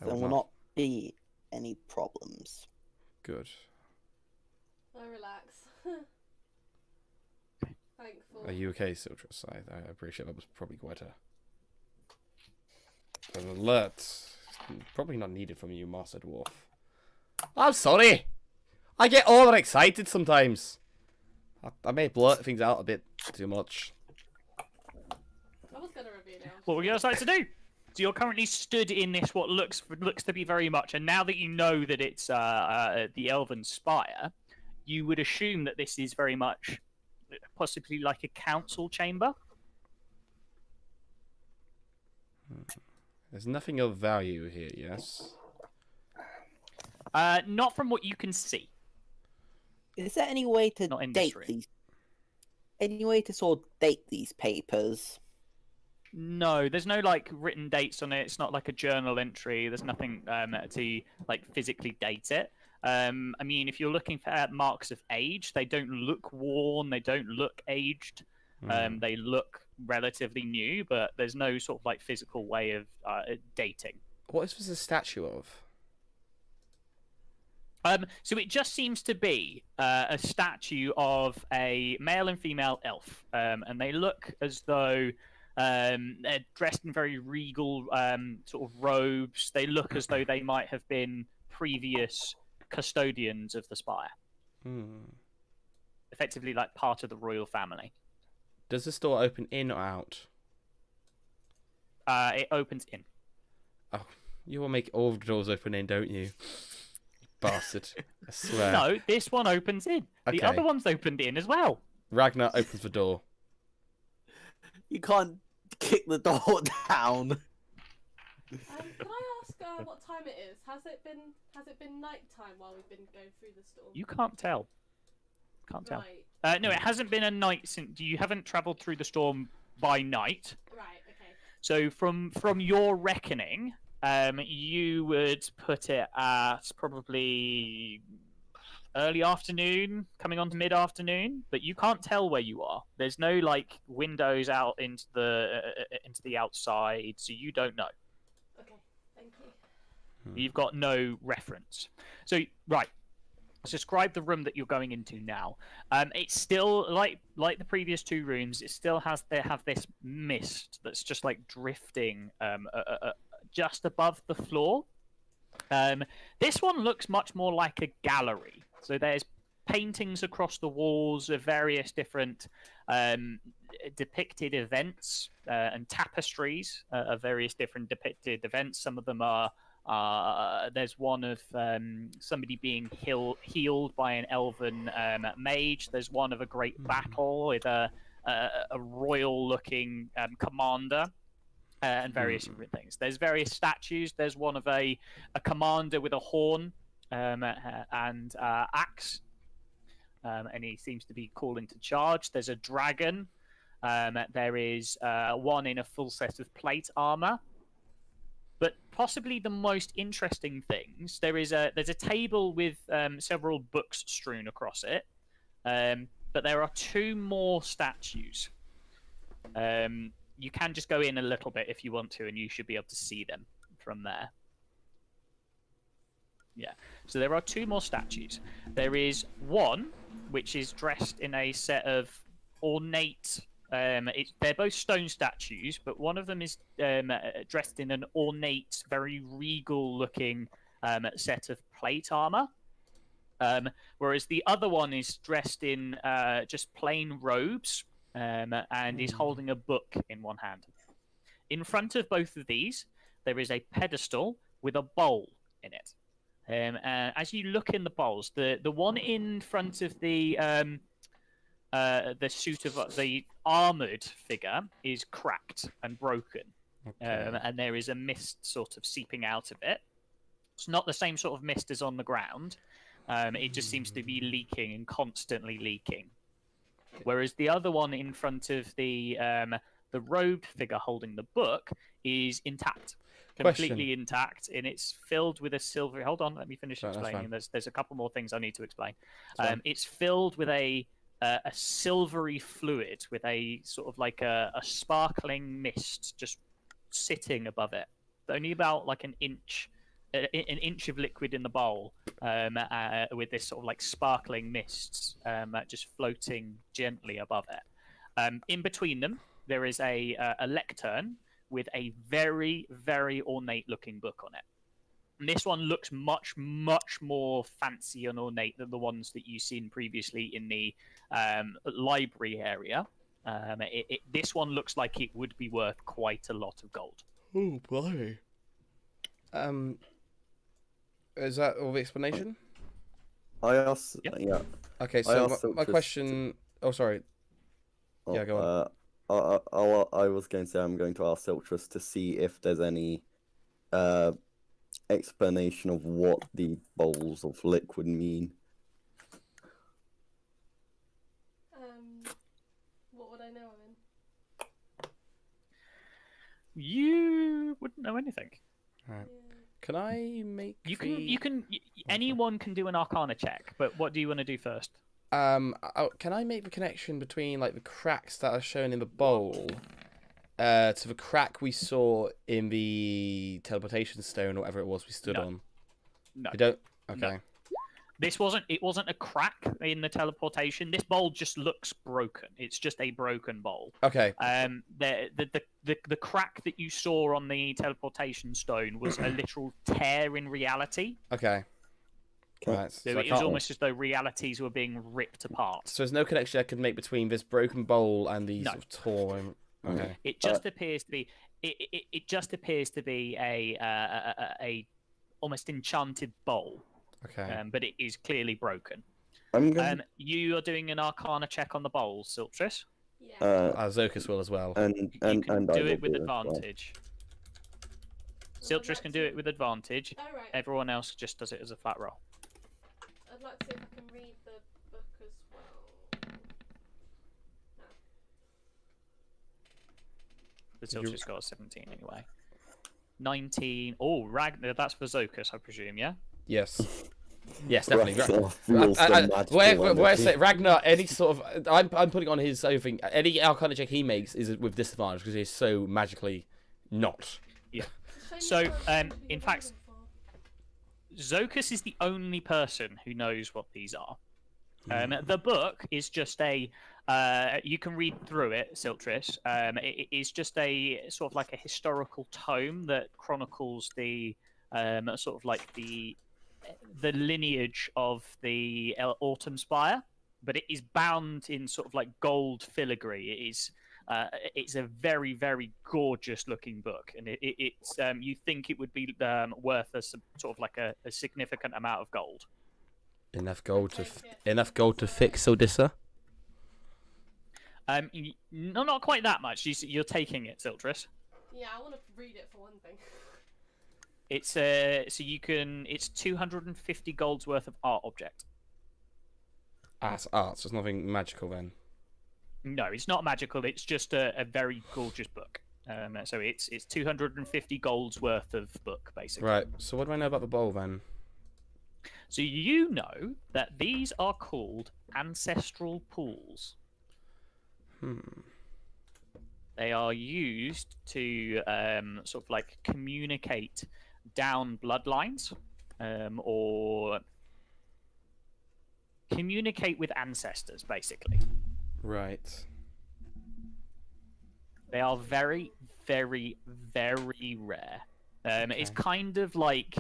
I There would will not be any problems. Good. I relax. Thankful. Are you okay, Siltris? I appreciate that was probably quite an alert. Probably not needed from you, Master Dwarf. I'm sorry. I get overexcited sometimes. I may blurt things out a bit too much. I was gonna reveal it. What would you guys like to do? So you're currently stood in this what looks to be very much, and now that you know that it's the Elven Spire, you would assume that this is very much possibly like a council chamber. There's nothing of value here, yes? Not from what you can see. Is there any way to Not in date this room. these? Any way to sort of date these papers? No, there's no like written dates on it. It's not like a journal entry. There's nothing to like physically date it. I mean, if you're looking for marks of age, they don't look worn. They don't look aged. They look relatively new, but there's no sort of like physical way of dating. What is this a statue of? So it just seems to be a statue of a male and female elf, and they look as though they're dressed in very regal sort of robes. They look as though they might have been previous custodians of the spire, effectively like part of the royal family. Does the store open in or out? It opens in. Oh, you will make all the doors open in, don't you? Bastard. I swear. No, this one opens in. Okay. The other one's opened in as well. Ragnar opens the door. You can't kick the door down. Can I ask what time it is? Has it been night time while we've been going through the storm? You can't tell. Can't tell. Right. No, it hasn't been a night since you haven't travelled through the storm by night. Right. Okay. So from your reckoning, you would put it at probably early afternoon, coming on to mid-afternoon, but you can't tell where you are. There's no like windows out into the outside, so you don't know. Okay. Thank you. You've got no reference. So right, let's describe the room that you're going into now. It's still like the previous two rooms. It still have this mist that's just like drifting just above the floor. This one looks much more like a gallery. So there's paintings across the walls of various different depicted events and tapestries of various different depicted events. Some of them are there's one of somebody being healed by an elven mage. There's one of a great battle with a royal-looking commander. And various different things. There's various statues. There's one of a commander with a horn and axe, and he seems to be calling to charge. There's a dragon. There is one in a full set of plate armor. But possibly the most interesting things, there's a table with several books strewn across it. But there are two more statues. You can just go in a little bit if you want to, and you should be able to see them from there. Yeah. So there are two more statues. There is one which is dressed in a set of ornate. They're both stone statues, but one of them is dressed in an ornate, very regal-looking set of plate armor. Whereas the other one is dressed in just plain robes and is holding a book in one hand. In front of both of these, there is a pedestal with a bowl in it. As you look in the bowls, the one in front of the suit of the armored figure is cracked and broken, and there is a mist sort of seeping out of it. It's not the same sort of mist as on the ground. It just seems to be leaking and constantly leaking. Whereas the other one in front of the robed figure holding the book is intact, completely intact, and it's filled with a silvery. Hold on, let me finish explaining. There's a couple more things I need to explain. It's filled with a silvery fluid with a sort of like a sparkling mist just sitting above it, only about like an inch of liquid in the bowl, with this sort of like sparkling mists just floating gently above it. In between them, there is a lectern with a very, very ornate looking book on it. And this one looks much, much more fancy and ornate than the ones that you've seen previously in the library area. This one looks like it would be worth quite a lot of gold. Oh, blimey. Is that all the explanation? I asked. Yep. Yeah. Okay, I so asked my Siltress question. Oh, sorry. Yeah, go on. I was going to say I'm going to ask Siltress to see if there's any explanation of what the bowls of liquid mean. What would I know, Owen? You wouldn't know anything. Right. Yeah. Can I make Anyone can do an Arcana check, but what do you want to do first? can I make the connection between like the cracks that are shown in the bowl to the crack we saw in the teleportation stone or whatever it was we stood on? No. I don't. Okay. No. It wasn't a crack in the teleportation. This bowl just looks broken. It's just a broken bowl. Okay. The crack that you saw on the teleportation stone was a literal tear in reality. Okay. Right. So So, it was almost as though realities were being ripped apart. so there's no connection I could make between this broken bowl and the No. sort of torn. Okay. It just appears to be. It just appears to be a almost enchanted bowl. Okay. But it is clearly broken. I'm going You are doing an Arcana check on the bowl, Siltress. Yeah. Zokus will as well. and You and can and I do will it with as well. advantage. I'd Siltress like can do to- it with advantage. Alright. Everyone else just does it as a flat roll. I'd like to see if I can read the book as well. The Siltress got a 17 anyway. 19. Oh, Ragnar, that's for Zokus, I presume, yeah? Yes. Yes, definitely. Ragnar feels the magical Where I energy. say Ragnar, any sort of, I'm putting on his own thing. Any Arcana check he makes is with disadvantage because he's so magically not. It's a shame So, you can't be in a fact, dragon for. Zokus is the only person who knows what these are. The book is just a. You can read through it, Siltress. It is just a sort of like a historical tome that chronicles the sort of like the lineage of the Autumn Spire, but it is bound in sort of like gold filigree. It is. It's a very, very gorgeous looking book, and it's you think it would be worth a sort of like a significant amount of gold. Enough gold to Take it. enough gold to fix Odissa. No, not quite that much. You're taking it, Siltress. Yeah, I want to read it for one thing. It's so you can. It's 250 gold's worth of art object. That's art, so it's nothing magical then. No, it's not magical. It's just a very gorgeous book. So it's 250 gold's worth of book basically. Right. So what do I know about the bowl then? So you know that these are called ancestral pools. They are used to sort of like communicate down bloodlines, or communicate with ancestors, basically. Right. They are very, very, very rare. It's Okay. kind of like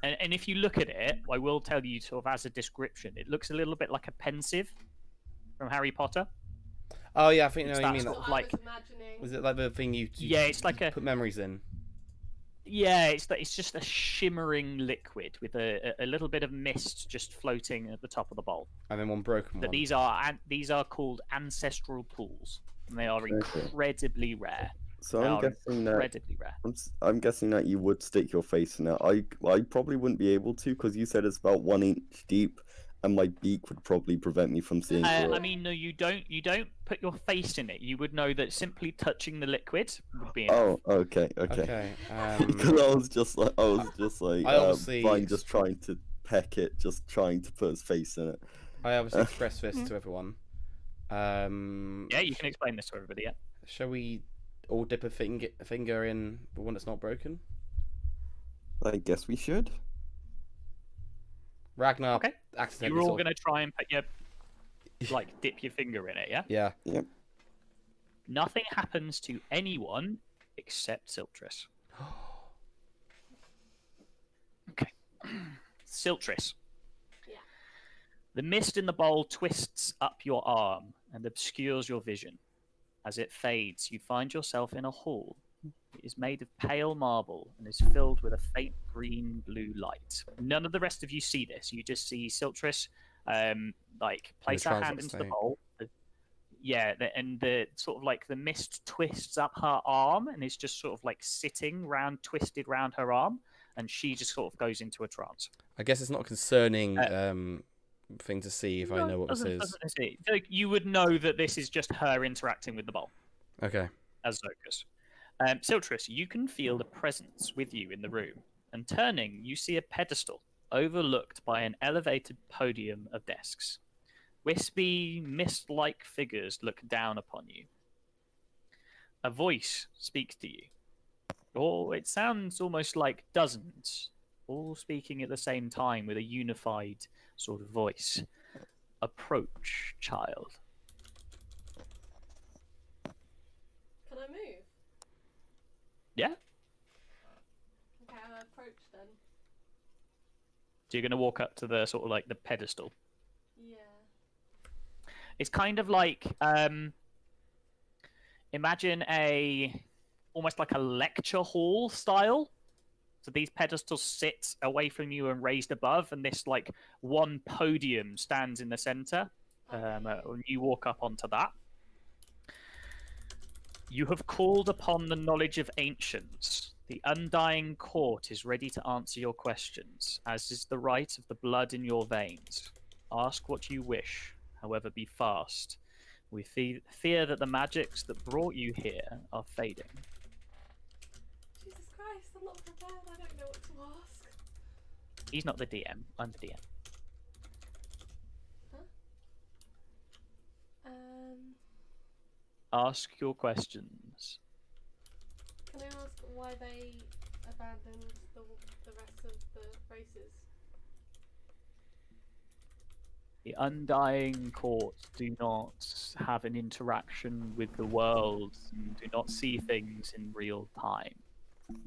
And if you look at it, I will tell you sort of as a description, it looks a little bit like a pensive from Harry Potter. Oh yeah, I think I know It's what you that mean. sort That's of what I like- was imagining. Was it like the thing you Yeah, it's like you a- put memories in? Yeah, it's just a shimmering liquid with a little bit of mist just floating at the top of the bowl. And then one broken But one. these are called ancestral pools, and they are Okay. incredibly rare. So They I'm are guessing that incredibly rare. I'm guessing that you would stick your face in it. I probably wouldn't be able to because you said it's about 1 inch deep, and my beak would probably prevent me from seeing through I it. mean, no, you don't. You don't put your face in it. You would know that simply touching the liquid would be enough. Oh, okay. Okay. Because I was just like, I obviously Vine just trying to peck it, just trying to put his face in it. I obviously express this to everyone. Yeah, you can explain this to everybody. Yeah. Shall we all dip a finger in the one that's not broken? I guess we should. Ragnar Okay. accidentally. You're all sort of- gonna try and put your dip your finger in it. Yeah. Yeah. Nothing happens to anyone except Siltress. Okay. Siltress. Yeah. The mist in the bowl twists up your arm and obscures your vision. As it fades, you find yourself in a hall. It is made of pale marble and is filled with a faint green-blue light. None of the rest of you see this. You just see Siltress, place her transit hand into the state. bowl. And the sort of like the mist twists up her arm and is just sort of like sitting twisted round her arm, and she just sort of goes into a trance. I guess it's not a concerning thing to see if I know what this is. So you would know that this is just her interacting with the bowl Okay. as Zokus. Siltress, you can feel the presence with you in the room, and turning, you see a pedestal overlooked by an elevated podium of desks. Wispy, mist-like figures look down upon you. A voice speaks to you. Or it sounds almost like dozens, all speaking at the same time with a unified sort of voice. Approach, child. Can I move? Yeah? Okay, I'll approach then. So you're going to walk up to the sort of like the pedestal. Yeah. It's kind of like imagine almost like a lecture hall style. So these pedestals sit away from you and raised above, and this like one podium stands in the center. When you walk up onto that, you have called upon the knowledge of ancients. The undying court is ready to answer your questions, as is the right of the blood in your veins. Ask what you wish. However, be fast. We fear that the magics that brought you here are fading. Jesus Christ, I'm not prepared. I don't know what to ask. He's not the DM. I'm the DM. Ask your questions. Can I ask why they abandoned the rest of the races? The Undying Court do not have an interaction with the world and do not see things in real time.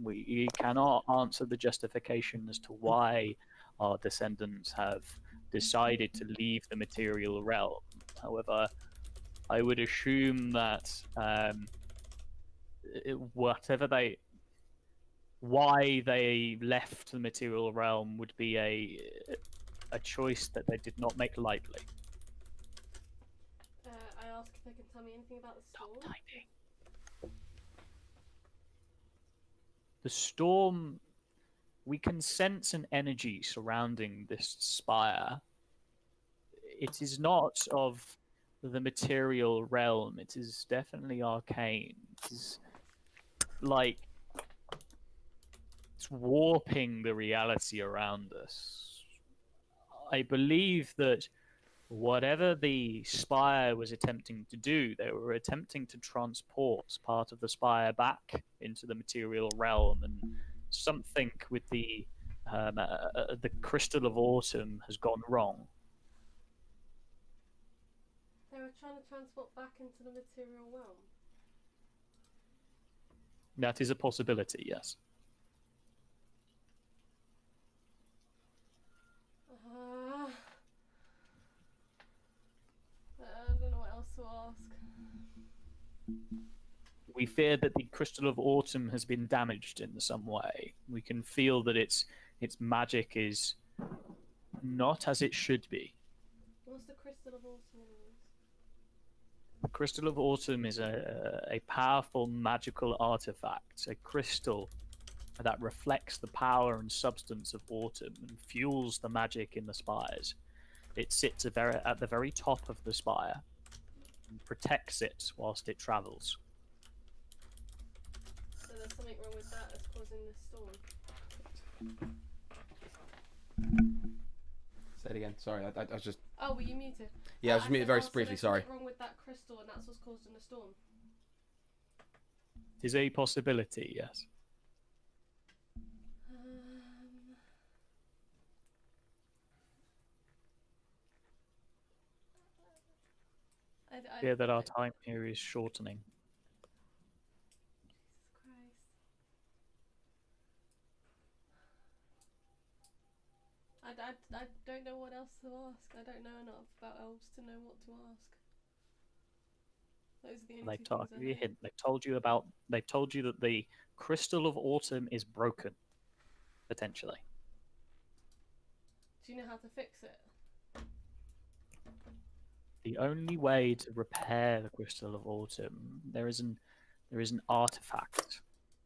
We cannot answer the justification as to why our descendants have decided to leave the material realm. However, I would assume that why they left the material realm would be a choice that they did not make lightly. I ask if they can tell me anything about the Stop storm. typing. The storm, we can sense an energy surrounding this spire. It is not of the material realm. It is definitely arcane. It is like it's warping the reality around us. I believe that whatever the spire was attempting to do, they were attempting to transport part of the spire back into the material realm, and something with the crystal of autumn has gone wrong. They were trying to transport back into the material realm. That is a possibility, yes. We fear that the Crystal of Autumn has been damaged in some way. We can feel that its magic is not as it should be. What's the Crystal of Autumn, anyways? The Crystal of Autumn is a powerful magical artifact, a crystal that reflects the power and substance of autumn and fuels the magic in the spires. It sits at the very top of the spire and protects it whilst it travels. So there's something wrong with that that's causing this storm. Say it again. Sorry, I was just. Oh, were you muted? Yeah, I was just muted said, very so briefly. there's Sorry. something wrong with that crystal, and that's what's causing the storm. It is a possibility, yes. Fear that our time here is shortening. Jesus Christ. I don't know what else to ask. I don't know enough about elves to know what to ask. Those are the only They've two told things I you a know. hint. They've told you that the Crystal of Autumn is broken, potentially. Do you know how to fix it? The only way to repair the Crystal of Autumn, there is an artifact.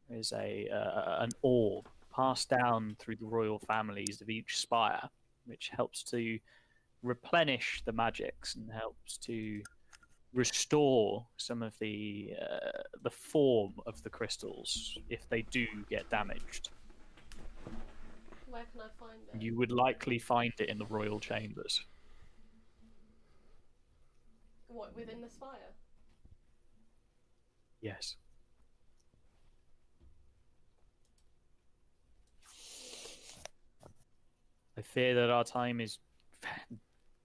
There is an orb passed down through the royal families of each spire, which helps to replenish the magics and helps to restore some of the form of the crystals if they do get damaged. Where can I find it? You would likely find it in the royal chambers. What, within the spire? Yes. I fear that our time is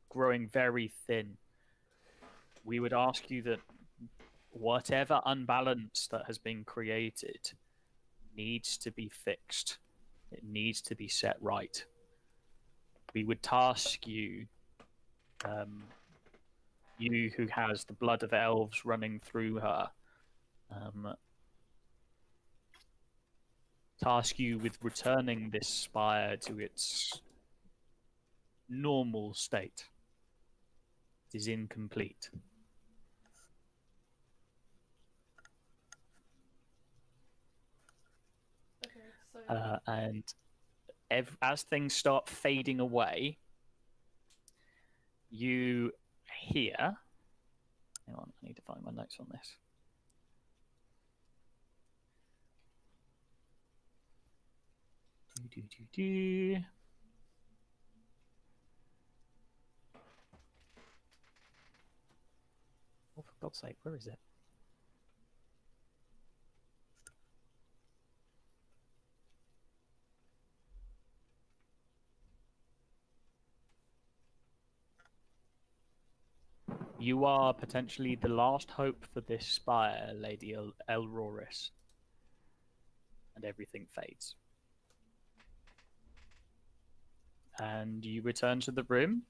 growing very thin. We would ask you that whatever unbalance that has been created needs to be fixed. It needs to be set right. We would task you, you who has the blood of elves running through her, task you with returning this spire to its normal state. It is incomplete. Okay, so And as things start fading away, you hear. Hang on, I need to find my notes on this. Do. Oh, for God's sake, where is it? You are potentially the last hope for this spire, Lady Elroris. And everything fades. And you return to the room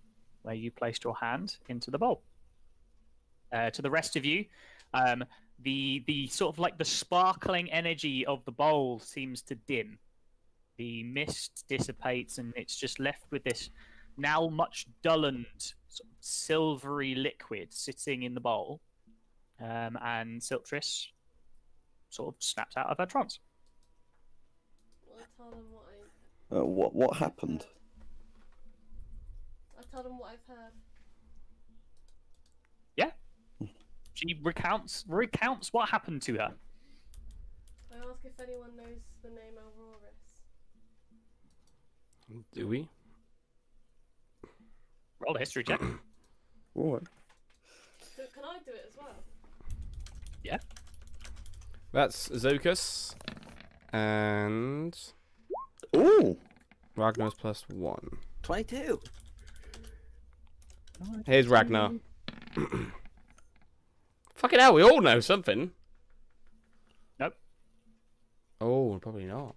where you placed your hand into the bowl. To the rest of you, the sort of like the sparkling energy of the bowl seems to dim. The mist dissipates, and it's just left with this now much dullened, sort of silvery liquid sitting in the bowl. And Siltris sort of snaps out of her trance. Well, I tell them what What happened? I tell them what I've heard. Yeah. She recounts what happened to her. I ask if anyone knows the name Auroris. Do we? Roll a history check. What? So can I do it as well? Yeah. That's Zokus. And Ooh! Ragnar's +1. 22. Here's Ragnar. Fucking hell, we all know something. Nope. Oh, probably not.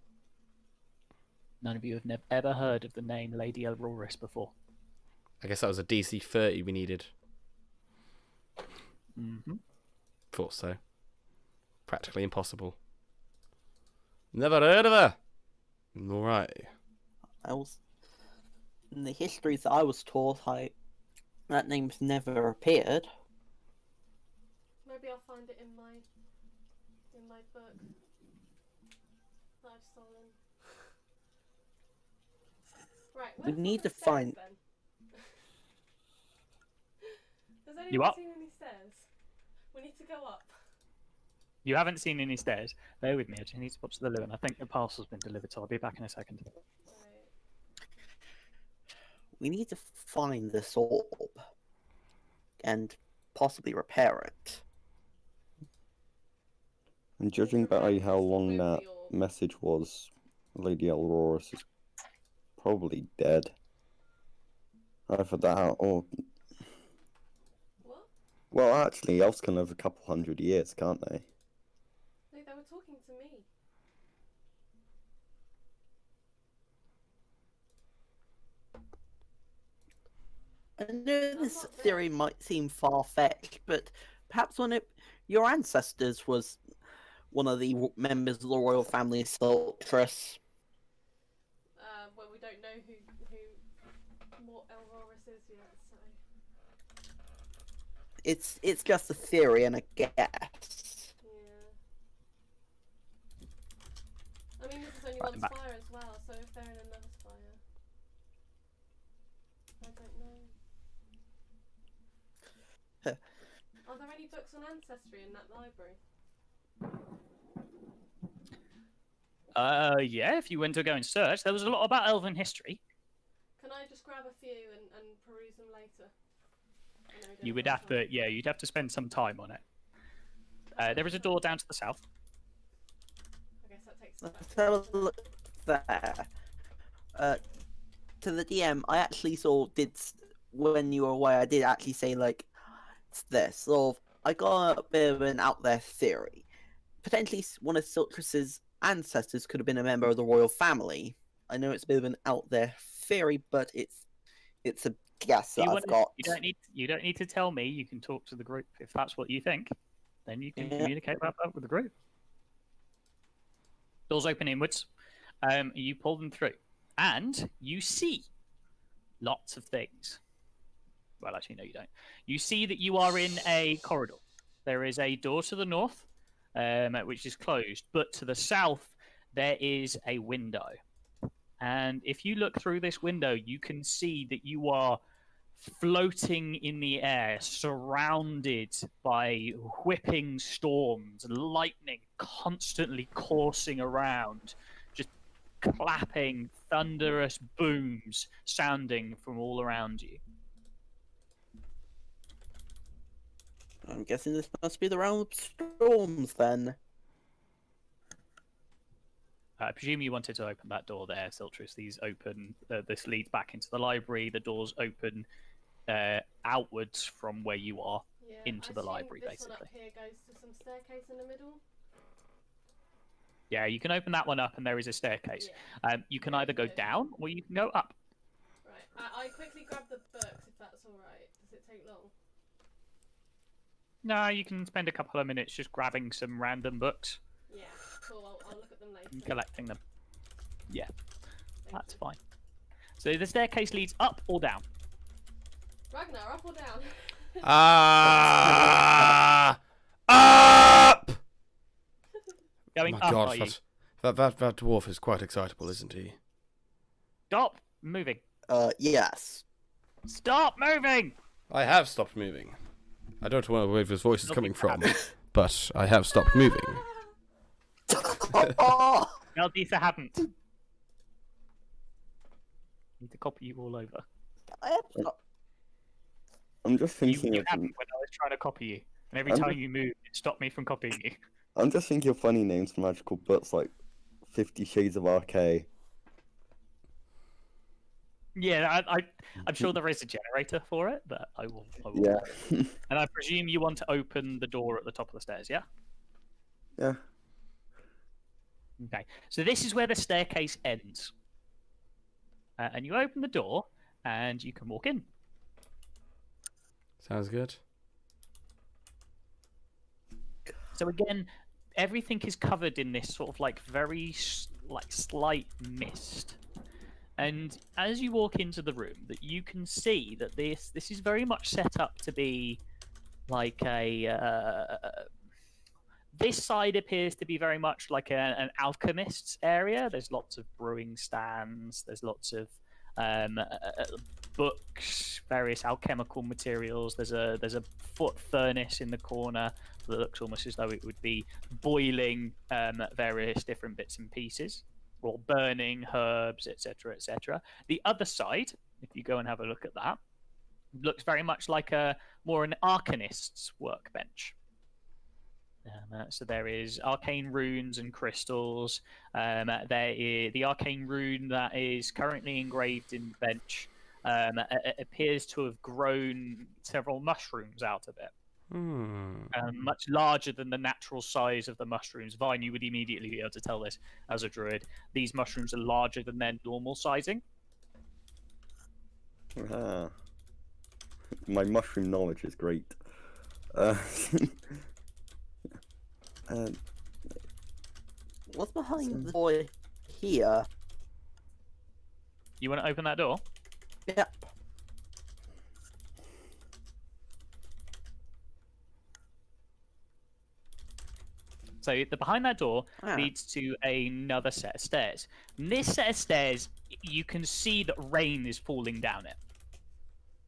None of you have ever heard of the name Lady Elroris before. I guess that was a DC 30 we needed. Mm-hmm. Thought so. practically impossible. Never heard of her. Alright. I was in the histories that I was taught, that name's never appeared. Maybe I'll find it in my book that I've stolen. Right, We where's need the to stairs, find- then? Has anyone You up? seen any stairs? We need to go up. You haven't seen any stairs. Bear with me. I just need to pop to the loo, and I think the parcel's been delivered, so I'll be back in a second. Right. We need to find this orb and possibly repair it. And judging by how long Move that the orb. message was, Lady Aurorus is probably dead. Either that or... What? Well, actually, elves can live a couple hundred years, can't they? No, they were talking to me. I know this not dead. theory might seem far-fetched, but perhaps your ancestors was one of the members of the royal family of Sultress. Well, we don't know who what Elrorus is yet, so. It's just a theory and a guess. Yeah. I mean, this is only Right, one I'm back. spire as well, so if they're in another spire. I don't know. Are there any books on ancestry in that library? Yeah, if you went to go and search, there was a lot about elven history. Can I just grab a few and peruse them later? I know we don't You would much have time. to, yeah, you'd have to spend some time on it. There is a door down to the south. I guess that takes us back Let's to have the a look there. To the DM, I actually when you were away, I did actually say, like, it's this. Sort of, I got a bit of an out there theory. Potentially, one of Siltrus's ancestors could have been a member of the royal family. I know it's a bit of an out there theory, but it's a guess that I've got. You don't need to tell me. You can talk to the group if that's what you think. Then you can Yeah. communicate about that with the group. Doors open inwards. You pull them through, and you see lots of things. Well, actually, no, you don't. You see that you are in a corridor. There is a door to the north, which is closed, but to the south there is a window. And if you look through this window, you can see that you are floating in the air, surrounded by whipping storms, lightning constantly coursing around, just clapping, thunderous booms sounding from all around you. I'm guessing this must be the realm of storms then. I presume you wanted to open that door there, Siltrus. These open. This leads back into the library. The doors open outwards from where you are. Yeah, into I the assume library, this one basically. up here goes to some staircase in the middle. Yeah, you can open that one up, and there is a staircase. Yeah. You can either go Good. down or you can go up. Right. I quickly grab the books if that's all right. Does it take long? No, you can spend a couple of minutes just grabbing some random books Yeah. Cool. I'll look at them later. and collecting them. Yeah, Thank that's you. fine. So the staircase leads up or down? Ragnar, up or down? Up! Going My up, God, are you? that dwarf is quite excitable, isn't he? Stop moving. Yes. Stop moving! I have stopped moving. I don't know where his voice is Nothing coming from, happened. but I have stopped moving. Oh! Meldisa hadn't. Need to copy you all over. I have got- I'm just You thinking of hadn't when I was trying to copy you. And every I'm time just- you moved, it stopped me from copying you. I'm just thinking of funny names for magical books like 50 Shades of RK. Yeah, I'm sure there is a generator for it, but I will. Yeah. And I presume you want to open the door at the top of the stairs, yeah? Yeah. Okay. So this is where the staircase ends. And you open the door, and you can walk in. Sounds good. So again, everything is covered in this sort of like very like slight mist. And as you walk into the room, that you can see that this is very much set up to be like this side appears to be very much like an alchemist's area. There's lots of brewing stands. There's lots of books, various alchemical materials. There's a foot furnace in the corner that looks almost as though it would be boiling various different bits and pieces, or burning herbs, etc., etc. The other side, if you go and have a look at that, looks very much like more an arcanist's workbench. So there is arcane runes and crystals. There is the arcane rune that is currently engraved in the bench. Appears to have grown several mushrooms out of it. Much larger than the natural size of the mushrooms. Vine, you would immediately be able to tell this as a druid. These mushrooms are larger than their normal sizing. My mushroom knowledge is great. What's behind the door here? You want to open that door? Yep. So the behind that door Ah. leads to another set of stairs. And this set of stairs, you can see that rain is falling down it.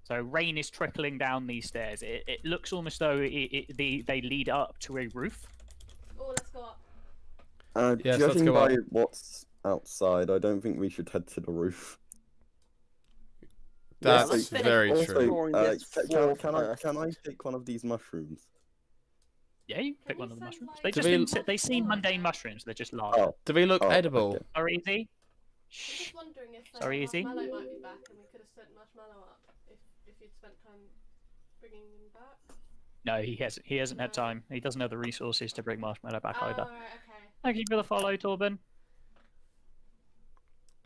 So rain is trickling down these stairs. It looks almost though they lead up to a roof. Oh, let's go up. Yes, let's Judging go by up. what's outside, I don't think we should head to the roof. That's let's finish very Also, true. exploring this floor can first. I take one of these mushrooms? Yeah, you can Can pick we one of the send, mushrooms. like, They Do just we- they seem mundane mushrooms. They're just large. Oh, Do we look Oh, edible? okay. Sorry, Izzy. I'm Shh. just wondering if Sorry, Izzy? Marshmallow might be back and we could have sent Marshmallow up if you'd spent time bringing him back. No, he hasn't had time. He doesn't have the resources to bring Marshmallow back either. Right, okay. Thank you for the follow, Torben.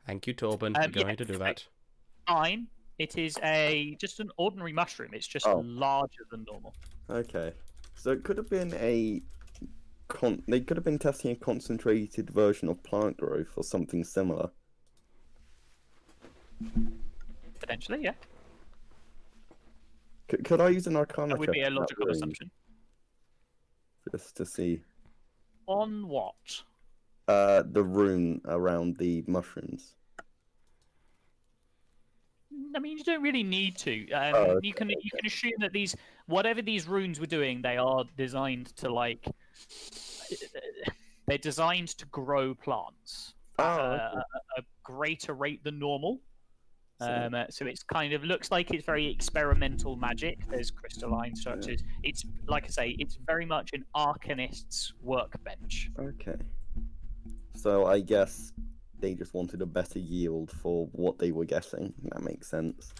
Thank you, Torben, for Yeah, going to do that. Fine. It is just an ordinary mushroom. It's just Oh. larger than normal. Okay. So it could have been they could have been testing a concentrated version of plant growth or something similar. Potentially, yeah. Could I use an arcana That would check be a in that logical room assumption. just to see On what? the rune around the mushrooms? I mean, you don't really need to. Oh, you can assume that whatever these runes were doing, they are designed to like. They're designed to grow plants at Oh, a greater rate than normal. So- So it's kind of looks like it's very experimental magic. There's crystalline structures. It's like I say, it's very much an arcanist's workbench. Okay. So I guess they just wanted a better yield for what they were getting. That makes sense.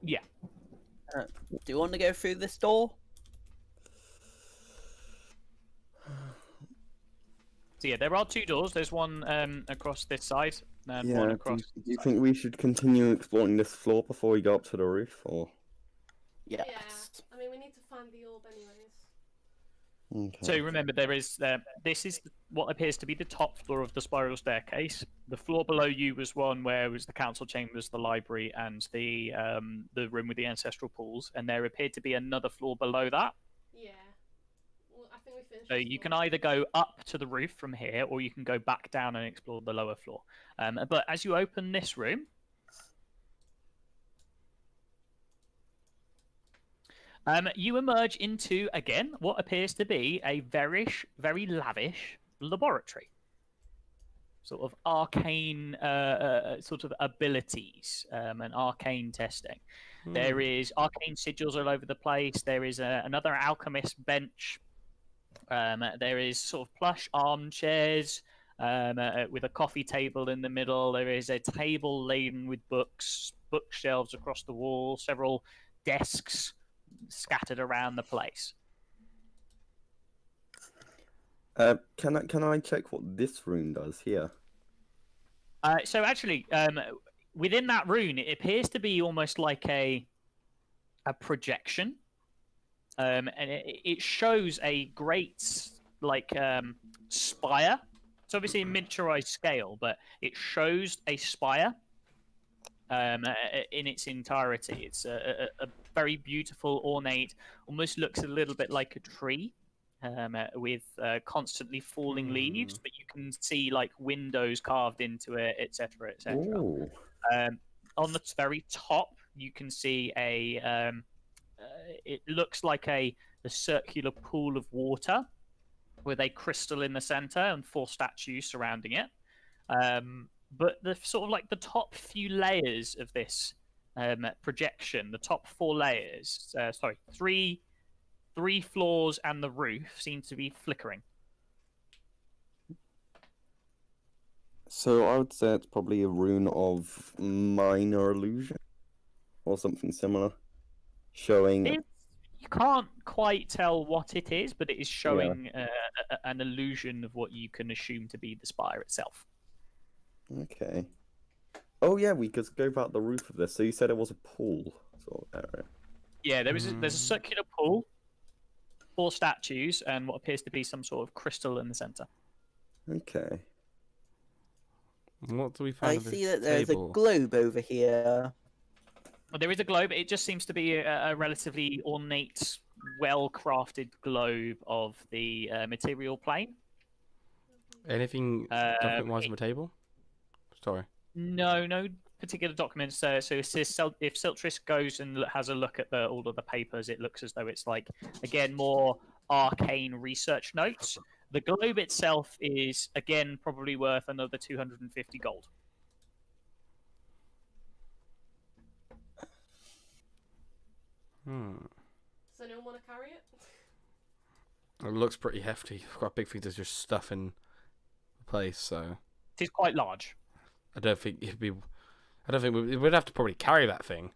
Yeah. Do you want to go through this door? So yeah, there are two doors. There's one across this side, and one Do across. you think we should continue exploring this floor before we go up to the roof, or? Yes. Yeah. I mean, we need to find the orb anyways. Okay. So remember, there is this is what appears to be the top floor of the spiral staircase. The floor below you was one where was the council chambers, the library, and the room with the ancestral pools. And there appeared to be another floor below that. Yeah. Well, I think we finished. So this you can floor. either go up to the roof from here, or you can go back down and explore the lower floor. But as you open this room, you emerge into, again, what appears to be a very lavish laboratory. Sort of arcane sort of abilities and arcane testing. There is arcane sigils all over the place. There is another alchemist bench. There is sort of plush armchairs with a coffee table in the middle. There is a table laden with books, bookshelves across the wall, several desks scattered around the place. Can I check what this room does here? So actually, within that rune, it appears to be almost like a projection, and it shows a great like spire. It's obviously a miniaturized scale, but it shows a spire in its entirety. It's a very beautiful, ornate, almost looks a little bit like a tree. With constantly falling leaves, but you can see like windows carved into it, etc., etc. Ooh. On the very top, you can see it looks like a circular pool of water with a crystal in the center and 4 statues surrounding it. But the sort of like the top few layers of this projection, the top 4 layers, three floors and the roof seem to be flickering. So I would say it's probably a rune of minor illusion or something similar, showing. You can't quite tell what it is, but it is showing an illusion of what you can assume to be the spire itself. Okay. Oh yeah, we could go about the roof of this. So you said it was a pool sort of area. Yeah, there's a circular pool, 4 statues, and what appears to be some sort of crystal in the center. Okay. What do we find? I on this see that there's table? a globe over here. Well, there is a globe. It just seems to be a relatively ornate, well-crafted globe of the material plane. Anything document-wise on the table? Sorry. No particular documents. So if Siltris goes and has a look at all of the papers, it looks as though it's like, again, more arcane research notes. The globe itself is, again, probably worth another 250 gold. So no one want to carry it? It looks pretty hefty. Quite big thing to just stuff in place, so It is quite large. I don't think it'd be. I don't think we'd have to probably carry that thing.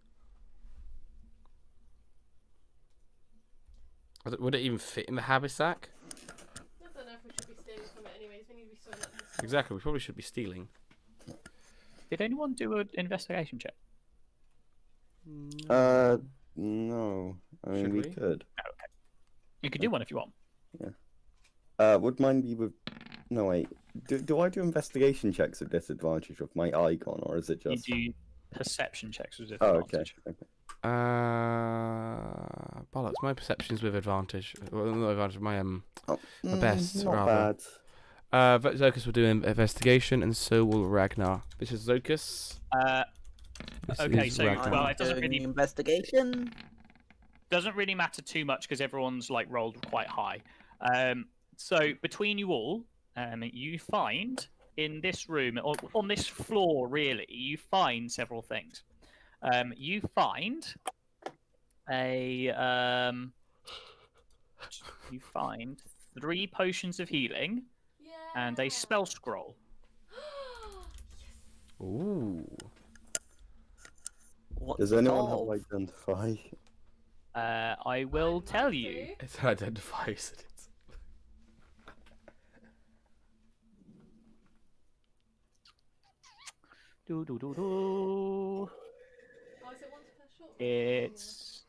Would it even fit in the haversack? I don't know if we should be stealing from it anyways. We need to be sorting out this. Exactly. We probably should be stealing. Did anyone do an investigation check? No. I mean, Should we we? could. You could do one if you want. Would mine be with? No, wait. Do I do investigation checks at disadvantage with my icon, or is it just? You do perception checks with Oh, okay. advantage. Bollocks. My perception's with advantage. Well, not advantage. My Oh, The best, Not rather. bad. Zokus will do an investigation, and so will Ragnar. This is Zokus. This Okay, is so Ragnar. well, it doesn't Doing really investigation. matter too much because everyone's like rolled quite high. So between you all, you find in this room, or on this floor, really, you find several things. You find you find 3 potions of healing Yeah. and a spell scroll. Ooh. What's Does it anyone called? have identify? I will tell you. It identifies it. Do, do, do, do. Oh, is it one per short? It's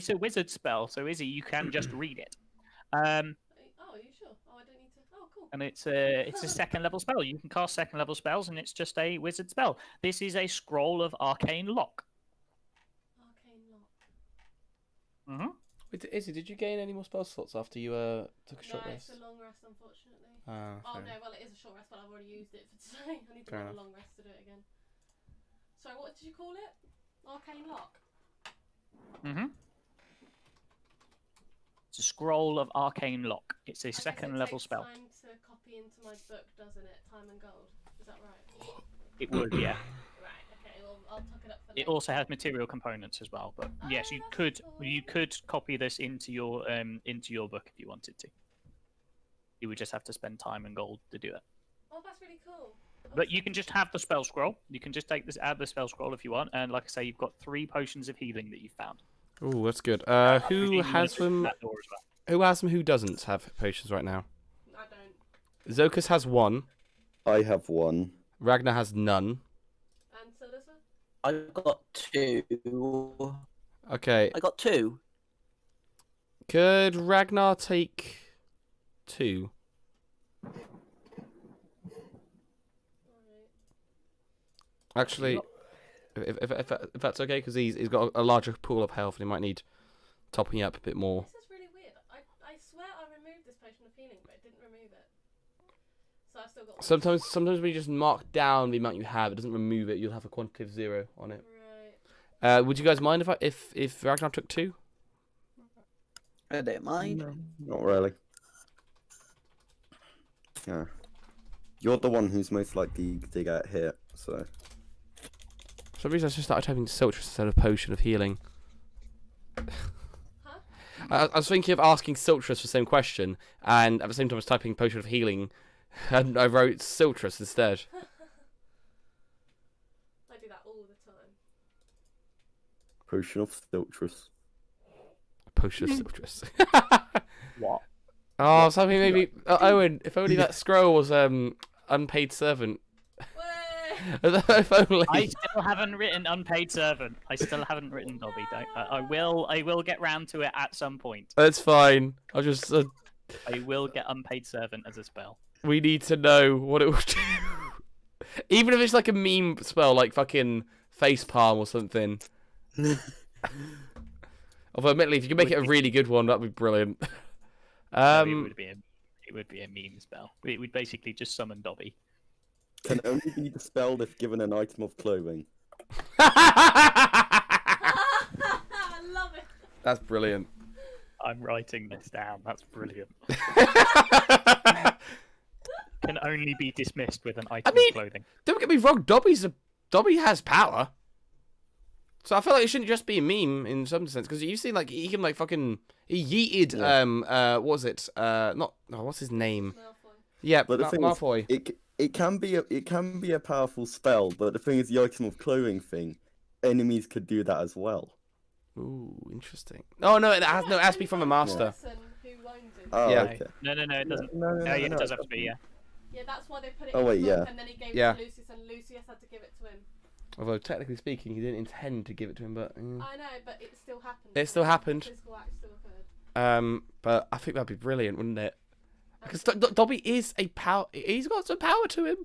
a wizard spell. So Izzy, you can just read it. Oh, are you sure? Oh, I don't need to. Oh, cool. And it's a 2nd level spell. You can cast 2nd level spells, and it's just a wizard spell. This is a scroll of arcane lock. Arcane lock. Mm-hmm. Wait, Izzy, did you gain any more spell slots after you took a short No, rest? it's a long rest, unfortunately. Ah, Oh fair no, well it is a short rest, but I've already used it for today. I need to Fair have a enough. long rest to do it again. Sorry, what did you call it? Arcane lock. Mm-hmm. It's a scroll of arcane lock. It's a I guess 2nd it level takes spell. time to copy into my book, doesn't it? Time and gold. Is that right? It would, yeah. Right. Okay. Well, I'll tuck it up for It later. also has material components as well. But yes, Oh, you that's could cool. copy this into your book if you wanted to. You would just have to spend time and gold to do it. Oh, that's really cool. But you can just have the spell scroll. You can just add the spell scroll if you want. And like I say, you've got 3 potions of healing that you found. Ooh, that's good. Who Presumably you has wanna them? that door as well. Who has them? Who doesn't have potions right now? I don't. Zokus has 1. I have 1. Ragnar has none. And so does it. I got 2. Okay. I got 2. Could Ragnar take 2. Actually, if that's okay, because he's got a larger pool of health and he might need topping up a bit more. This is really weird. I swear I removed this potion of healing, but it didn't remove it. So I've still got. Sometimes when you just mark down the amount you have, it doesn't remove it. You'll have a quantitative 0 on it. Right. Would you guys mind if Ragnar took 2? I don't mind. No, not really. Yeah. You're the one who's most likely to get hit, so. For some reason, I just started typing Siltrus instead of Potion of Healing. Huh? I was thinking of asking Siltrus for the same question, and at the same time I was typing Potion of Healing, and I wrote Siltrus instead. I do that all the time. Potion of Siltrus. Potion of Siltrus. What? Oh, something maybe... Owen, if only that scroll was unpaid servant. Way! If only. I still haven't written unpaid servant. I still haven't written Dobby. I will get round to it at some point. That's fine. I just... I will get unpaid servant as a spell. we need to know what it will do. Even if it's like a meme spell, like fucking facepalm or something. Although, admittedly, if you can make it a really good one, that'd be brilliant. No, it would be a meme spell. We'd basically just summon Dobby. Can only be dispelled if given an item of clothing. I love it. That's brilliant. I'm writing this down. That's brilliant. Can only be dismissed with an item mean- of clothing. Don't get me wrong, Dobby has power. So I feel like it shouldn't just be a meme in some sense, because you've seen, like, he can, like, fucking... He yeeted, what was it? What's his name? Malfoy. Yeah, But the thing is, Malfoy. it can be a powerful spell, but the thing is, the item of clothing thing, enemies could do that as well. Ooh, interesting. Oh, no, it has to be from a master. Person who owns it. Oh, Yeah. okay. No, it doesn't. No, Yeah, it does have to be, yeah. Yeah, that's why they put it Oh, in wait, his book, yeah. and then he gave Yeah. it to Lucius, and Lucius had to give it to him. Although, technically speaking, he didn't intend to give it to him, but... I know, but it still happened. It still happened. The physical act still occurred. But I think that'd be brilliant, wouldn't it? Because Dobby is a power... He's got some power to him.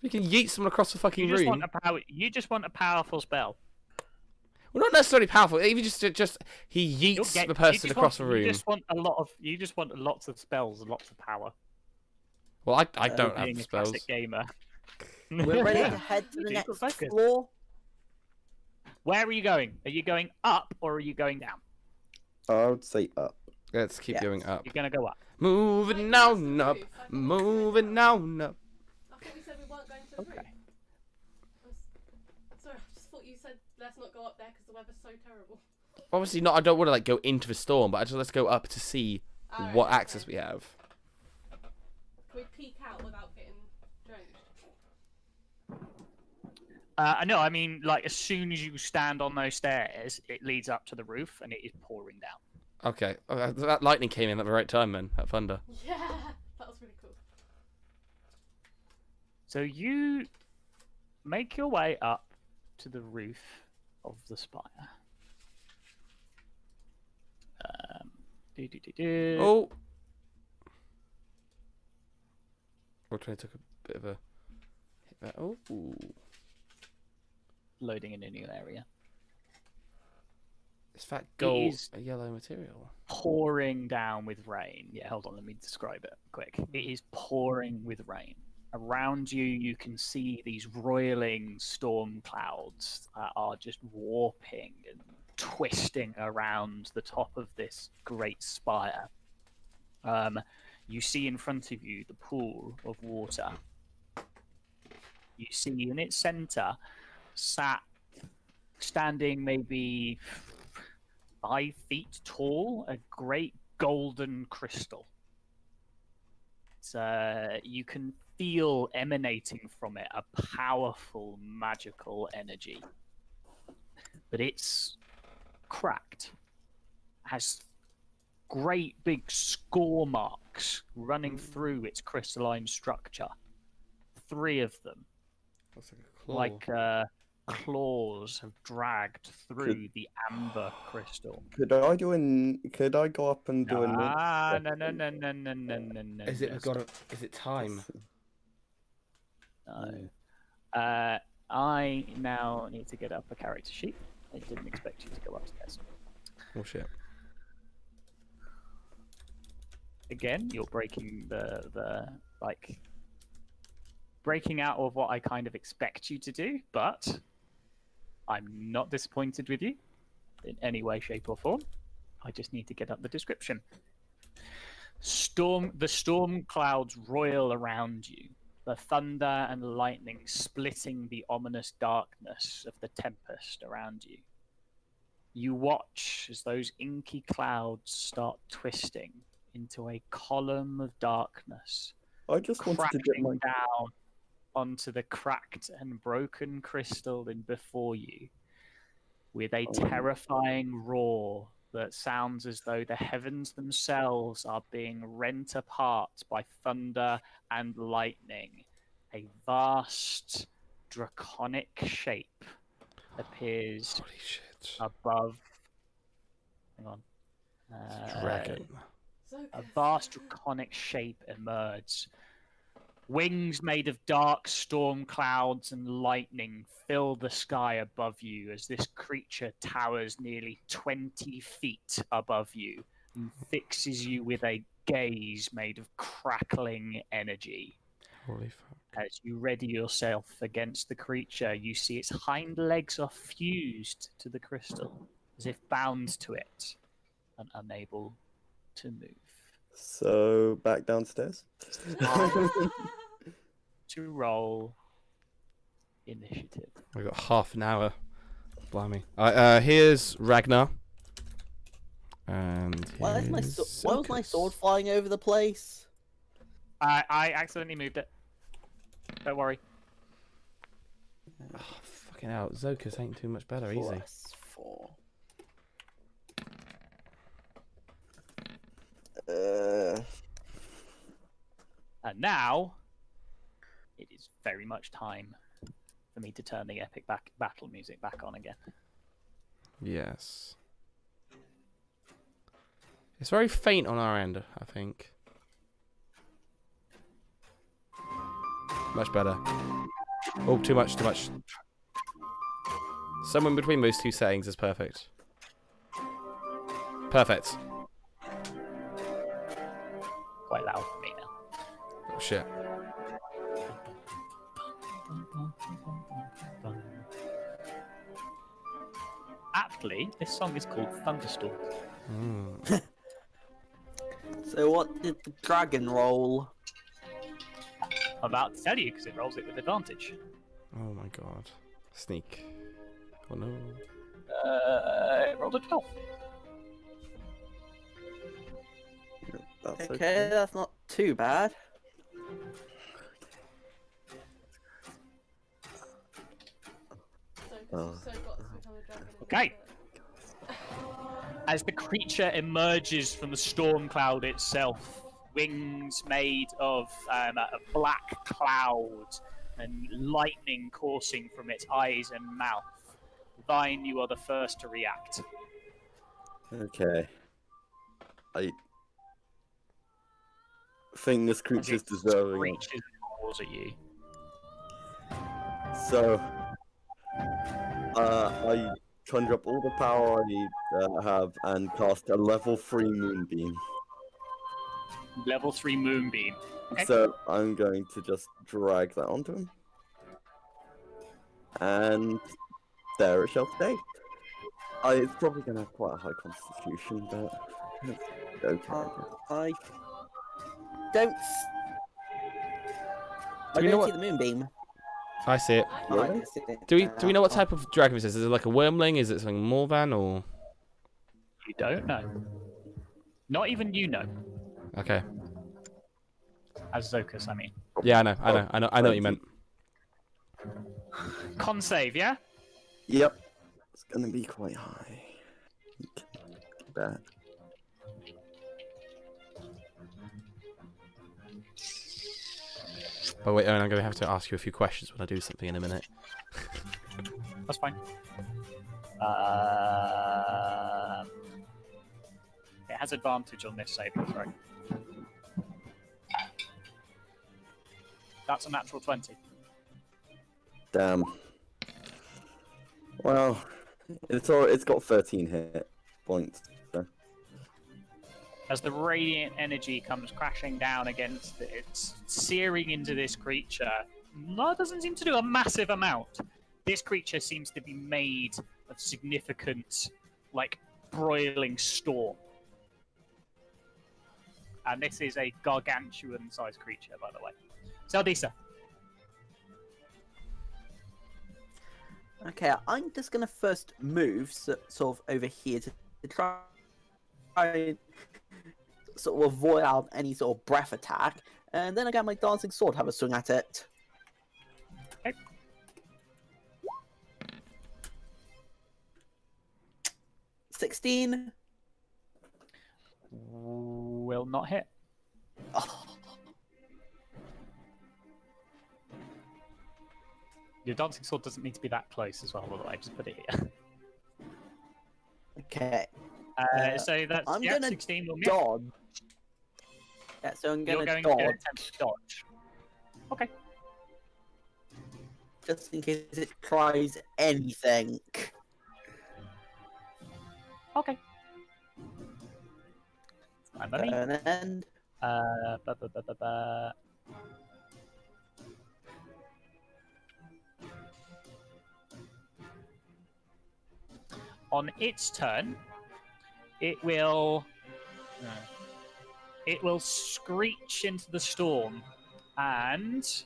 He can yeet someone across the fucking You just room. You just want a powerful spell. Well, not necessarily powerful. Even just he You'll yeets get- the you person just across want- the room. You just want lots of spells and lots of power. Well, I don't have Being the a spells. classic gamer. We're ready to head to the Keep next focused. floor. Where are you going? Are you going up or are you going down? I would say up. Let's keep Yes. going up. You're gonna go up. Moving Wait, on that's up. the roof. I thought Moving on up. I thought we said we weren't going to the Okay. roof. Sorry, I just thought you said let's not go up there because the weather's so terrible. Obviously not. I don't want to like go into the storm, but let's go up to see Alright, what okay. access we have. Can we peek out without getting drenched? No, I mean, like, as soon as you stand on those stairs, it leads up to the roof and it is pouring down. Okay. That lightning came in at the right time, man. That thunder. Yeah, that was really cool. So you make your way up to the roof of the spire. Oh. Fortunately, I took a bit of a hit there. Oh. Loading in a new area. Is that gold is- a yellow material? Pouring down with rain. Yeah, hold on, let me describe it quick. It is pouring with rain. Around you, you can see these roiling storm clouds that are just warping and twisting around the top of this great spire. You see in front of you the pool of water. You see in its center, standing maybe 5 feet tall, a great golden crystal. You can feel emanating from it a powerful magical energy. But it's cracked, has great big score marks running through its crystalline structure. 3 of them. Looks like a claw. Like claws have dragged through the amber crystal. Could I go up and do a normal Ah, check? no. Is it time? No. I now need to get up a character sheet. I didn't expect you to go upstairs. Oh shit. Again, you're breaking the breaking out of what I kind of expect you to do, but I'm not disappointed with you in any way, shape, or form. I just need to get up the description. The storm clouds roil around you, the thunder and lightning splitting the ominous darkness of the tempest around you. You watch as those inky clouds start twisting into a column of darkness, I just wanted to get crashing my. down onto the cracked and broken crystal in before you, with a terrifying roar that sounds as though the heavens themselves are being rent apart by thunder and lightning. A vast, draconic shape appears Holy shit. above. Hang on. Dragon. A vast draconic shape emerges. Wings made of dark storm clouds and lightning fill the sky above you as this creature towers nearly 20 feet above you and fixes you with a gaze made of crackling energy. Holy fuck. As you ready yourself against the creature, you see its hind legs are fused to the crystal, as if bound to it and unable to move. So back downstairs. To roll initiative. We've got half an hour. Blimey. Here's Ragnar. And Why was my here's why was my Zilkus. sword flying over the place? I accidentally moved it. Don't worry. Oh, fucking hell. Zokus ain't too much better. Easy. +4. And now, it is very much time for me to turn the epic battle music back on again. Yes. It's very faint on our end, I think. Much better. Oh, too much. Somewhere between those two settings is perfect. Perfect. Quite loud for me now. Oh, shit. Aptly, this song is called Thunderstorm. Mm. So what did the dragon roll? I'm about to tell you because it rolls it with advantage. Oh, my God. Sneak. Oh, no. It rolled a 12. That's Okay, that's not too bad. Oh. So got to become a dragon. Okay. As the creature emerges from the storm cloud itself, wings made of a black cloud and lightning coursing from its eyes and mouth. Vine, you are the first to react. Okay. I think this creature's deserving. Reaches and roars at you. So, I conjure up all the power I have and cast a level 3 moonbeam. Level 3 moonbeam. Okay. So I'm going to just drag that onto him. And there it shall stay. It's probably going to have quite a high constitution, but it's okay. I don't. Do I we know don't what- see the moonbeam. I see it. I Oh, I Really? can see it Do we now. know what type of dragon this is? Is it like a wormling? Is it something more than, or? You don't know. Not even you know. Okay. As Zokus, I mean. Yeah, I know what you meant. Con save, yeah? Yep. It's going to be quite high. You can do that. Oh wait, Owen, I'm going to have to ask you a few questions when I do something in a minute. That's fine. It has advantage on this saving throw. That's a natural 20. Damn. Well, it's got 13 hit points. So. As the radiant energy comes crashing down against it, it's searing into this creature. No, it doesn't seem to do a massive amount. This creature seems to be made of significant, like, broiling storm. And this is a gargantuan-sized creature, by the way. Zeldisa. Okay, I'm just gonna first move sort of over here to try and sort of avoid out any sort of breath attack, and then I got my dancing sword, have a swing at it. Okay. 16. Will not hit. Oh, Your dancing sword doesn't need to be that close as well, by the way. Just put it here. okay. So that's I'm yeah, gonna 16 will miss. dodge. Yeah, so I'm You're gonna going to dodge attempt to dodge. Okay. just in case it tries anything. Okay. Fine by me. Turn end. Ba, ba, ba, ba, ba. On its turn, it will screech into the storm, and It's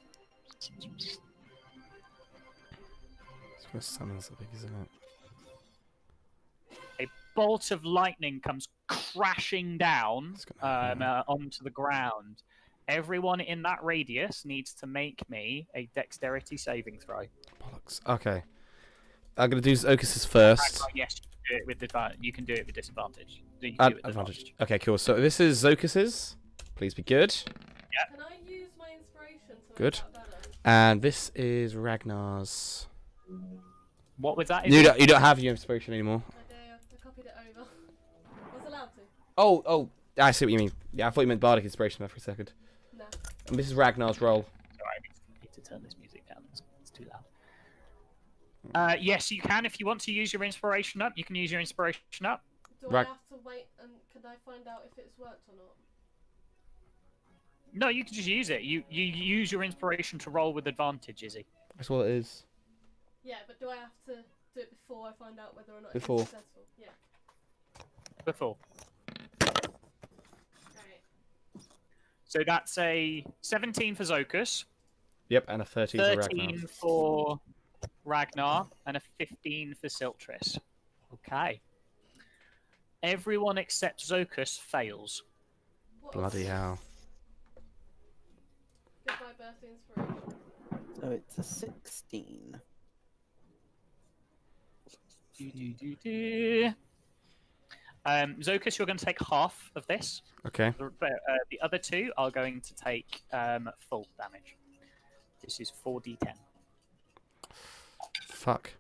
gonna summon something, isn't it? a bolt of lightning comes crashing down It's gonna onto the ground. Everyone in that radius needs to make me a dexterity saving throw. Bollocks. Okay. I'm gonna do Zocus's first. Yes, you can do it with disadvantage. You can do it with disadvantage. You can do it with Advantage. Okay, cool. So this is Zocus's. Please be good. Can I use my inspiration to make Good. that better? And this is Ragnar's. What was that? You don't have your inspiration anymore. I do. I copied it over. Was allowed to. Oh, I see what you mean. Yeah, I thought you meant bardic inspiration there for a second. No. And this is Ragnar's roll. Sorry, I need to turn this music down. It's too loud. Yes, you can. If you want to use your inspiration up, you can use your inspiration up. Do Right. I have to wait and can I find out if it's worked or not? No, you can just use it. You use your inspiration to roll with advantage, Izzy. That's all it is. Yeah, but do I have to do it before I find out whether or not Before. it's successful? Yeah. Before. Right. So that's a 17 for Zocus, Yep, and a 13 for 13 Ragnar. for Ragnar, and a 15 for Siltris. Okay. Everyone except Zocus fails. What Bloody hell. Goodbye, birthday inspiration. So it's a 16. Zocus, you're going to take half of this. Okay. The other two are going to take full damage. This is 4d10. Fuck.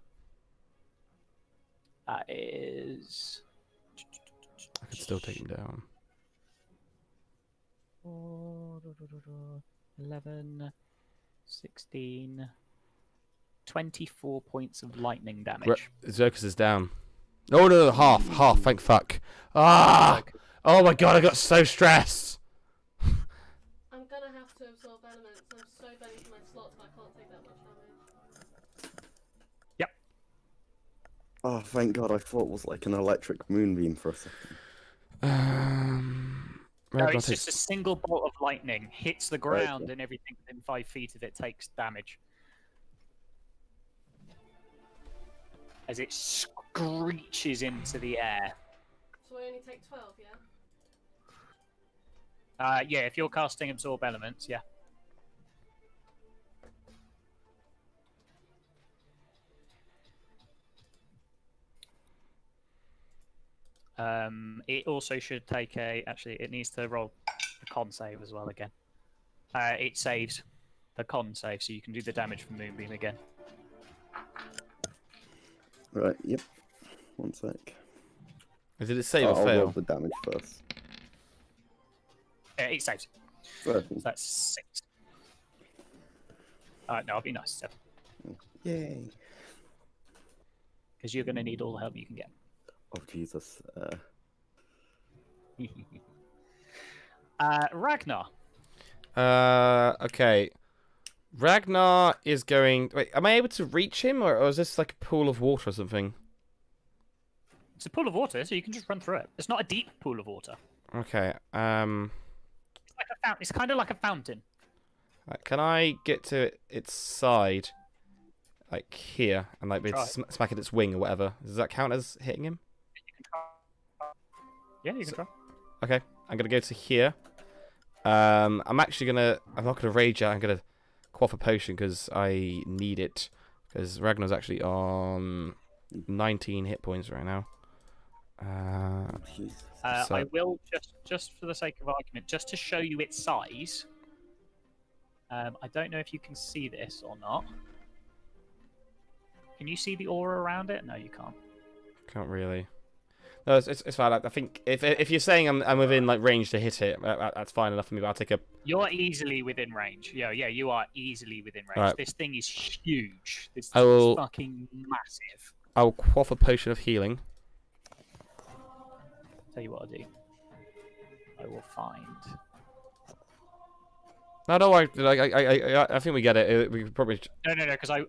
That is... I could still take him down. 11, 16, 24 points of lightning damage. Zocus is down. Oh no, half, thank fuck. Ah! Oh my god, I got so stressed. I'm gonna have to absorb elements. I'm so bad into my slots that I can't take that much damage. Yep. Oh, thank God! I thought it was like an electric moonbeam for a second. No, Ragnar it's takes- just a single bolt of lightning hits the ground and everything within 5 feet of it takes damage. As it screeches into the air. So I only take 12, yeah? Yeah, if you're casting Absorb Elements, yeah. It also should take a... Actually, it needs to roll the con save as well again. It saves the con save, so you can do the damage from Moonbeam again. Right, yep. 1 sec. Did it save or I'll roll fail? the damage first. 8 saves. 13. So that's 6. No, I'll be nice. 7. Yay. Because you're going to need all the help you can get. Oh, Jesus. Ragnar. Okay. Ragnar is going. Wait, am I able to reach him, or is this like a pool of water or something? It's a pool of water, so you can just run through it. It's not a deep pool of water. Okay. It's like a fountain. It's kind of like a fountain. Can I get to its side, like here, and like Try. smack at its wing or whatever? Does that count as hitting him? You can try. Yeah, you can try. Okay, I'm gonna go to here. I'm not gonna rage out. I'm gonna quaff a potion because I need it. Because Ragnar's actually on 19 hit points right now. Jesus. So- I will just for the sake of argument, just to show you its size. I don't know if you can see this or not. Can you see the aura around it? No, you can't. Can't really. No, it's fine. I think if you're saying I'm within like range to hit it, that's fine enough for me. But I'll take a. You're easily within range. Yeah, you are easily within range. Right. This thing is huge. This I thing will- is fucking massive. I'll quaff a potion of healing. Tell you what I'll do. I will find. No, don't worry. I think we get it. We could probably. No, because I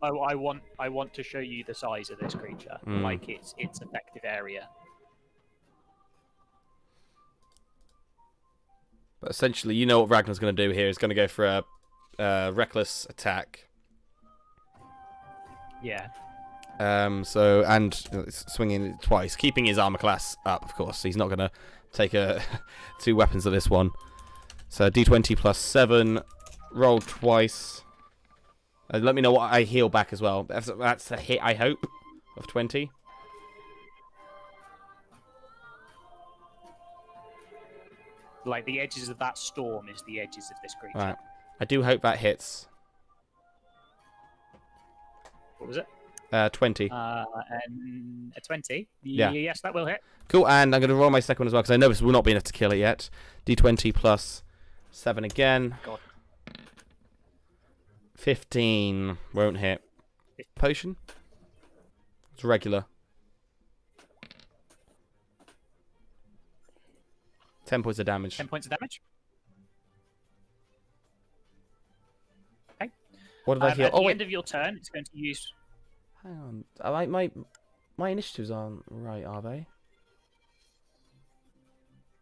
want to show you the size of this creature, like its effective area. But essentially, you know what Ragnar's going to do here. He's going to go for a reckless attack. Yeah. So and swinging it twice, keeping his armor class up. Of course, he's not going to take 2 weapons of this one. So D20 plus 7, roll twice. Let me know what I heal back as well. That's a hit, I hope, of 20. Like the edges of that storm is the edges of this creature. Right. I do hope that hits. What was it? 20. And a 20. Yeah. Yes, that will hit. Cool, and I'm going to roll my second one as well, because I know this will not be enough to kill it yet. D20 plus 7 again. God. 15. Won't hit. Potion? It's regular. 10 points of damage. 10 points of damage. Okay. What did I heal? At Oh, the wait. end of your turn, it's going to use. Hang on. My initiatives aren't right, are they?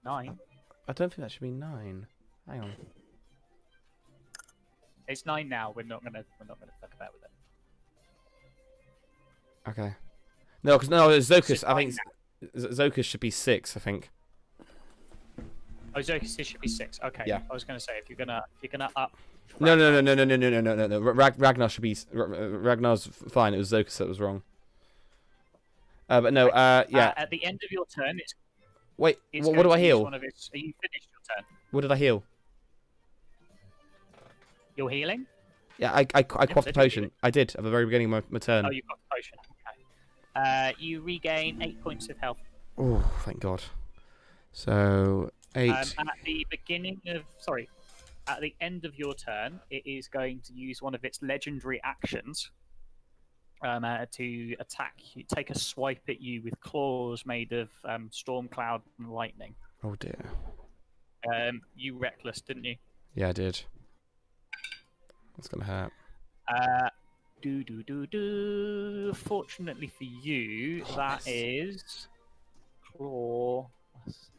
9. I don't think that should be 9. Hang on. It's 9 now. We're not gonna fuck about with it. Okay. No, because Zokus. It's I think nine Zokus should be 6. I think. Oh, Zokus should be 6. Okay. Yeah. I was gonna say if you're gonna up. No. Ragnar should be. Ragnar's fine. It was Zokus that was wrong. But no. Yeah. At the end of your turn, Wait. it's What going do I to use heal? one of its. Are you finished your turn? What did I heal? You're healing. Yeah, I quaffed a did you potion. heal? I did at the very beginning of my turn. Oh, you've got the potion. Okay. You regain 8 points of health. Oh, thank God. So 8. At the beginning of, at the end of your turn, it is going to use one of its legendary actions to attack you, take a swipe at you with claws made of storm cloud and lightning. Oh dear. You reckless, didn't you? Yeah, I did. That's gonna hurt. Fortunately for you, that is claw. Plus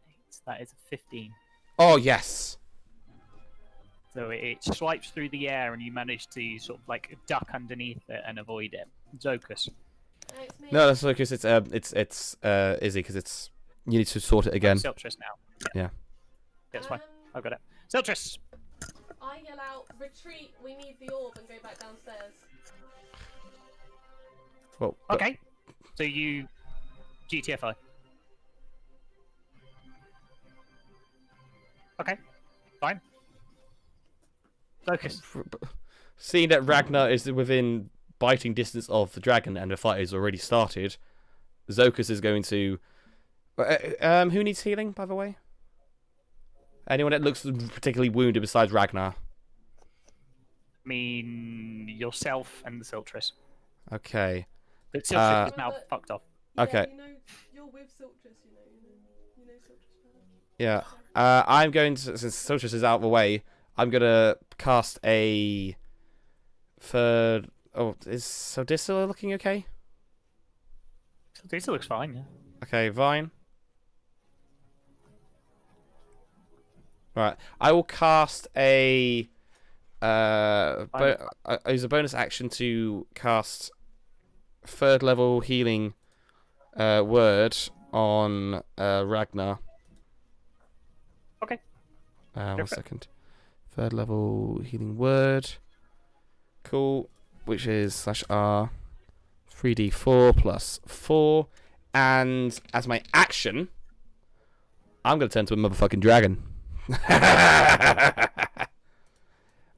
8. That is a 15. Oh yes. So it swipes through the air, and you manage to sort of like duck underneath it and avoid it. Zokus. It's me. No, that's because it's Izzy, because it's you need to sort it again. Siltress now. Yeah. That's fine. Um, I've got it. Siltress. I yell out, retreat, we need the orb, and go back downstairs. Well, but- Okay. So you GTFO. Okay. Fine. Focus. Seeing that Ragnar is within biting distance of the dragon and the fight has already started, Zokus is going to... who needs healing, by the way? Anyone that looks particularly wounded besides Ragnar? I mean, yourself and the Siltress. Okay. The Siltress is Uh, now but- fucked off. Okay. Yeah, you're with Siltress, you know Siltress better. Yeah. I'm going to... Since Siltress is out of the way, I'm going to cast a... third... Oh, is Sodissa looking okay? Siltress looks fine, yeah. Okay, Vine. Right, I will cast a. I use a bonus action to cast third level healing word on Ragnar. Okay. One for it. second. Third level healing word. Cool. Which is /R 3d4 plus 4. And as my action, I'm going to turn to a motherfucking dragon. I'm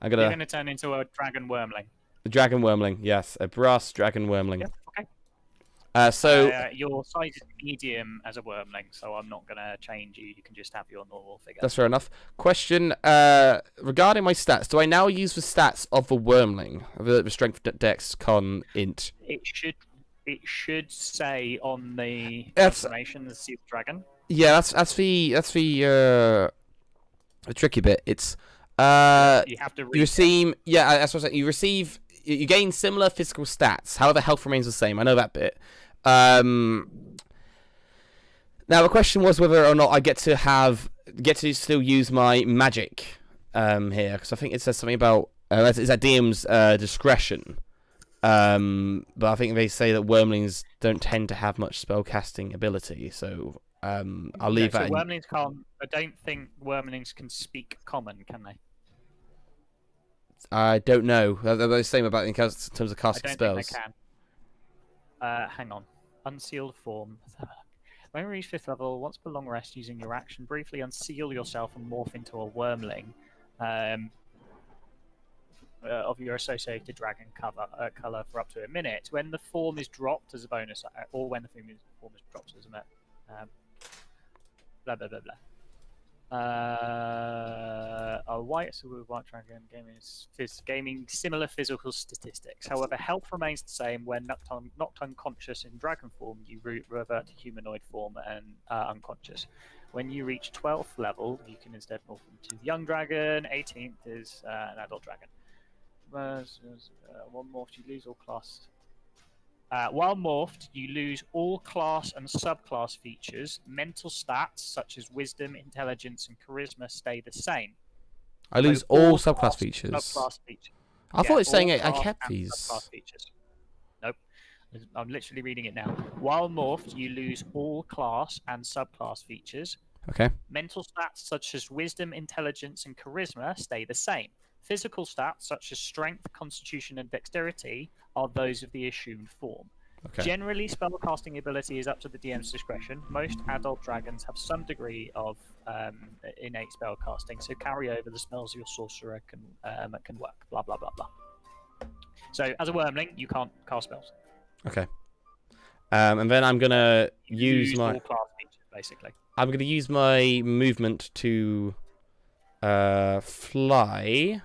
You're going going to turn into a dragon wormling. The dragon wormling, yes. A brass dragon wormling. Yeah, okay. So, Your size is medium as a wormling, so I'm not going to change you. You can just have your normal figure. that's fair enough. Question regarding my stats. Do I now use the stats of the wormling? The strength, dex, con, int? It should say on the That's- transformation the Seal Dragon. Yeah, that's the tricky bit. It's You have to you read it. receive that's what I'm saying. You gain similar physical stats. However, health remains the same. I know that bit. Now the question was whether or not I get to still use my magic here, because I think it says something about it's at DM's discretion. But I think they say that wormlings don't tend to have much spellcasting ability, so I'll leave So that. wormlings can't. I don't think wormlings can speak common, can they? I don't know. They're the same about in terms of I casting don't spells. think they can. Hang on. Unsealed form. When you reach 5th level, once per long rest, using your action, briefly unseal yourself and morph into a wormling of your associated dragon color for up to a minute. When the form is dropped as a bonus, or when the form is dropped as a blah blah blah blah. A white dragon gaming similar physical statistics. However, health remains the same when knocked unconscious in dragon form. You revert to humanoid form and unconscious. When you reach 12th level, you can instead morph into the young dragon. 18th is an adult dragon. One morphed, you lose all class. While morphed, you lose all class and subclass features. Mental stats such as wisdom, intelligence, and charisma stay the same. I lose So all class subclass and features. Subclass features. I thought it's saying all I class kept and these. subclass features. Nope. I'm literally reading it now. While morphed, you lose all class and subclass features. Okay. Mental stats such as wisdom, intelligence, and charisma stay the same. Physical stats such as strength, constitution, and dexterity are those of the assumed form. Okay. Generally, spellcasting ability is up to the DM's discretion. Most adult dragons have some degree of innate spellcasting, so carry over the spells your sorcerer can work. Blah blah blah blah. So, as a wormling, you can't cast spells. Okay. And then I'm gonna use my. all class features, basically. I'm gonna use my movement to fly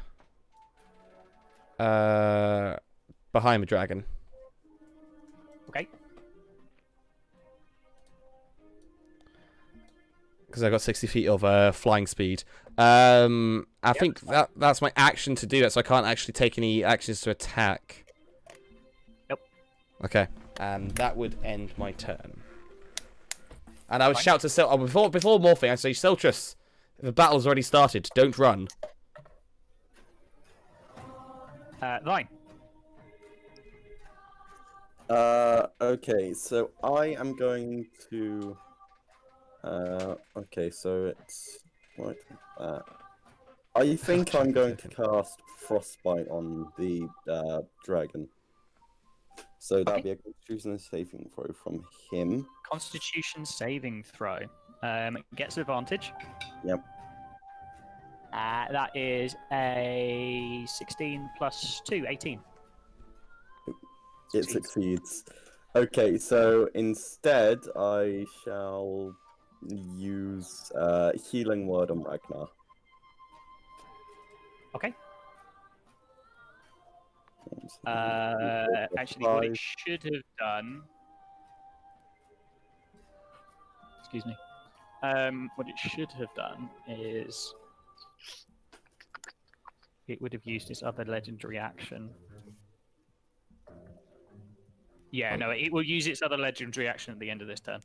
behind the dragon. Okay. Because I got 60 feet of flying speed. I think that's my action to do that, so I can't actually take any actions to attack. Nope. Okay. That would end my turn. And I would Fine. shout to before morphing, I'd say, Siltress, the battle's already started. Don't run. Vine. Okay, so I am going to. Okay, so it's right. I think I'm going to cast Frostbite on the dragon. So that'd be a Constitution saving throw from him. Constitution saving throw. Gets advantage. Yep. That is a 16 plus 2, 18. It succeeds. Okay, so instead I shall use Healing Word on Ragnar. Okay. Actually, what it should have done. Excuse me. What it should have done is it would have used its other legendary action. Yeah, no, it will use its other legendary action at the end of this turn.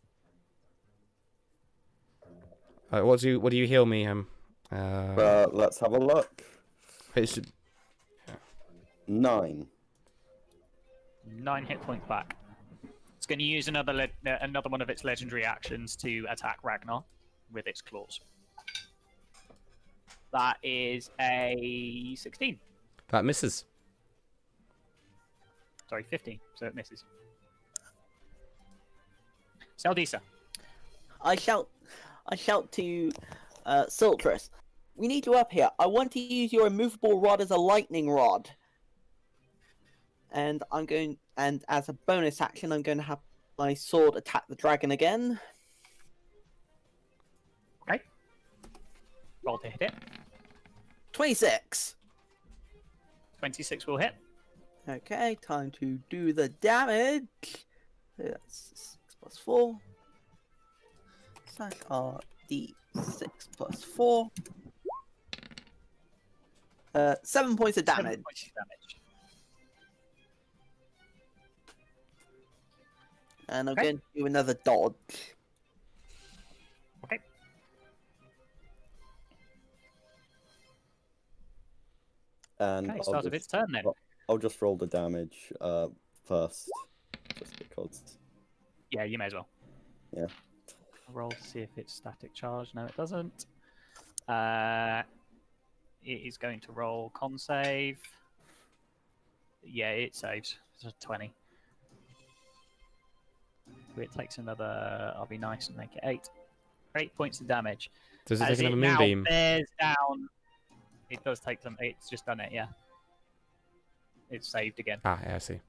What do you heal me? Let's have a look. It should... 9. 9 hit points back. It's going to use another one of its legendary actions to attack Ragnar with its claws. That is a 16. That misses. Sorry, 15. So it misses. Saldisa. I shout to Siltrus. We need you up here. I want to use your immovable rod as a lightning rod. And as a bonus action, I'm going to have my sword attack the dragon again. Okay. Roll to hit it. 26. 26 will hit. Okay, time to do the damage. That's 6 plus 4. /RD6 plus 4. 7 points of 7 damage. points of damage. And I'm Okay. going to do another dodge. Okay. And Okay, I'll start of just- its turn then. I'll just roll the damage first, just because. Yeah, you may as well. Yeah. Roll to see if it's static charge. No, it doesn't. It is going to roll con save. Yeah, it saves. It's a 20. It takes another. I'll be nice and make it 8. 8 points of damage. Does it As take it another now moonbeam? bears down. It does take some. It's just done it. Yeah. It's saved again. Ah, yeah, I see.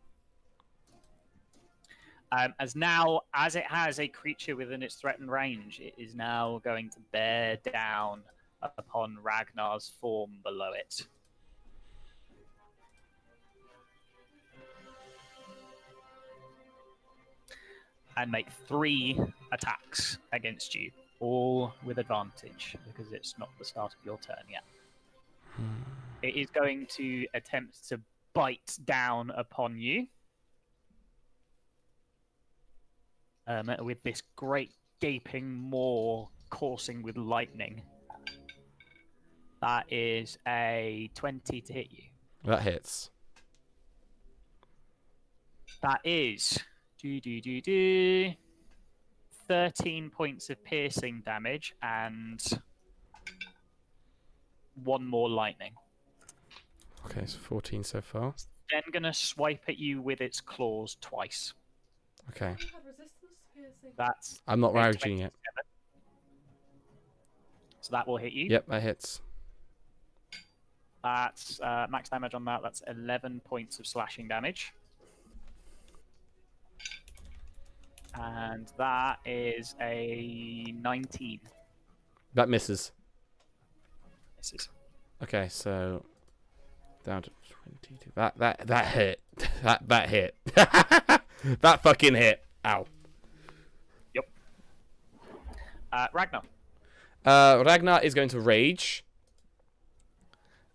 As it has a creature within its threatened range, it is now going to bear down upon Ragnar's form below it. And make 3 attacks against you, all with advantage, because it's not the start of your turn yet. It is going to attempt to bite down upon you. With this great gaping maw coursing with lightning. That is a 20 to hit you. That hits. That is 13 points of piercing damage and 1 more lightning. Okay, so 14 so far. Then gonna swipe at you with its claws twice. Okay. You had resistance to piercing. That's I'm not a ravaging it. 27. So that will hit you. Yep, that hits. That's max damage on that. That's 11 points of slashing damage. And that is a 19. That misses. Misses. Okay, so down to 22. That hit. That hit. That fucking hit. Ow. Yep. Ragnar. Ragnar is going to rage.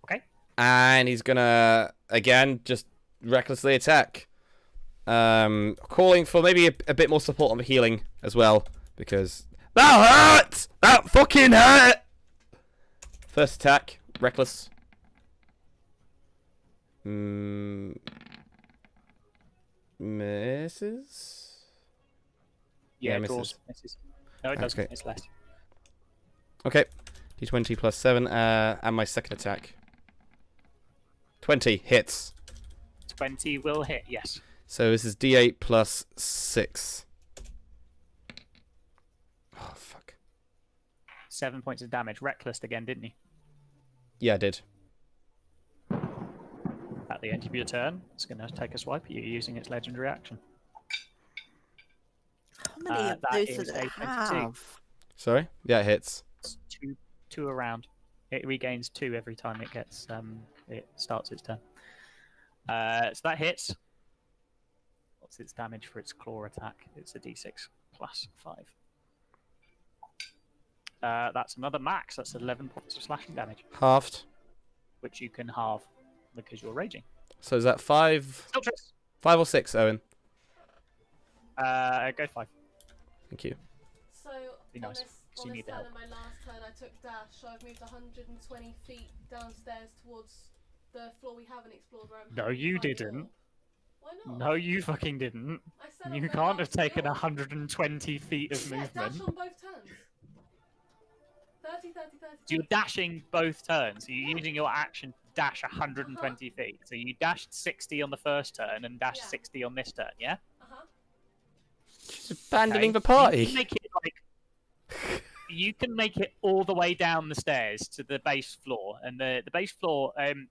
Okay. And he's gonna again just recklessly attack. Calling for maybe a bit more support on the healing as well, because that hurt! That fucking hurt! First attack, reckless. Misses? Yeah, Yeah, it misses. draws. Misses. No, it doesn't. Okay. It's less. Okay, d20 plus 7, and my second attack. 20 hits. 20 will hit, yes. So this is d8 plus 6. Oh, fuck. 7 points of damage. Reckless again, didn't he? Yeah, I did. At the end of your turn, it's going to take a swipe at you using its legendary action. How many of that those is does it a 22. have? Sorry? Yeah, it hits. It's two around. It regains 2 every time it gets it starts its turn. So that hits. What's its damage for its claw attack? It's a d6 plus 5. That's another max. That's 11 points of slashing damage, Halved. which you can halve because you're raging. So is that 5 Siltress! or 6, Owen? Go 5. Thank you. So Be on nice. this, So on you this need turn help. and my last turn, I took dash, so I've moved 120 feet downstairs towards the floor we haven't explored. Where I'm No, hoping to you find didn't. Jill. Why not? No, you fucking didn't. I said You I'm can't going have taken Jill. 120 feet of Yeah, dash movement. on both turns. 30, 30, 30. So you're dashing both turns. So you're using your action to dash 120 feet. So you dashed 60 on the first turn and dashed Yeah. 60 on this turn, yeah? Uh-huh. She's abandoning Okay. the party. You can make it you can make it all the way down the stairs to the base floor, and the base floor. I'm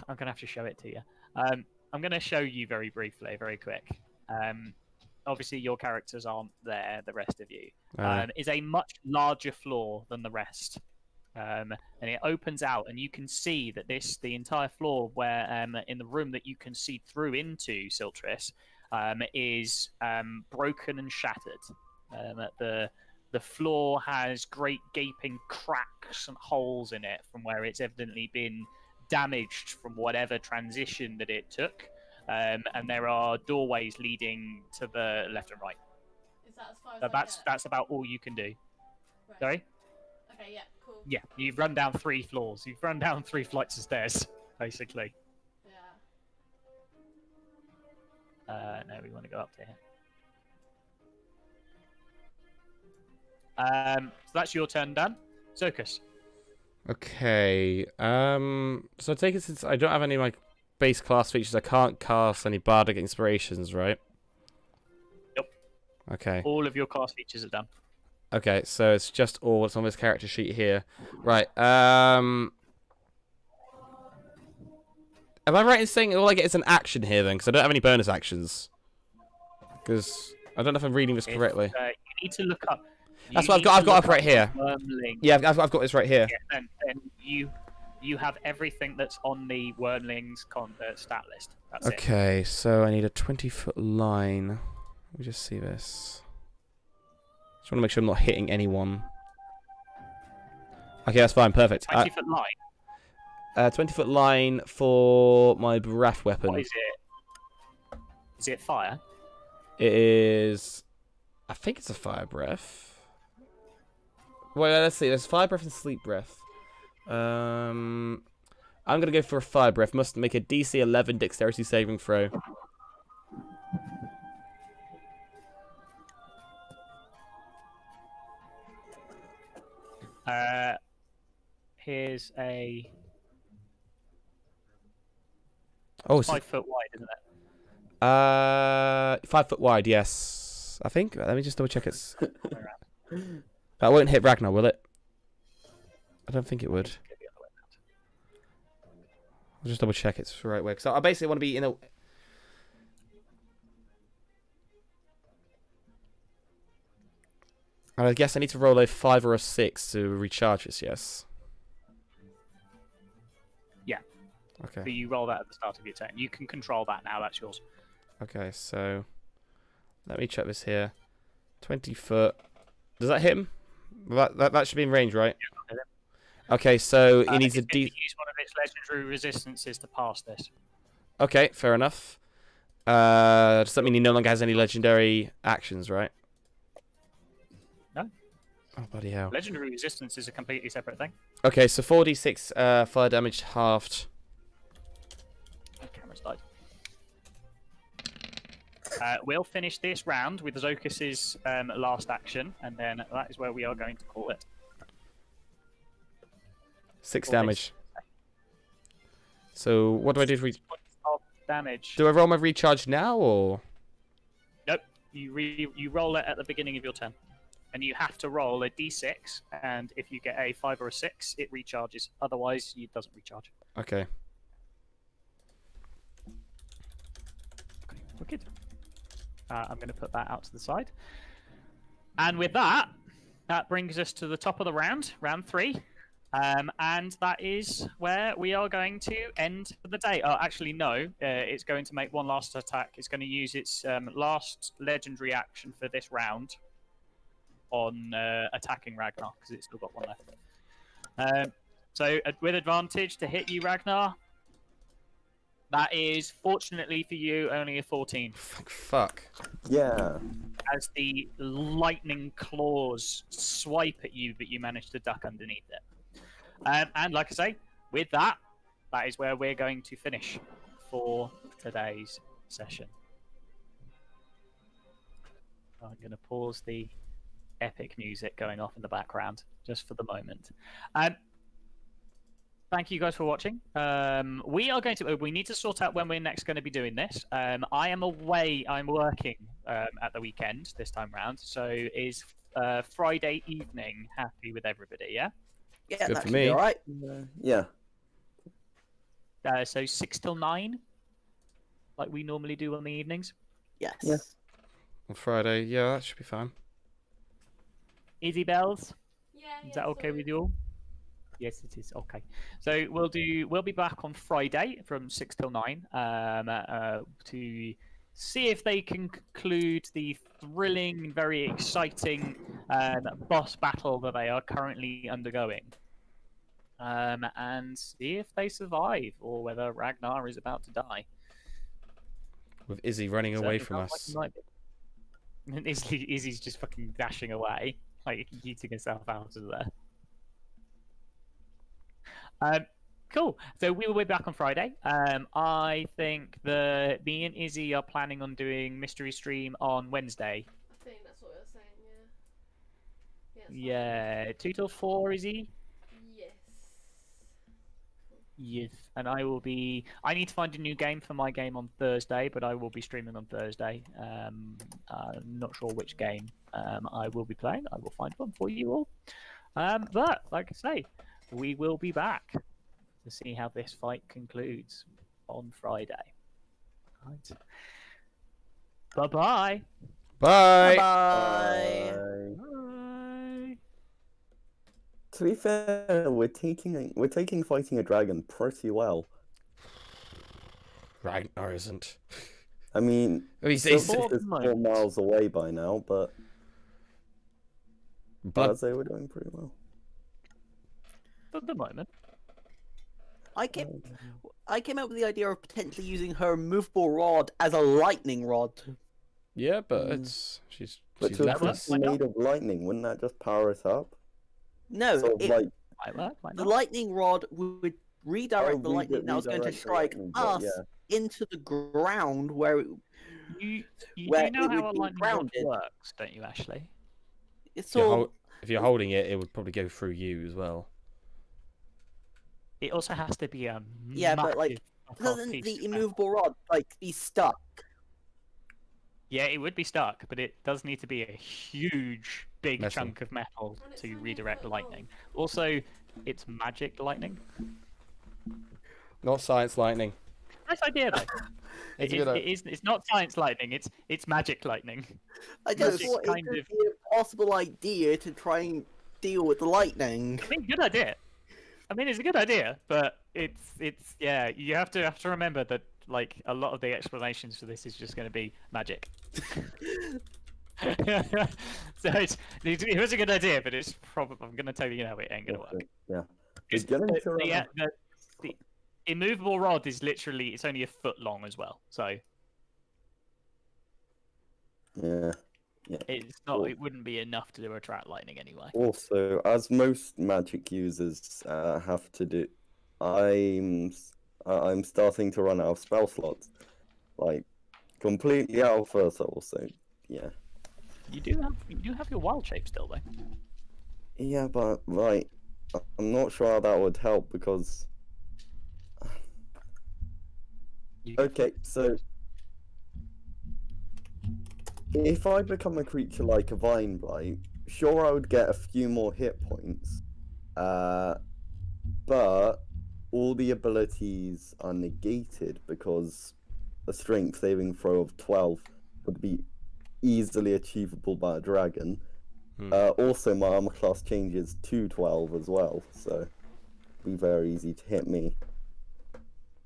gonna have to show it to you. I'm gonna show you very briefly, very quick. Obviously, your characters aren't there. The rest of you is a much larger floor than the rest. And it opens out, and you can see that the entire floor, where in the room that you can see through into Siltress, is broken and shattered. The floor has great gaping cracks and holes in it from where it's evidently been damaged from whatever transition that it took. And there are doorways leading to the left and right. Is that as far as So I get? that's about all you can do. Right. Sorry? Okay, yeah, cool. Yeah, you've run down 3 floors. You've run down 3 flights of stairs, basically. Yeah. No, we want to go up to here. So that's your turn, Dan. Zocus. Okay. So I take it since I don't have any of my base class features, I can't cast any bardic inspirations, right? Nope. Okay. All of your class features are done. Okay, so it's just all what's on this character sheet here. Right. Am I right in saying all I get is an action here then? Because I don't have any bonus actions. Because I don't know if I'm reading this correctly. You need to look up. That's you what need I've to got look up right up here. Wormling. Yeah, I've got this right here. Yeah, and you have everything that's on the Wormlings stat list. That's it. Okay, so I need a 20-foot line. Let me just see this. Just want to make sure I'm not hitting anyone. Okay, that's fine. Perfect. 20-foot line. 20-foot line for my breath weapon. What is it? Is it fire? It is... I think it's a fire breath. Well, let's see. There's fire breath and sleep breath. I'm going to go for a fire breath. Must make a DC 11 dexterity saving throw. Here's a Oh, so, 5 foot wide, isn't it? 5 foot wide, yes. I think. Let me just double check it's... That won't hit Ragnar, will it? I don't think it would. I'll just double check it's the right way. So I basically want to be in a... I guess I need to roll a 5 or a 6 to recharge this, yes? Yeah. Okay. But you roll that at the start of your turn. You can control that now. That's yours. Okay, so... Let me check this here. 20 foot. Does that hit him? That should be in range, right? Yeah. Okay, so he needs a it's going D... to use one of its legendary resistances to pass this. Okay, fair enough. Does that mean he no longer has any legendary actions, right? No. Oh, bloody hell. Legendary resistance is a completely separate thing. Okay, so 4d6 fire damage halved. Oh, camera's died. We'll finish this round with Zocus's last action, and then that is where we are going to call it. 6 Or damage. So what do I do? 6 points of damage. Do I roll my recharge now, or...? Nope. You roll it at the beginning of your turn. And you have to roll a d6, and if you get a 5 or a 6, it recharges. Otherwise, it doesn't recharge. Okay. Okay, wicked. I'm going to put that out to the side. And with that, that brings us to the top of the round, round 3. And that is where we are going to end for the day. Oh, actually, no. It's going to make one last attack. It's going to use its last legendary action for this round on attacking Ragnar, because it's still got one left. So, with advantage to hit you, Ragnar. That is, fortunately for you, only a 14. Fuck. Yeah. As the lightning claws swipe at you, but you manage to duck underneath it. And like I say, with that, that is where we're going to finish for today's session. I'm going to pause the epic music going off in the background just for the moment. Thank you guys for watching. We are going to. We need to sort out when we're next going to be doing this. I am away. I'm working at the weekend this time round. So is Friday evening happy with everybody? Yeah. Yeah, Good that for should me. be all right. Yeah. So 6 till 9, like we normally do on the evenings. Yes. Yeah. On Friday, yeah, that should be fine. Easy bells. Yeah. Is that okay with you all? Yes, it is. Okay. So we'll be back on Friday from 6 till 9 to see if they can conclude the thrilling, very exciting boss battle that they are currently undergoing. And see if they survive or whether Ragnar is about to die. With Izzy running away from Certainly us. sounds like he might be. Izzy's just fucking dashing away, like yeeting himself out of there. Cool. So we will be back on Friday. I think me and Izzy are planning on doing mystery stream on Wednesday. I think that's what we were saying. Yeah. Yeah, 2 till 4, Izzy. Yes. Yes, and I will be. I need to find a new game for my game on Thursday, but I will be streaming on Thursday. I'm not sure which game I will be playing. I will find one for you all. But like I say, we will be back to see how this fight concludes on Friday. Right. Bye-bye. Bye. Bye. Bye. To be fair, we're taking fighting a dragon pretty well. Ragnar isn't. I mean, He's, Silk he's, is 4 miles away by now, but but I'd say we're doing pretty well. At the moment. I came up with the idea of potentially using her movable rod as a lightning rod. yeah, but it's she's But to a that left work? us. creature made of lightning, wouldn't that just power it up? No, Sort of like Might work, might the not. lightning rod would redirect the lightning that was going to redirect the strike lightning, but us yeah. into the ground where it, You where do know it how would a be lightning rod grounded. works, don't you, Ashley? it's If you're, all. if you're holding it, it would probably go through you as well. It also has to be a Yeah, but, like, massive Doesn't piece the of metal. immovable rod be stuck? Yeah, it would be stuck, but it does need to be a huge, big Metal. chunk of metal And it's to only redirect the foot long. lightning. Also, it's magic lightning. Not science lightning. Nice idea, though. It's a good idea. It's not science lightning. It's magic lightning. I just Magic thought it kind could of- be a possible idea to try and deal with the lightning. I mean, good idea. I mean, it's a good idea, but it's yeah. You have to remember that like a lot of the explanations for this is just going to be magic. So it was a good idea, but it's probably I'm going to tell you now it ain't going to work. Yeah. It's- It's getting the, to the immovable rod is literally it's only a foot long as well, so Yeah. it's not. Cool. It wouldn't be enough to attract lightning anyway. Also, as most magic users have to do, I'm starting to run out of spell slots, like completely out of first level. So yeah, You do have your wild shape still though. yeah, but right, I'm not sure how that would help because You okay, so if I become a creature like a Vine Blight, sure I would get a few more hit points, but all the abilities are negated because a strength saving throw of 12 would be easily achievable by a dragon. Also, my armor class changes to 12 as well, so it'd be very easy to hit me.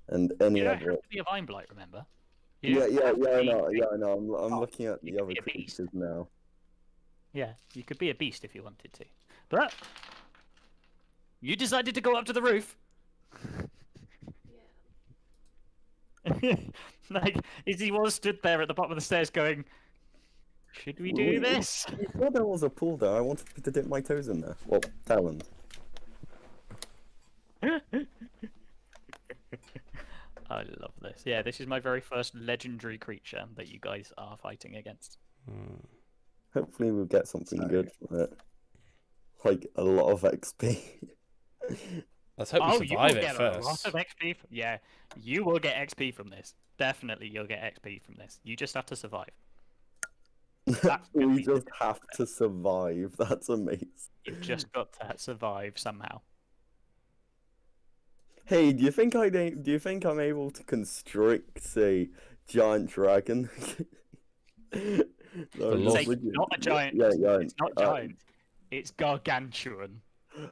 And any You don't other. have to be a Vine Blight, remember? Yeah, You don't have to I be- know. I'm looking at you the could other be a beast. creatures now. Yeah, you could be a beast if you wanted to. But you decided to go up to the roof. Yeah. Like, Izzy was stood there at the bottom of the stairs going, should we do this? You thought there was a pool there. I wanted to dip my toes in there. Well, talons. I love this. Yeah, this is my very first legendary creature that you guys are fighting against. Hopefully we'll get something So- good from it. Like a lot of XP. Let's hope we You will survive it get a lot first. of XP. Yeah, you will get XP from this. Definitely, you'll get XP from this. You just have to survive. That's gonna We be just have to survive. That's amazing. You've just got to survive somehow. Hey, do you think I'm able to constrict a giant dragon? No, Lord. Say, not a giant. Yeah, yeah. It's not giant. It's gargantuan.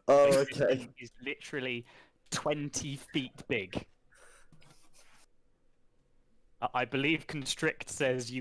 Oh, This okay. thing is literally 20 feet big. I believe Constrict says you